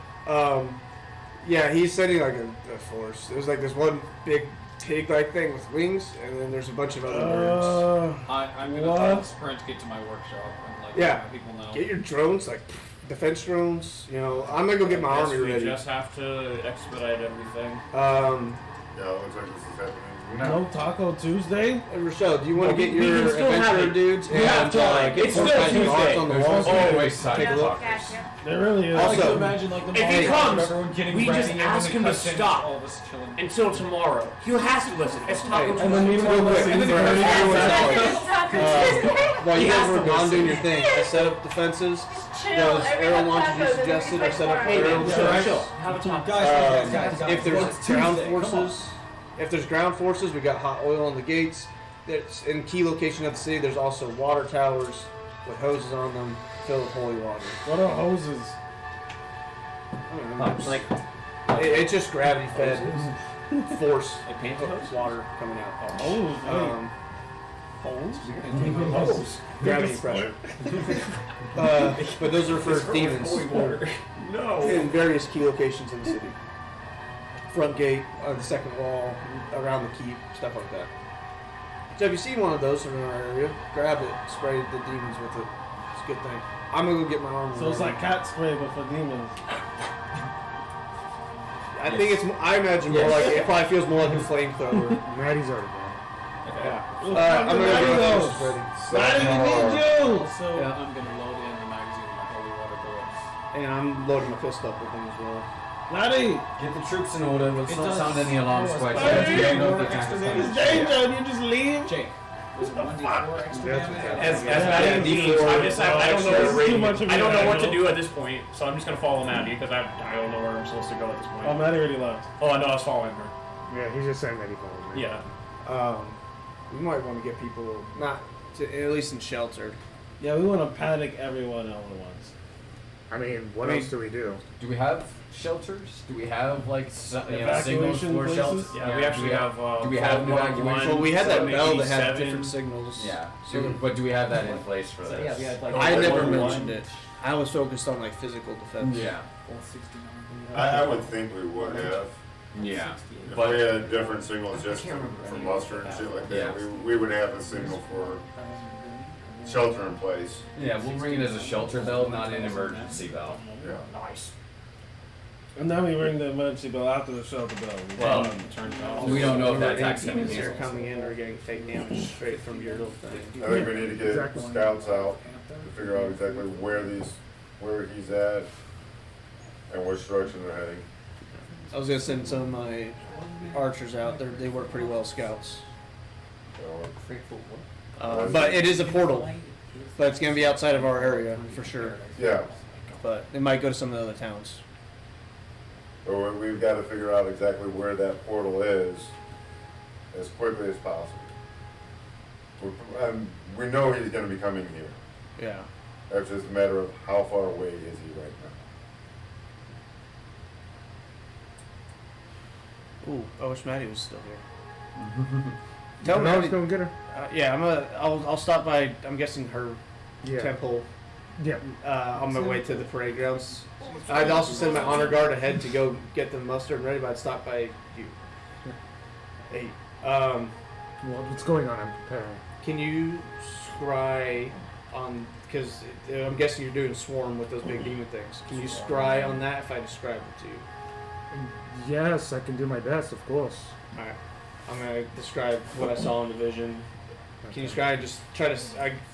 yeah, he's sending like a force. There's like this one big pig-like thing with wings, and then there's a bunch of other birds. I'm gonna What? try to sprint to get to my workshop and like Yeah. let people know. Get your drones, like defense drones. You know, I'm gonna go get my Guess army we ready. just have to expedite everything. Yeah, it looks like this is happening. No Taco Tuesday? Rochelle, do you want to get we can your still have adventurer it. dudes We have and time. get It's some still kind of Tuesday. art on the There's walls? always side Take a look. Gotcha. There really is. I like to Also, imagine like the if he montage of comes, everyone getting we ready just and ask then him to cuts in, stop. all of us chilling. Until tomorrow. He has to listen. It's Taco Hey, Tuesday. And then meanwhile, Real quick, the and scenes then are everyone already else- Tacos. While you He guys has were to gone listen. doing your thing, I set up defenses. Chill. Those arrow launches you suggested, I set up Hey, arrow man, strikes. chill. Have a talk. If there's It's ground Tuesday, come forces, if there's ground forces, we got hot oil on the gates. That's in key location of the city. There's also water towers with hoses on them filled with holy water. What are hoses? I don't know, just- Like, it's just gravity fed force like painted hose? water coming out. Oh, Um, gravity pressure. But those are for demons No. in various key locations in the city. Front gate, the second wall, around the keep, stuff like that. So if you see one of those from our area, grab it, spray the demons with it. It's a good thing. I'm gonna go get my armor. so it's ready. like cat spray but for demons. I think it's. I imagine more like it probably feels more like a flamethrower. Maddie's already gone. Yeah. Well, I'm gonna Maddie go knows. get ready. Maddie, we need you! Also, Yeah. I'm gonna load in the magazine with my holy water bullets. And I'm loading my pistol up with them as well. Maddie! Get the troops in order. Let's It not does- sound any alarms Oh, quite it's yet. fine. We don't know if the More attack is extra coming. It's danger and you just leave? Jake, was it 1d4 extra That's damage? okay. As Yeah, bad D4, as I just I don't This is too know. much of I don't your know what to manual. do at this point, so I'm just gonna follow Maddie because I don't know where I'm supposed to go at this Oh, point. Maddie already left. Oh no, I was following her. Yeah, he's just saying that he followed me. Yeah. We might want to get people not to, at least in shelter. Yeah, we want to panic everyone all at once. I mean, what I mean- else do we do? Do we have shelters? Do we have like signals Evacuation for places? shelters? Yeah, we actually have. Do we have an 411, evacuation? Well, we had that bell that had 787. different signals. Yeah. So, but do we have that in place for this? yeah, we had like I never 411. mentioned it. I was focused on like physical defense. Yeah. 469. I would think we would have. Yeah. If But we had different signals just can't remember from any muster and shit like that, Yeah. we would have a signal for shelter in place. yeah, we'll bring it as a shelter bell, not an emergency bell. Yeah. Nice. And then we ring the emergency bell after the shelter bell. Well, Turns out. we don't know if that Any attack's coming demons that are here. coming in or getting fake damage straight from your little thing. I think we need to get Exactly. scouts out to figure out exactly where he's at and which direction they're heading. I was gonna send some of my archers out. They work pretty well as scouts. So, But it is a portal. But it's gonna be outside of our area for sure. yeah, But it might go to some of the other towns. but we've got to figure out exactly where that portal is as quickly as possible. We know he's going to be coming here. Yeah. It's just a matter of how far away is he right Ooh, I wish Maddie was still here. Tell No, I was Maddie. going to get her. Yeah, I'll stop by. I'm guessing her Yeah. temple Yeah. on my way to the parade grounds. I'd also send my honor guard ahead to go get the mustard ready, but I'd stop by you. Hey, Well, what's going on? I'm preparing. can you scry on? Because I'm guessing you're doing swarm with those big demon things. Can you scry on that if I describe it to you? Yes, I can do my best, of course. All right, I'm gonna describe what I saw in the vision. Can you scry? Just try to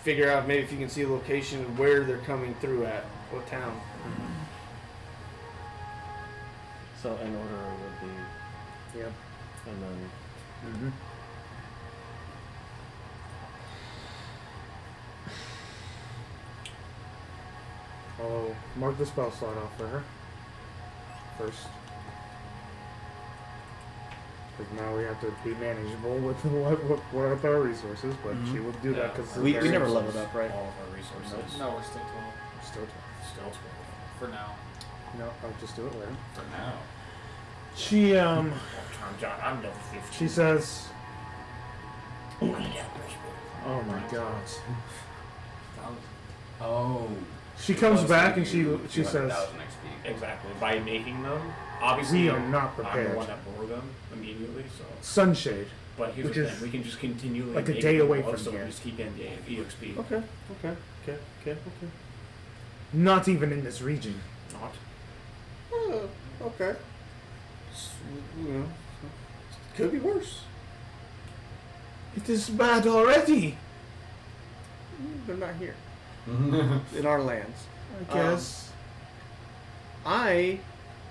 figure out maybe if you can see the location of where they're coming through at, what town. So in order would be, Yep. and then Mm-hmm. I'll mark the spell slot off for her first. Because now we have to be manageable with what our resources, but she will do that because We never leveled up, right? All of our resources. No, we're still 12. Still Still 12. For now. no, I'll just do it later. For now. She I'm level 15. she says, "Oh my God." Oh. She comes Plus, back and you she do says, 1,000 XP. Exactly. By making them, obviously, "We are not I'm the prepared." one that bore them immediately, so. Sunshade, But here's Which the is thing: we can just continually like a make day them away up, from so here. we just keep getting the EXP. Okay. not even in this region. Not. Okay. You know, could be worse. It is bad already. They're not here in our lands. I guess. I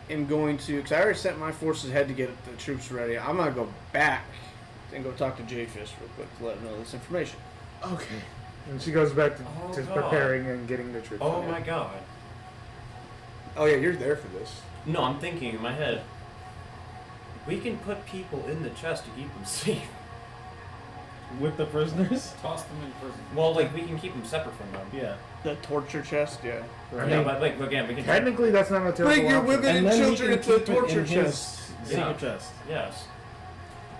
am going to, because I already sent my forces ahead to get the troops ready. I'm gonna go back and go talk to Jadefist real quick to let him know this information. Okay. And she goes back to Oh, God. preparing and getting the troops. Oh ready. my god. Oh yeah, you're there for this. No, I'm thinking in my head. We can put people in the chest to keep them safe. with the prisoners. Toss them in prison. Well, like we can keep them separate from them. Yeah. The torture chest, yeah. Right. Yeah, but like again, we can. Technically, that's not a terrible Bring your option. women and then he children can into the keep it torture in chest. his secret chest. Yes.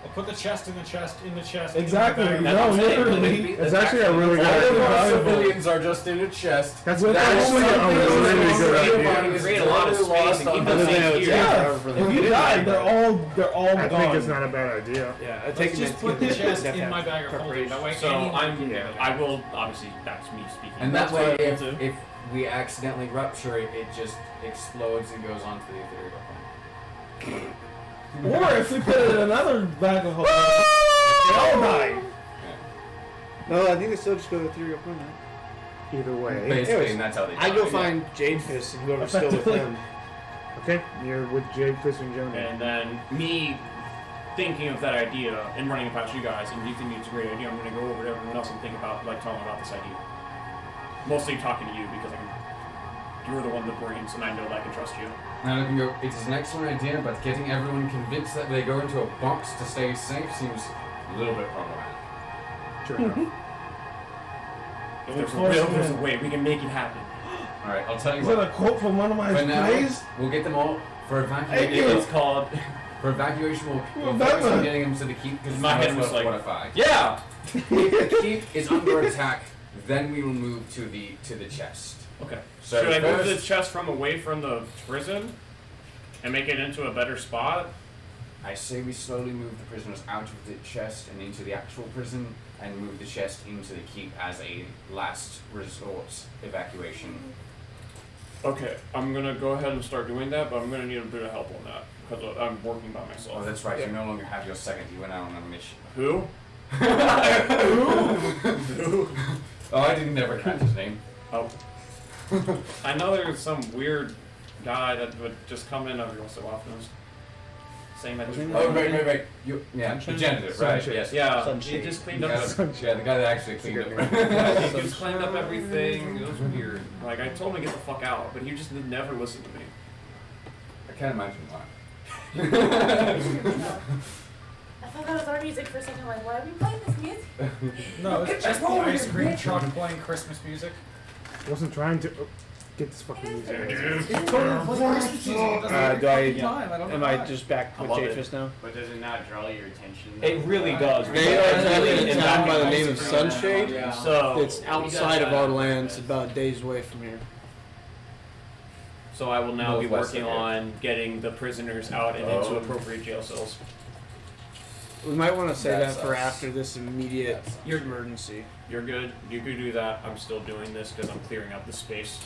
I'll put the chest in the chest in the chest. Exactly. In the bag. That's what I'm saying. literally. It's actually a really good All of our idea. civilians are just in a chest. That's With actually all a the really things good that idea. We create a lot of space and keep them safe here. Yeah. If you die, they're all I gone. think it's not a bad idea. Yeah, Let's just put the chest in my bag of holding. That way, So anyone can get it. I will obviously that's me speaking. And that That's way, what I if, will do. if we accidentally rupture it, it just explodes and goes onto the ethereal plane. Or if we put it in another bag of holding, they all die. No, I think they still just go to the ethereal plane. Either way. Basically, Anyways, and that's how they I die, go yeah. find Jadefist and whoever's still with Effectively. him. Okay, you're with Jadefist and Jonah. And then me thinking of that idea and running it past you guys, and you think it's a great idea, I'm going to go over to everyone else and think about, like, telling them about this idea. Mostly talking to you because you're the one with brains, and I know that I can trust you. And I can go, it is an excellent idea, but getting everyone convinced that they go into a box to stay safe seems a little bit problematic. Sure enough. If there's a way, we can make it happen. Alright, I'll tell you Is that what. a quote from one of my For now, plays? we'll get them all for evacuation. Thank you. It's called. For evacuation, we'll Well, focus on Batman. getting them to the keep because My head was like- fortified. Yeah! If the keep is under attack, then we will move to the chest. Okay. So Should I move first- the chest from away from the prison and make it into a better spot? I say we slowly move the prisoners out of the chest and into the actual prison, and move the chest into the keep as a last resort evacuation. Okay, I'm gonna go ahead and start doing that, but I'm gonna need a bit of help on that because I'm working by Oh, myself. that's right. You no longer have your second. You went out on a mission. Who? Who? Oh, I didn't never catch his name. Oh. I know there's some weird guy that would just come in every once in a while. Same as Oh, right. You, yeah, the janitor, right? Sunshade. Yes. Yeah, Sunshade. he just cleaned Yeah, up. yeah, the guy that actually cleaned That's a up. good He just cleaned up everything. It was weird. Like I told him to get the fuck out, but he just never listened to me. I can't imagine why. I thought that was our music for a second. Like, why are we playing this music? No, it's just the ice cream truck playing Christmas music. Wasn't trying to. Get this fucking music. It's totally like Christmas music. It doesn't Do I? time. I don't know Am I why. just back I with love it. Jadefist now? But does it not draw your attention? It really does. They are attacking a town by the name of Yeah. Sunshade. Yeah. So It's outside of our lands, about a day's away from here. So I will now be Northwest working of here. on getting the prisoners out and into appropriate jail cells. We might want to say That's that for us. after this immediate You're- emergency. You're good. You could do that. I'm still doing this because I'm clearing up the space.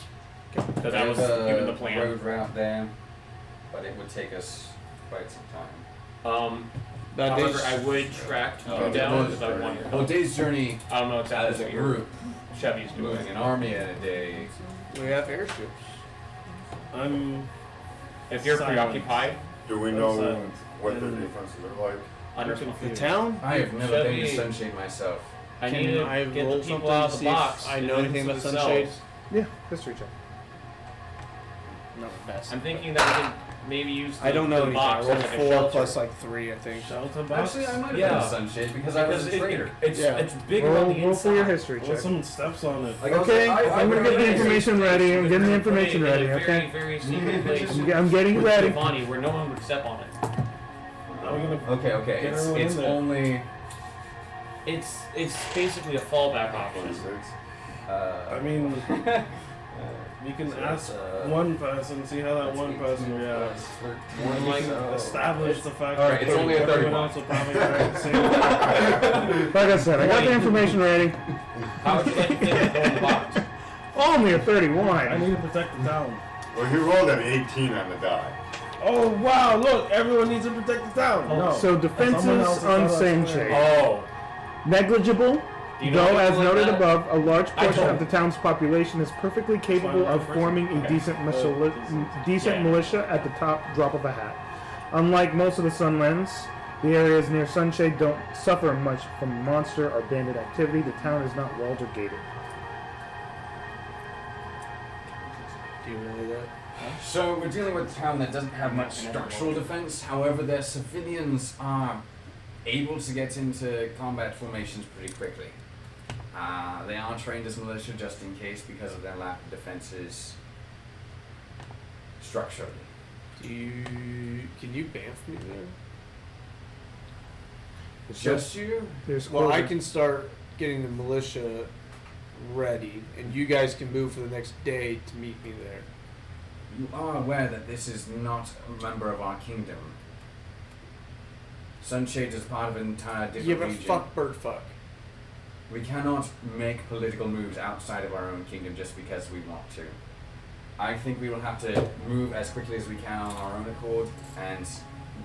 Because that was There's a given the plan. road route there, but it would take us quite some time. That However, day's- I would track you Oh, down it because I was want your a help. day's journey I don't know exactly as a what your group, Chevy's doing. moving an army in a day. we have airships. I'm If you're Silent. preoccupied, Do we What's know that? what their And- defenses are like? under The town? I have never been to Chevy- Sunshade myself. I Can need to I get roll the people something out to of see the if box. I and know anything into about the Sunshade? cells. Yeah, history check. Not the best. I'm thinking that we can maybe use the, I don't know the anything. I box rolled as like a 4 shelter. plus like 3, I think. shelter box. Actually, I might have Yeah. been to Sunshade because I was Because a trader. it's Yeah. it's big on Roll, the roll inside. for your history Well, check. someone steps on it. Like, I was Okay, like, I'm gonna get the Very information safe ready. space. I'm We're getting the gonna put it information in a ready, very, okay? very secret place. I'm getting with ready. Giovanni, where no one would step on it. Now we're gonna Okay. Get It's everyone in there. only. It's basically a fallback option. I mean, you can ask one person, see how that one person reacts. One You like. can establish the fact Alright, that it's only a everyone 31. else will probably react the same. Like I said, I got the information ready. How would you like to fit in the box? Only a I 31. need to protect the town. Well, he rolled an 18 on the die. Oh wow! Look, everyone needs to protect the town. No. So Someone defenses else on is same square. shade. Oh. Negligible, Do you know though, as people like noted that? above, a large I portion don't. of the town's population is perfectly capable of forming a Okay. decent Yeah. militia at the top drop of a hat. Unlike most of the Sunlands, the areas near Sunshade don't suffer much from monster or bandit activity. The town is not walled or gated. Do you know that? So we're dealing with a town that doesn't have much structural defense. However, their civilians are able to get into combat formations pretty quickly. They are trained as militia just in case because of their lack of defenses structurally. Can you bamf me there? Just you? There's Well, I closure. can start getting the militia ready, and you guys can move for the next day to meet me there. You are aware that this is not a member of our kingdom. Sunshade is part of an entire different Give a region. fuck bird fuck. We cannot make political moves outside of our own kingdom just because we want to. I think we will have to move as quickly as we can on our own accord, and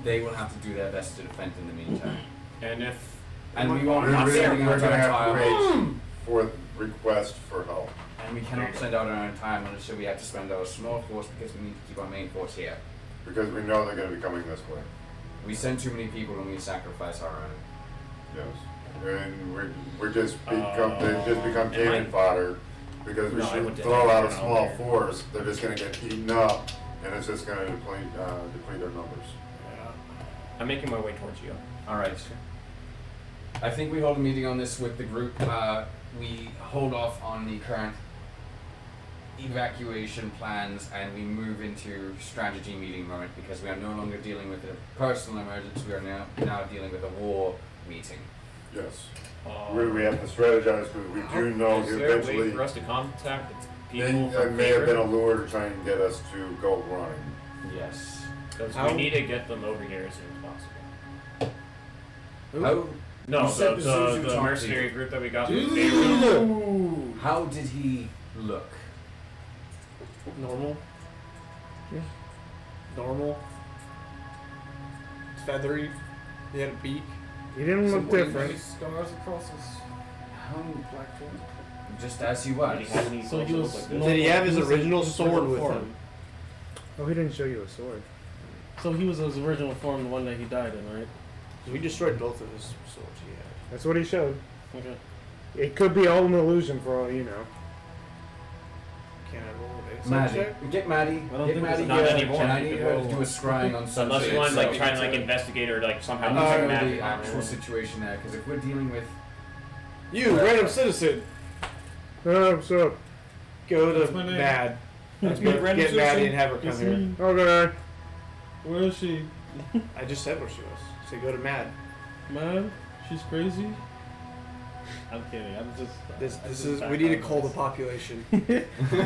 they will have to do their best to defend in the meantime. And if And we won't We're not gonna sending out our have to entire wait for request for help. and we cannot send out our entire militia. We have to spend our small force because we need to keep our main force here. Because we know they're going to be coming this way. We send too many people and we sacrifice our own. Yes. And we're just they just become Am cannon I- fodder because we No, I should went to throw out a Arcane small earlier. force. They're just going to get eaten up, and it's just going to deplete their numbers. I'm making my way towards you. Alright. I think we hold a meeting on this with the group. We hold off on the current evacuation plans and we move into strategy meeting mode because we are no longer dealing with a personal emergency. We are now dealing with a war meeting. Yes. Uh, We have to strategize because we do know is there a way eventually for us to contact they people from may have been a Favorite? lure to try and get us to go running. Yes. Because How- we need to get them over here as soon as possible. How, No, You said the Zuzu talked to mercenary you. group that we got from Favorite. how did he look? Normal. Yeah. Normal. Feathery. He had a beak. He didn't look Some different. Scars across his How, just as he was. Did he have any So he clothes that was look like Did this? he have his He was original in sword with form. him? Oh, he didn't show you a sword. So he was his original form, the one that he died in, right? We destroyed both of his swords he had. That's what he showed. Okay. It could be all an illusion for all you know. Can I roll an insight Maddie. check? Get Maddie. I don't Get think Maddie it's not here, anymore. and I need her to do a scrying on Sunset. Unless you want to like so try to like into investigate or like somehow the use like magic the on actual her. situation there, because if we're dealing with You, random citizen, What's up? go What's to my name? Mad. That's Get Maddie and have her It's come here. me. Okay. Where is she? I just said where she was. So go to Mad. Man, she's crazy. I'm kidding. I'm just. This is. We need to call the population.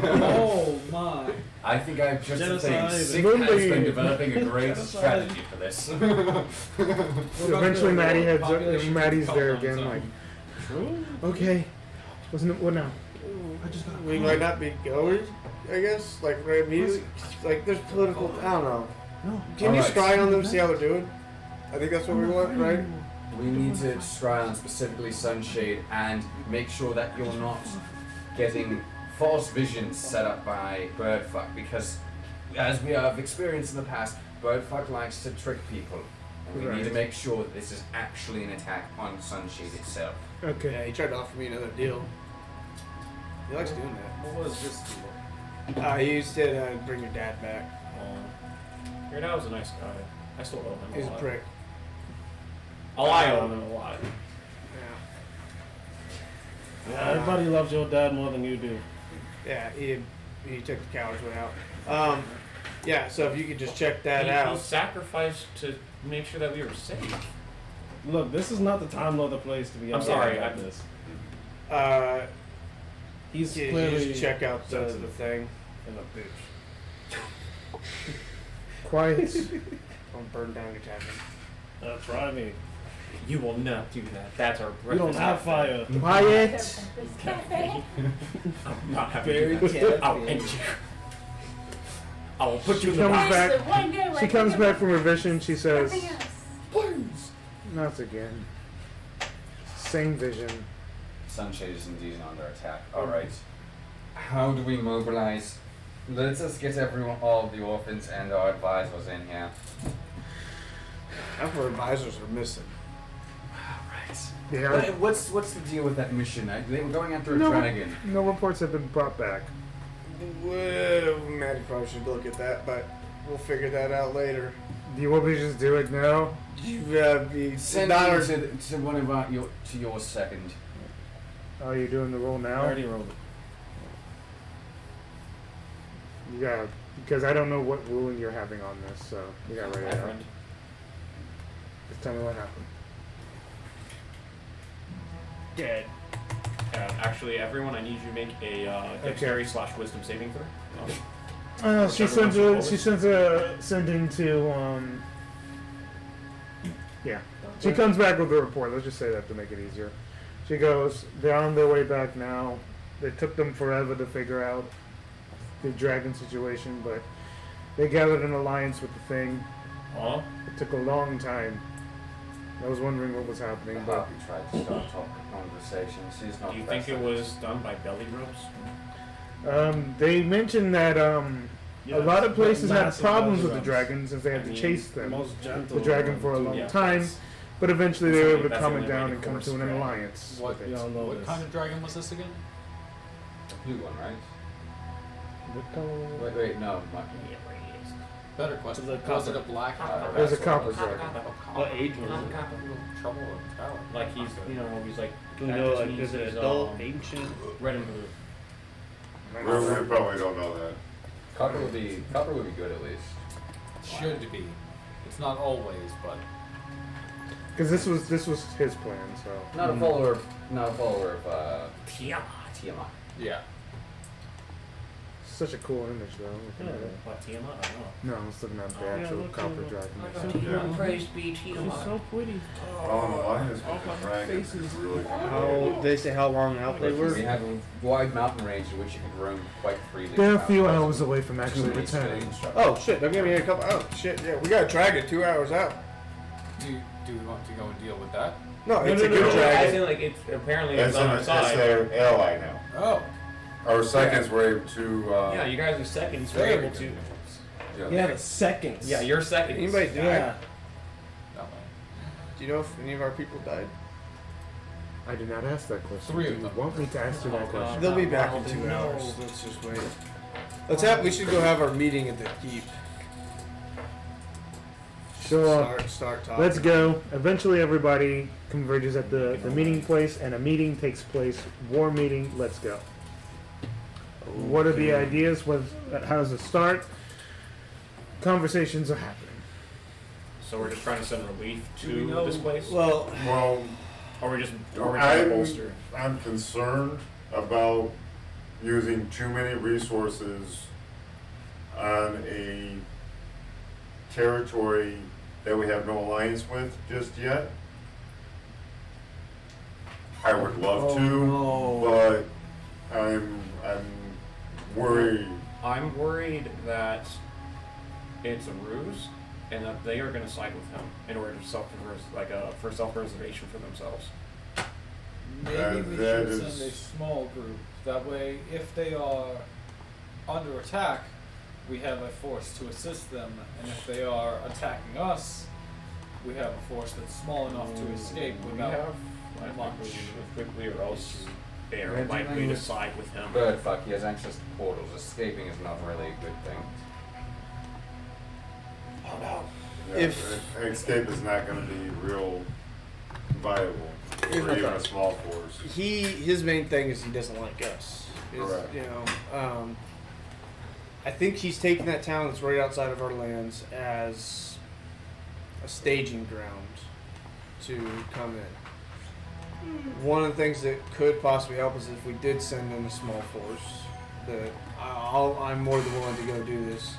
Oh my. I think I've just the thing. Genocide. Sick has been Movie. developing a great Genocide. strategy for this. Eventually, Maddie heads up. Population Maddie's called there on again. its Like, own. True. okay, what now? We might not be going. I guess like right immediately. Like there's political. I don't know. No. Can you Alright. scry on them? See how they're doing. I think that's what we want, right? We need to scry on specifically Sunshade and make sure that you're not getting false visions set up by Birdfuck, because as we have experienced in the past, Birdfuck likes to trick people. And we need to Right. make sure that this is actually an attack on Sunshade itself. Okay. Yeah, he tried to offer me another deal. He likes doing that. What was this deal? He said bring your dad back. Your dad was a nice guy. I still love him He's a a lot. prick. Oh, I owe him a lot. Yeah, everybody loves your dad more than you do. Yeah, he took the coward's way out. Yeah, so if you could just check that He out. sacrificed to make sure that we were safe. Look, this is not the time nor the place to be. I'm upset sorry, about I- this. He's He's you clearly just check out the sensitive thing. and a bitch. Quiet. Don't burn down your tavern. Try me. You will not do that. That's our We don't breakfast have cafe. fire. Quiet. I'm not having Very you do that. careful. I'll end you. I will put She you in the comes box. back. She comes back from her vision. She says, Please. "Not again. Same vision." Sunshade is indeed under attack. Alright. How do we mobilize? Let's just get all the orphans and our advisors in here. Half our advisors are missing. Alright. Yeah. What's the deal with that mission? They were going after a No. dragon. No reports have been brought back. Well, Maddie probably should look at that, but we'll figure that out later. Do you want me to just do it now? You be Send not me our- to one of your second. Oh, you're doing the roll I now? already rolled it. Yeah, because I don't know what ruling you're having on this, so you got ready My to friend. Just tell me what happened. Dead. Actually, everyone, I need you to make a dexterity/wisdom saving throw. She Whichever one's sends a sending to yeah. She comes back with a report. Let's just say that to make it easier. She goes, they're on their way back now. It took them forever to figure out the dragon situation, but they gathered an alliance with the thing. Huh? It took a long time. I was wondering what was happening, The but harpy tried to start a conversation. She's not. Do you think it present. was done by belly ropes? they mentioned that Yeah, a lot of places had massive problems with the belly dragons as they had I to mean, chase them. Most gentle The dragon for a long Yeah, time, that's- but eventually they were able to that's calm the it only way down to and come course to an dragon. alliance What, with we it. all know what this. kind of dragon was this again? The blue one, right? What color? Wait, no. Better question. It was a Was it a copper. black? It was a copper dragon. What age was it? Trouble with power. Like he's, he's like. Do that we know, just like, means is it he's, adult, ancient, red and blue. We probably don't know that. Copper would be good at least. Should be. It's not always, but Because this was his plan. So Not a follower of Tiamat. Tiamat. yeah. such a cool image though. Yeah, Looking at it. what, Tiamat? I don't know. No, I was looking at the Oh, yeah, actual look, copper Tiamat. dragon. Praise be She's Tiamat. so pretty. Oh, an alliance with the dragon is really How they say how long out they were? We have a wide mountain range in which you can roam quite freely. They're a without few causing hours away from too actually many returning. spinning instructions. Oh shit! Don't give me a couple. Oh shit! Yeah, we got a dragon 2 hours out. Do we want to go and deal with that? No, No, it's no, a no, good no, dragon. as in, like, it's apparently it's It's on our it's side. their ally now. Oh. Our seconds were able to. Yeah, you guys are seconds. We're Very able to. Yeah, the seconds. Yeah, you're seconds. Anybody died? Yeah. That way. Do you know if any of our people died? I did not ask that question. Three Do of you them. want me to ask you that Oh, question? They'll be back in Well, 2 no. hours. Let's just wait. Let's have. We should go have our meeting at the keep. Sure. Start talking. Let's go. Eventually, everybody converges at the meeting place, and a meeting takes place. War meeting. Let's go. What are the ideas? How does it start? Conversations are happening. So we're just trying to send relief Do we to know- this place? Well, Well, Or are we trying to bolster? I'm concerned about using too many resources on a territory that we have no alliance with just yet. I would love to, but I'm worried. I'm worried that it's a ruse and that they are going to side with him in order to for self-preservation for themselves. Maybe we that should is- send a small group. That way, if they are under attack, we have a force to assist them, and if they are attacking us, we have a force that's small enough to escape We without have much. quickly, or else they Yeah, are likely dealing to with side with him. Bird fuck, he has access to portals. Escaping is not really a good thing. Oh no. Yeah, If- escape is not going to be real viable for Here's my even a thought. small force. his main thing is he doesn't like us. Correct. You know, I think he's taking that town that's right outside of our lands as a staging ground to come in. One of the things that could possibly help is if we did send in a small force. That I'm more than willing to go do this.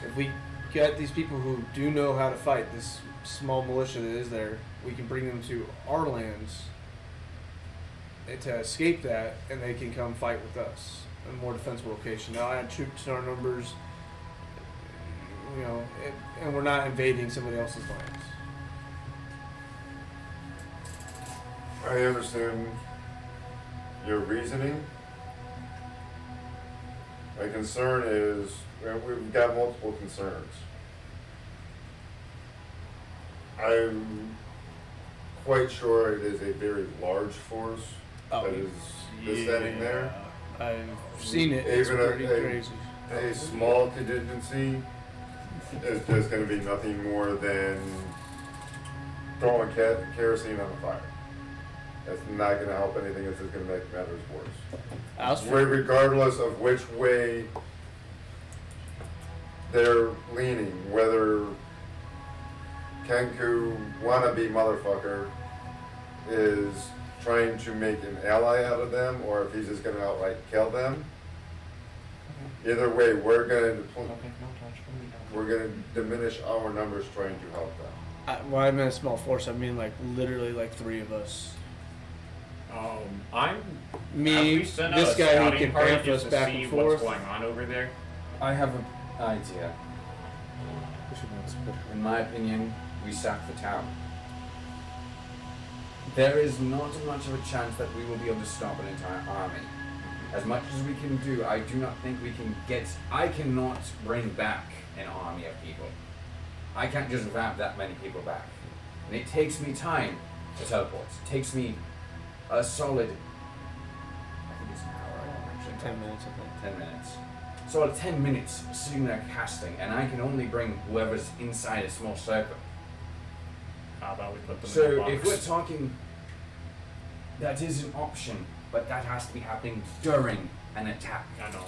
If we get these people who do know how to fight, this small militia that is there, we can bring them to our lands to escape that, and they can come fight with us in a more defensible location. Now add troops to our numbers, you know, and we're not invading somebody else's lands. I understand your reasoning. My concern is, well, we've got multiple concerns. I'm quite sure it is a very large force that is descending there. I've seen it. It's Even pretty crazy. A small contingency is just going to be nothing more than throwing kerosene on the fire. That's not going to help anything. It's just going to make matters worse. Regardless of which way they're leaning, whether Kenku wannabe motherfucker is trying to make an ally out of them, or if he's just going to outright kill them. Either way, we're going to diminish our numbers trying to help them. Well, I meant a small force. I mean, like literally, like 3 of us. Have Me, we sent this out a guy who scouting can party pamphlet us just to back see and what's forth. going on over there? I have an idea. In my opinion, we sack the town. There is not much of a chance that we will be able to stop an entire army. As much as we can do, I do not think we can get... I cannot bring back an army of people. I can't just vamp that many people back. And it takes me time to teleport. It takes me a solid... I think it's an hour, I don't actually 10 minutes, I think. 10 minutes. So 10 minutes sitting there casting, and I can only bring whoever's inside a small circle. How about we put them in a So box? if we're talking, that is an option, but that has to be happening during an attack. I know.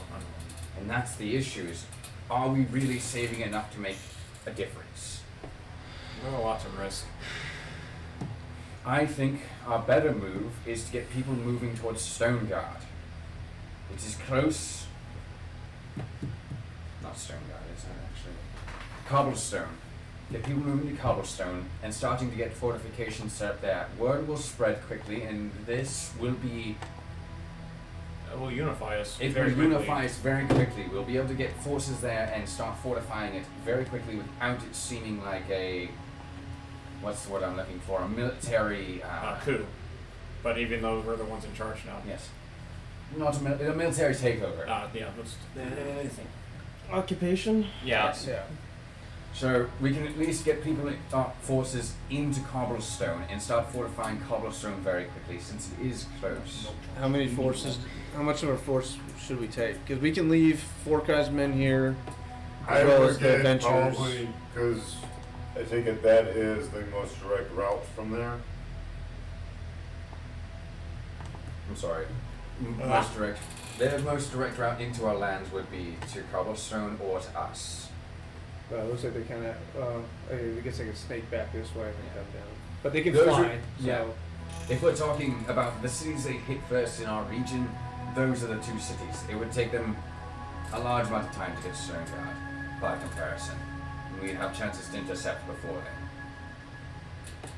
And that's the issue is, are we really saving enough to make a difference? There are lots of risk. I think our better move is to get people moving towards Stone Guard. It is close. Not Stone Guard, is that actually? Cobblestone. Get people moving to Cobblestone and starting to get fortifications set up there. Word will spread quickly, and this will be... It will unify us It very will quickly. unify us very quickly. We'll be able to get forces there and start fortifying it very quickly without it seeming like a... What's the word I'm looking for? A military... Coup. But even though we're the ones in charge now. Yes. Not a military takeover. Yeah, let's... anything. Occupation? Yeah. Yes. So we can at least get people, forces into Cobblestone and start fortifying Cobblestone very quickly since it is close. How many forces? How much of our force should we take? Because we can leave 4 guys men here, I as well would as the get adventurers. probably, because I think that is the most direct route from there. I'm sorry. Most direct. Their most direct route into our lands would be to Cobblestone or to us. It looks like they kind of, I guess they can snake back this way and come down. But they can Those fly, are- so. yeah. If we're talking about the cities they hit first in our region, those are the two cities. It would take them a large amount of time to get Stoneguard, by comparison. And we'd have chances to intercept before then.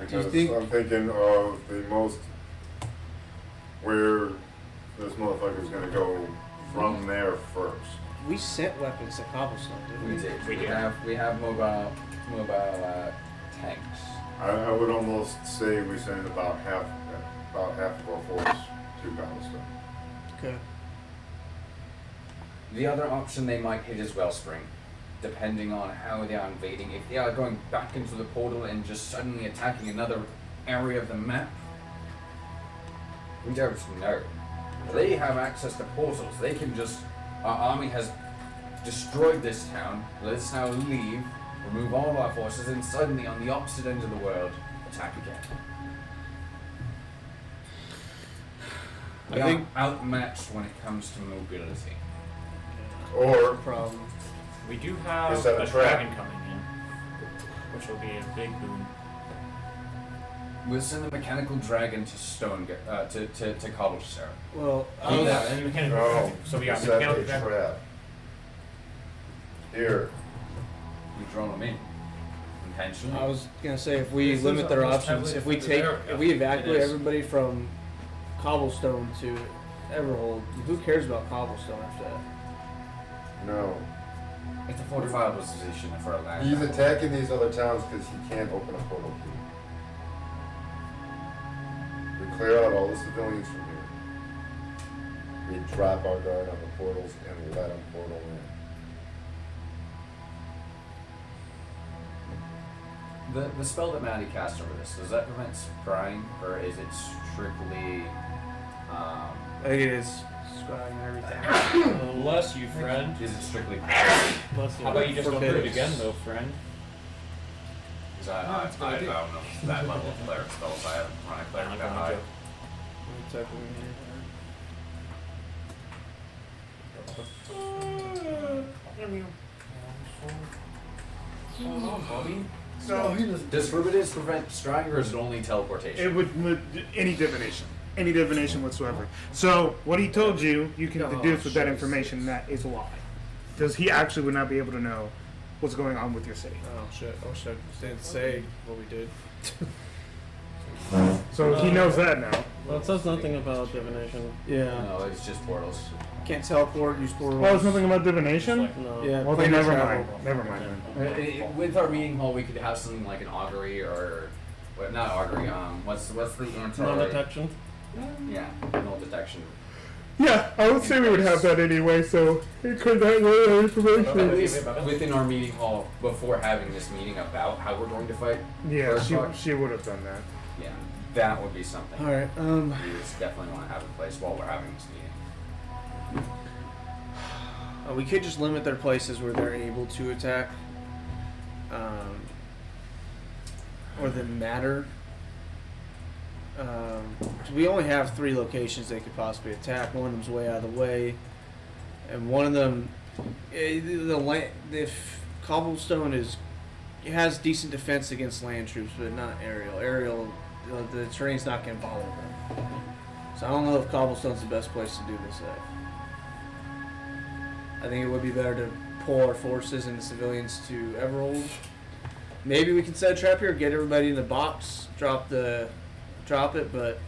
Do you Because think- I'm thinking of the most where this motherfucker's gonna go from there first. We sent weapons to Cobblestone, didn't we? We did. We We did. have mobile tanks. I would almost say we send about half of our force to Palestine. Okay. The other option they might hit is Wellspring, depending on how they are invading. If they are going back into the portal and just suddenly attacking another area of the map, we don't know. They have access to portals. They can just. Our army has destroyed this town. Let us now leave, remove all of our forces, and suddenly, on the opposite end of the world, attack again. We I think- are outmatched when it comes to mobility. Or Problem. We do have Is that a a trap? dragon coming in, which will be a big boon. We'll send the mechanical dragon to to Cobblestone. Well, Oh, yeah, and mechanical no, dragon. So we got set mechanical a dragon. trap. Here, We've drawn them in intentionally. I was gonna say if we This is limit their almost options, heavily if we defended take, area. if we It evacuate is. everybody from Cobblestone to Everhold, who cares about Cobblestone after that? no. It's a fortified position for a land. He's attacking these other towns because he can't open a portal key. We clear out all the civilians from here. We drop our guard on the portals and we let them portal in. The spell that Maddie cast over this, does that prevent scrying, or is it strictly I think it is scrying and everything. Bless you, friend. is it strictly How about you just don't do it Forbidden. again, though, friend? because I don't know that level of cleric spells. I haven't run a cleric that high. So Does Forbidden prevent scrying, or is it only teleportation? it would any divination whatsoever. So what he told you, you can deduce with that information that is a lie, because he actually would not be able to know what's going on with your city. Oh shit! I wish I didn't say what we did. So he knows that now. Well, it says nothing about divination. Yeah. No, it's just portals. Can't teleport. Use portals. Oh, there's nothing about divination. No. Yeah. Well, then planar never travel. mind. Never mind. Then. With our meeting hall, we could have something like an augury or, well, not augury. What's the anti? Non-detection. Yeah, null detection. Yeah, I would say we would have that anyway. So it could have that At information. least within our meeting hall, before having this meeting about how we're going to fight. Yeah, First part. she would have done that. Yeah, that would be something. All right. We just definitely want to have in place while we're having this meeting. We could just limit their places where they're able to attack, or that matter. We only have 3 locations they could possibly attack. One of them's way out of the way, and one of them, if Cobblestone it has decent defense against land troops, but not aerial. Aerial, the terrain's not going to bother them. So I don't know if Cobblestone's the best place to do this at. I think it would be better to pull our forces and the civilians to Everhold. Maybe we can set a trap here, get everybody in the box, drop it, but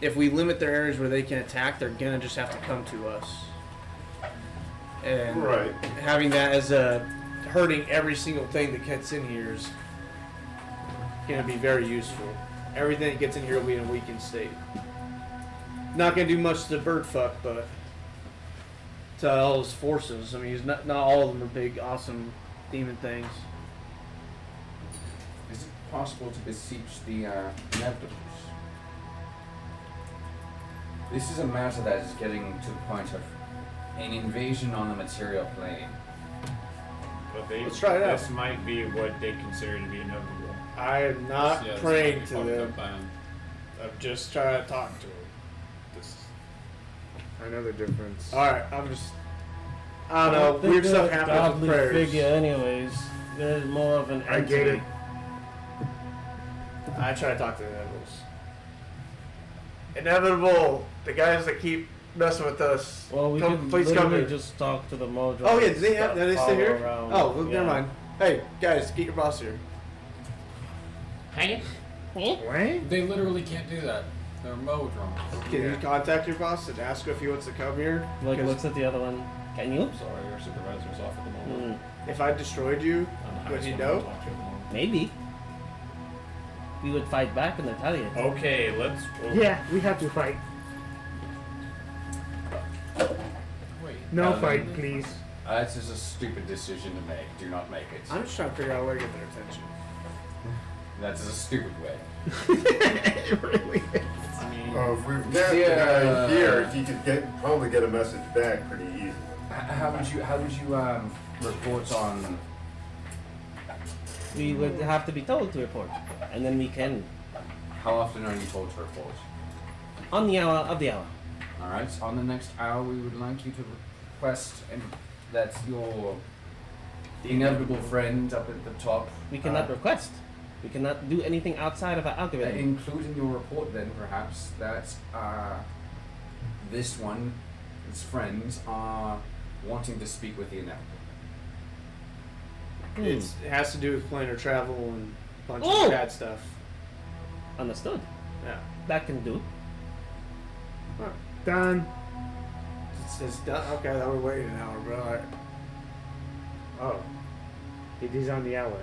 if we limit their areas where they can attack, they're gonna just have to come to us. And Right. having that as a hurting every single thing that gets in here is gonna be very useful. Everything that gets in here will be in a weakened state. Not gonna do much to bird fuck, but to all his forces. I mean, he's not all of them are big, awesome demon things. Is it possible to beseech the Inevitables? This is a matter that is getting to the point of an invasion on the material plane. But they, Let's try it out. This might be what they consider to be inevitable. I am not Yeah, this praying might be to fucked them. up by 'em. I'm just trying to talk to them. I know the difference. Alright, I don't know. Weird stuff happens with godly prayers. figure, anyways. There's more of an I get entity. it. I try to talk to the inevitables. Inevitable, the guys that keep messing with us. Well, we Come- could please come literally here. just talk to the Mojo. Oh yeah, do they have? Are they still here? Around. Oh, well, Yeah. never mind. Hey guys, get your boss here. Hang it. What? They literally can't do that. They're Mo drones. Can you contact your boss and ask if he wants to come here? Like, 'Cause looks at the other one. Can you? Sorry, our supervisor's off at the moment. Hmm. if I destroyed you, would he know? Maybe. We would fight back and retaliate. Okay, let's. Yeah, we have to fight. Wait. No Kaladin, fight, please. That's just a stupid decision to make. Do not make it. I'm just trying to figure out a way to get their attention. That's a stupid way. It really is. I mean, If we've got Yeah. the guy here, he could probably get a message back pretty easily. How would you report on? We would have to be told to report, and then we can How often are you told to report? on the hour of the hour. All right. On the next hour, we would like you to request that your inevitable friend up at the top. We cannot request. We cannot do anything outside of our algorithm. Include in your report, then perhaps that this one, its friends are wanting to speak with the inevitable. It has to do with planar travel and a bunch Oh! of bad stuff. Understood. Yeah. That can do. Done. It's done. Okay, I thought we were waiting an hour, bro. Alright. Oh. It is on the hour.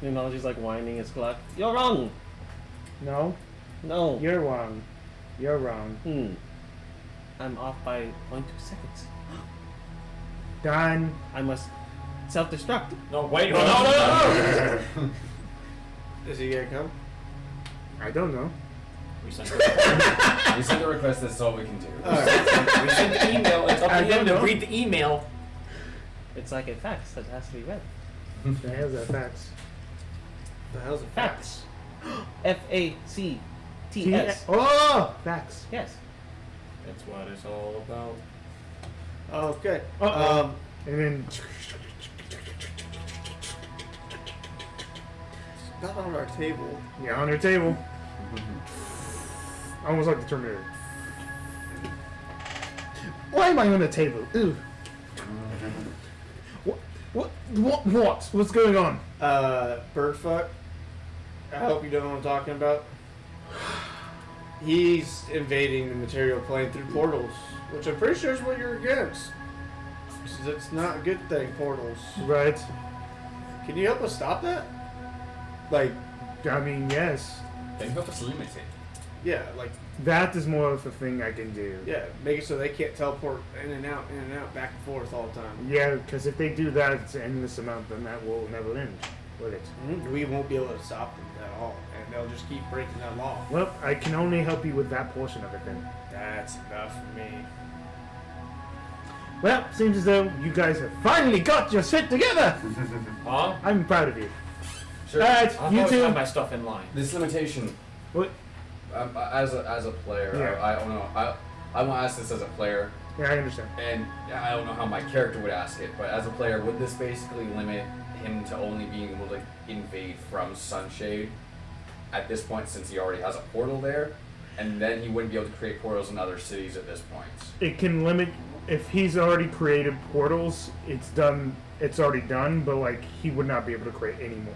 You know, he's like winding his clock. You're wrong. No, No. you're wrong. You're wrong. I'm off by 0.2 seconds. Done. I must self-destruct. no, wait, no. Is he gonna come? I don't know. We sent You send a request. That's all we can do. we sent the email. It's up to I him don't to know. read the email. It's like a fax that has to be read. The hell's that facts? The hell's a Fax. F-A-C-T-S. Oh, facts. Yes. That's what it's all about. Okay. Uh-oh. And then Not on our table. yeah, on your table. Almost like the Terminator. Why am I on the table? Ooh. What's going on? Birdfuck. I hope you know what I'm talking about. He's invading the material plane through portals, which I'm pretty sure is what you're against. 'Cause it's not a good thing, portals. Right. Can you help us stop that? Like, I mean, yes. Can you help us limit it? yeah, like, That is more of a thing I can do. yeah, make it so they can't teleport in and out, back and forth all the time. Yeah, because if they do that, it's an endless amount, then that will never end, will it? We won't be able to stop them at all, and they'll just keep breaking that law. Well, I can only help you with that portion of it then. That's enough for me. Well, seems as though you guys have finally got your shit together. Huh? I'm proud of you. Sure. Alright, I you thought I two. had my stuff in line. This limitation. What? As a player, Yeah. I don't know. I want to ask this as a player, Yeah, I understand. and I don't know how my character would ask it, but as a player, would this basically limit him to only being able to invade from Sunshade at this point, since he already has a portal there, and then he wouldn't be able to create portals in other cities at this point? It can limit if he's already created portals. It's done. It's already done. But like he would not be able to create any more.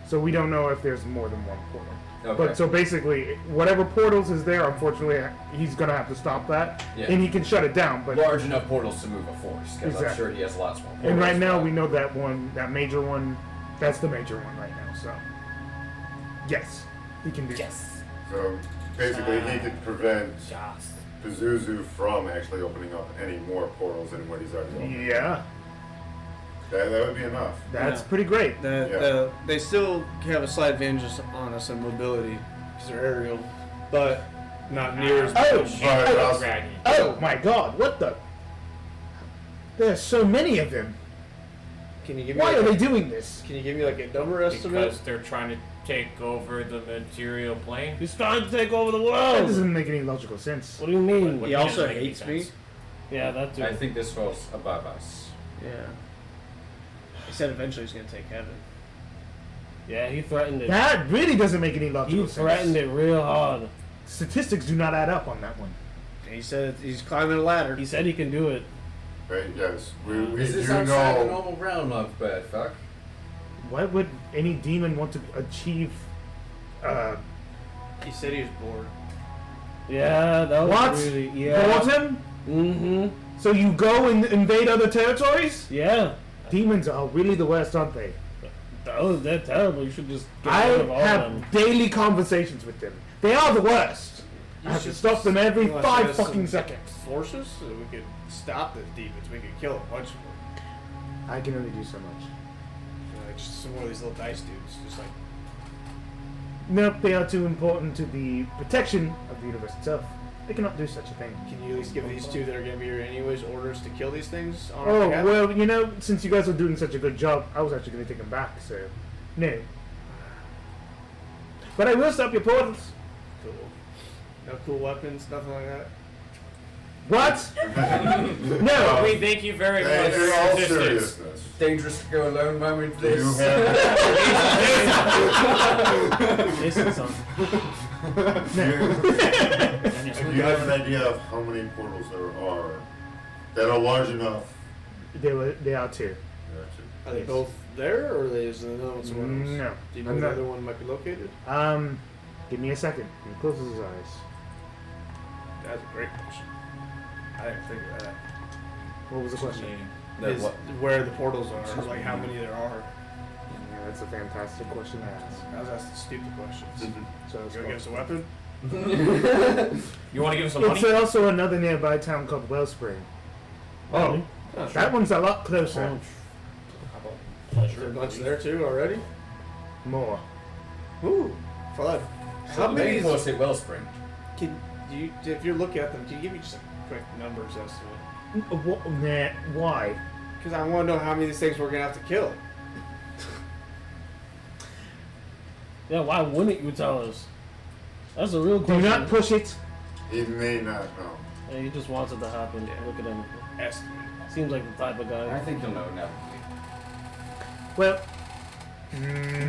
So we don't know if there's more than one portal. Okay. But so basically, whatever portals is there, unfortunately, he's gonna have to stop that, Yeah. and he can shut it down. But Large enough portals to move a force, because I'm Exactly. sure he has lots more portals. and right now but- we know that one, that major one, that's the major one right now. So yes, he can do. Yes. So basically, he could prevent Yes. Pazuzu from actually opening up any more portals than what he's already that. opened. Yeah, That would be enough. that's Yeah. pretty great. They still have a slight advantage on us in mobility because they're aerial, but not near as Oh, much. But also, Raggy. Oh my God! What the? There's so many of them. Can you give me? Why like are they doing this? Can you give me like a number estimate? Because they're trying to take over the material plane. He's trying to take over the That world. doesn't make any logical sense. What do you mean? What He doesn't also make any hates me. sense. Yeah, that too. I think this falls above us. Yeah. He said eventually he's gonna take heaven. Yeah, he threatened it. That really doesn't make any logical He sense. threatened it real hard. Statistics do not add up on that one. And he said he's climbing a ladder. He said he can do it. Right? Yes. We Is this do outside the know. normal realm of bad fuck? Why would any demon want to achieve? He said he was bored. Yeah, that was What? really yeah. Boredom? Mm-hmm. So you go and invade other territories? Yeah. Demons are really the worst, aren't they? They're terrible. You should just get I rid of all of have them. daily conversations with them. They are the worst. I have to stop them every Unless 5 there's some fucking seconds. Forces, so we could stop the demons. We could kill a bunch of them. I can only do so much. Like just some of these little dice dudes, just like. Nope, they are too important to the protection of the universe itself. They cannot do such a thing. Can you at least give these two that are gonna be here anyways orders to kill these things? On our Oh, behalf? well, you know, since you guys are doing such a good job, I was actually going to take them back, so. No. But I will stop your portals. Cool. No cool weapons, nothing like that. What? No! We thank you very much Hey, for in your all assistance. seriousness, Dangerous to go alone moment, do you this. have, Jason, son. do you have an idea of how many portals there are that are large enough? They are too. Are they Yes. both there, or are they is another one somewhere else? No. Do you know I'm where the not- other one might be located? Give me a second. He closes his eyes. That's a great question. I didn't think of that. What was the question? Is where the portals are, like how many there are. Yeah, that's a fantastic question to ask. I was asking stupid questions. So it's, You gonna give us a weapon? You want to give us some it's money? also another nearby town called Wellspring. Oh. Oh, That one's a lot closer. Is there a bunch there too already? More. Ooh, fun. How many was it Wellspring? Can you, if you're looking at them, can you give me just a quick numbers estimate? Nah, why? Because I want to know how many of these things we're gonna have to kill. Yeah, why wouldn't you tell us? That's a real Do question. not push it. He may not know. Yeah, he just wants it to happen. Look at him. Estimate. Seems like the type of I guy. think you'll know now. Well,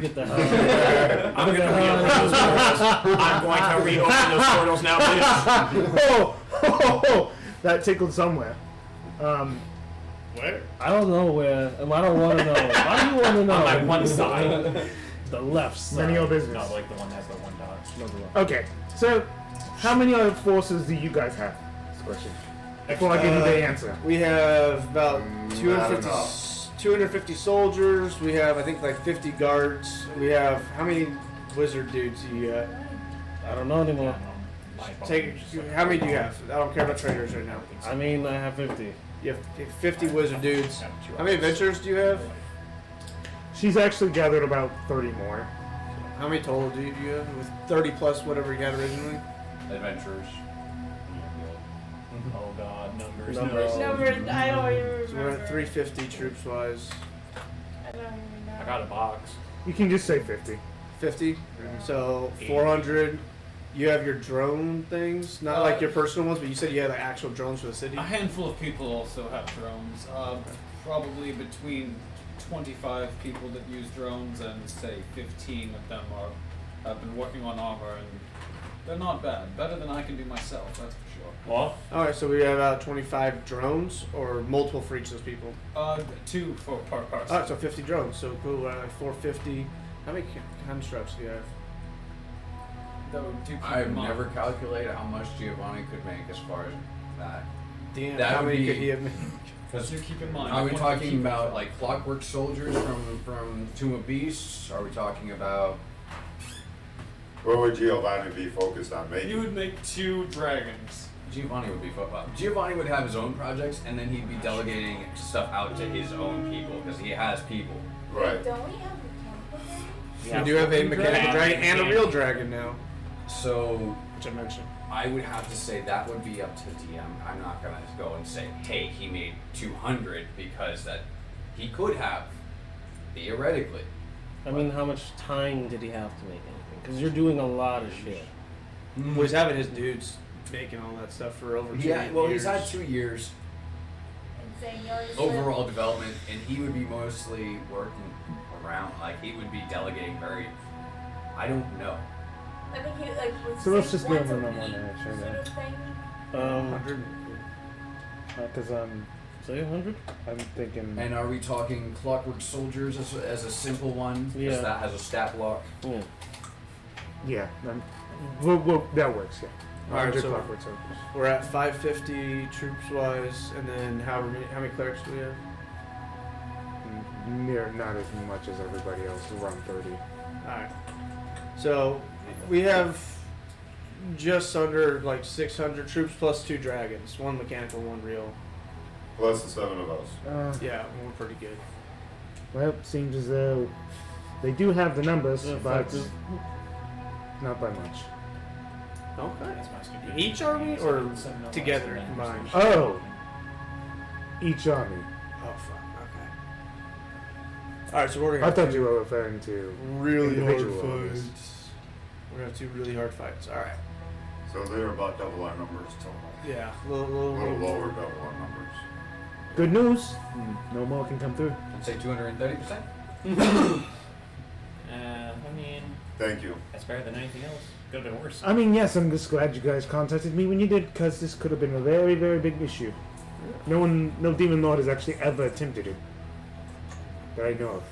Get the hell. I'm going to reopen those portals. I'm going to reopen those portals now, bitch. That tickled somewhere. Where? I don't know where, and I don't want to know. Why do you want to know? On my one side. The left side. None of your business. Not like the one that has the one dot. No, the left. Okay, so how many other forces do you guys have? That's the question. Before I give you the answer. We have about Not 250, enough. 250 soldiers. We have, I think, like 50 guards. We have, how many wizard dudes do you got? I don't know anymore. Take, how many do you have? I don't care about traders right now. I mean, I have 50. You have 50 wizard dudes. How many adventurers do you have? She's actually gathered about 30 more. How many total do you have? With 30 plus whatever you had originally? Adventurers. Oh god, numbers. Numbers. No. Number, I don't even remember. So we're at 350 troops wise. I don't even know. I got a box. You can just say 50. 50. So 400. You have your drone things, not like your personal ones, but you said you had like actual drones for the city. A handful of people also have drones. Probably between 25 people that use drones and say 15 of them have been working on armor, and they're not bad. Better than I can do myself, that's for sure. What? All right, so we have about 25 drones, or multiple for each of those people. 2 for per person. All right, so 50 drones. So cool, like 450. How many constructs do you have? Though, do keep I've in mind- never calculated how much Giovanni could make as far as that. Damn, That how would many be- could he have made? Because Do keep in mind. are we I want to talking keep about it- like clockwork soldiers from Tomb of Beasts? Are we talking about? What would Giovanni be focused on making? You would make 2 dragons. Giovanni would be well, Giovanni would have his own projects, and then he'd be delegating stuff out to his own people because he has people. Right. Don't we have mechanical dragons? We do have a mechanical dragon. dragon and a real dragon now, So which I mentioned. I would have to say that would be up to DM. I'm not gonna go and say, hey, he made 200 because that he could have theoretically. I mean, how much time did he have to make anything? Because you're doing a lot of shit. Well, he's having his dudes making all that stuff for over 2 Yeah, well, years. he's had 2 years And saying yours. overall development, and he would be mostly working around. Like, he would be delegating very. I don't know. I think he like would So let's say just go once a over them week on there, sure, sort then. of thing. 100. Because Say 100? I'm thinking. And are we talking Clockwork Soldiers as a simple one? Yeah. Because that has a stat block. Yeah. Yeah, that works. Yeah. Alright, 100 so clockwork soldiers. we're at 550 troops wise, and then how many clerics do we have? Near not as much as everybody else. Around 30. Alright. So we have just under like 600 troops plus 2 dragons, 1 mechanical, 1 real. Plus the 7 of us. Yeah, we're pretty good. Well, seems as though they do have the numbers, Yeah, but effective. not by much. Okay. That's my stupid. Each army or together combined? Oh, each army. Oh fuck. Okay. All right, so we're gonna I have thought two you were referring to really hard individual armies. fights. We're gonna have 2 really hard fights. All right. So they're about double our numbers total. Yeah. A little lower double our numbers. Good news. No more can come through. I'd say 230%. I mean, Thank you. that's better than anything else. Could have been worse. I mean, yes, I'm just glad you guys contacted me when you did, because this could have been a very, very big issue. No demon lord has actually ever attempted it that I know of.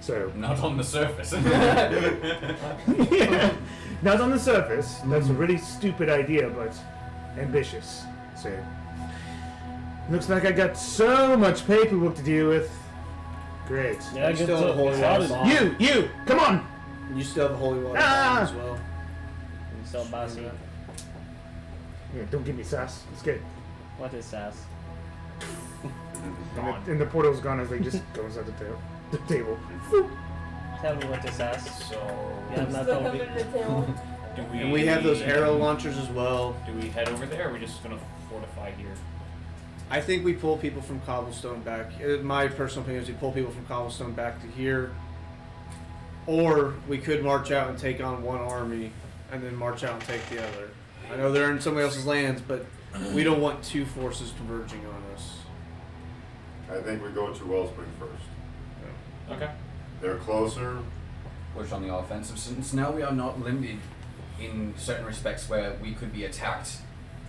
So, Not on the surface. yeah, not on the surface. That's a really stupid idea, but ambitious. So, looks like I got so much paperwork to deal with. Great. Yeah, I You get still have a holy water excited. bomb. You, come on! You still have a holy water Ah! bomb as well. So bossy. Yeah, don't give me sass. It's good. What is sass? And the portal's gone as they just go inside the table. Tell me what is sass. So, Yeah, I'm not Still told coming to the table. do we? And we have those arrow launchers as well. Do we head over there? Or are we just gonna fortify here? I think we pull people from Cobblestone back. My personal opinion is we pull people from Cobblestone back to here. Or we could march out and take on one army and then march out and take the other. I know they're in somebody else's lands, but we don't want 2 forces converging on us. I think we go to Wellspring first. Okay. They're closer. Push on the offensive, since now we are not limited in certain respects where we could be attacked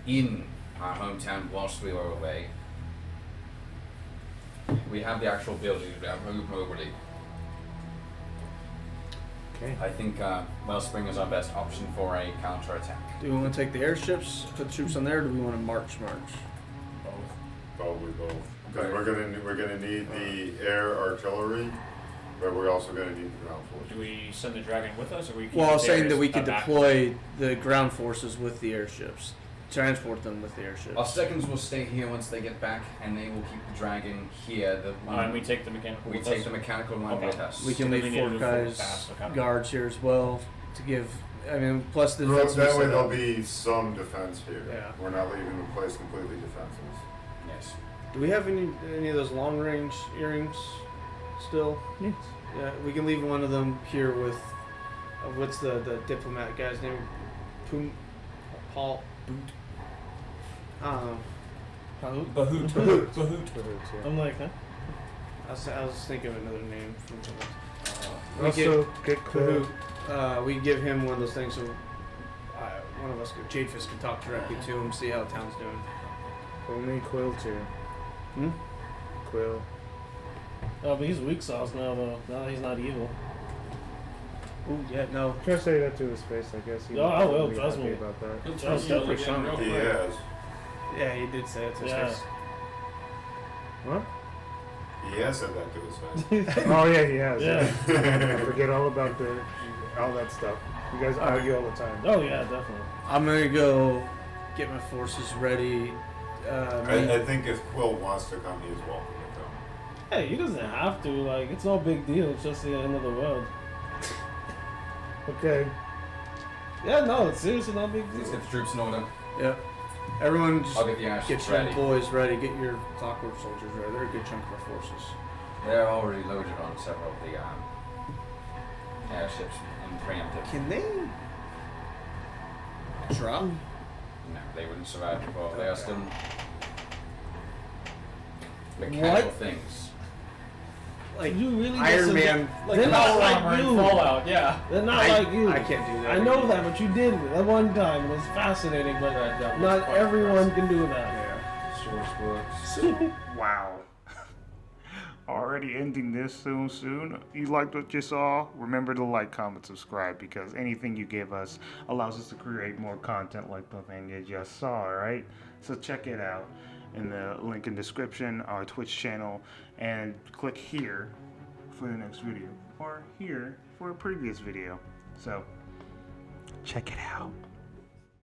in our hometown whilst we are away. We have the actual ability to move mobility. Okay. I think Wellspring is our best option for a counter-attack. Do we want to take the airships, put troops on there, or do we want to march? Both. Probably both. Because Okay. we're gonna need the air artillery, but we're also gonna need the ground force. Do we send the dragon with us, or we? Keep Well, I was it there saying that as we a could backup? deploy the ground forces with the airships. Transport them with the airships. Our seconds will stay here once they get back, and they will keep the dragon here. The And we take the mechanical. we with take us? the mechanical one Okay. with us. We can So leave we need to 4 move forward guys fast, okay. guards here as well to give. I mean, plus the Well, defensive that way setup. there'll be some defense here. Yeah. We're not leaving the place completely defenseless. Yes. Do we have any of those long range earrings still? Yes. Yeah, we can leave one of them here with. What's the diplomat guy's name? Paul. Boot. I don't know. Bahoot. Bahoot. Bahoot. I'm like, huh? I was thinking of another name from something. Also, get Kahoot. We give him one of those things so one of us, Jadefist, can talk directly to him, see how the town's doing. Only Quill too. Hmm? Quill. Oh, but he's weak sauce now, though. No, he's not evil. Ooh, yeah, no. Try to say that to his face, I guess. No, I will, be trust happy me. about that. He'll Just trust you double again shot. real He quick. has. Yeah, he did say it to his Yeah. face. What? He has said that to his face. Oh yeah, he has. Yeah. I forget all about all that stuff. You guys argue all the time. Oh, yeah, definitely. I'm gonna go get my forces ready. I think if Quill wants to come, he is welcome to come. Hey, he doesn't have to. Like, it's no big deal. It's just the end of the world. Okay. Yeah, no, it's seriously not a big Let's deal. get the troops in order. Yeah. Everyone just I'll get the airships get your ready. employees ready, get your clockwork soldiers ready. They're a good chunk of our forces. They're already loaded on several of the airships in preemptive. Can they drop? No, they wouldn't survive before. They are still mechanical things. Like You really Iron listen to- Man? Like, they're not Power like armor in you. Fallout, yeah. They're not I, like you. I can't do that. I know that, but you did it that one time. It was fascinating, but That was not quite everyone can do that. Source books. Wow. Already ending this soon. You liked what you saw? Remember to like, comment, subscribe, because anything you give us allows us to create more content like the thing you just saw, alright? So check it out in the link in description, our Twitch channel, and click here for the next video, or here for a previous video. So, check it out.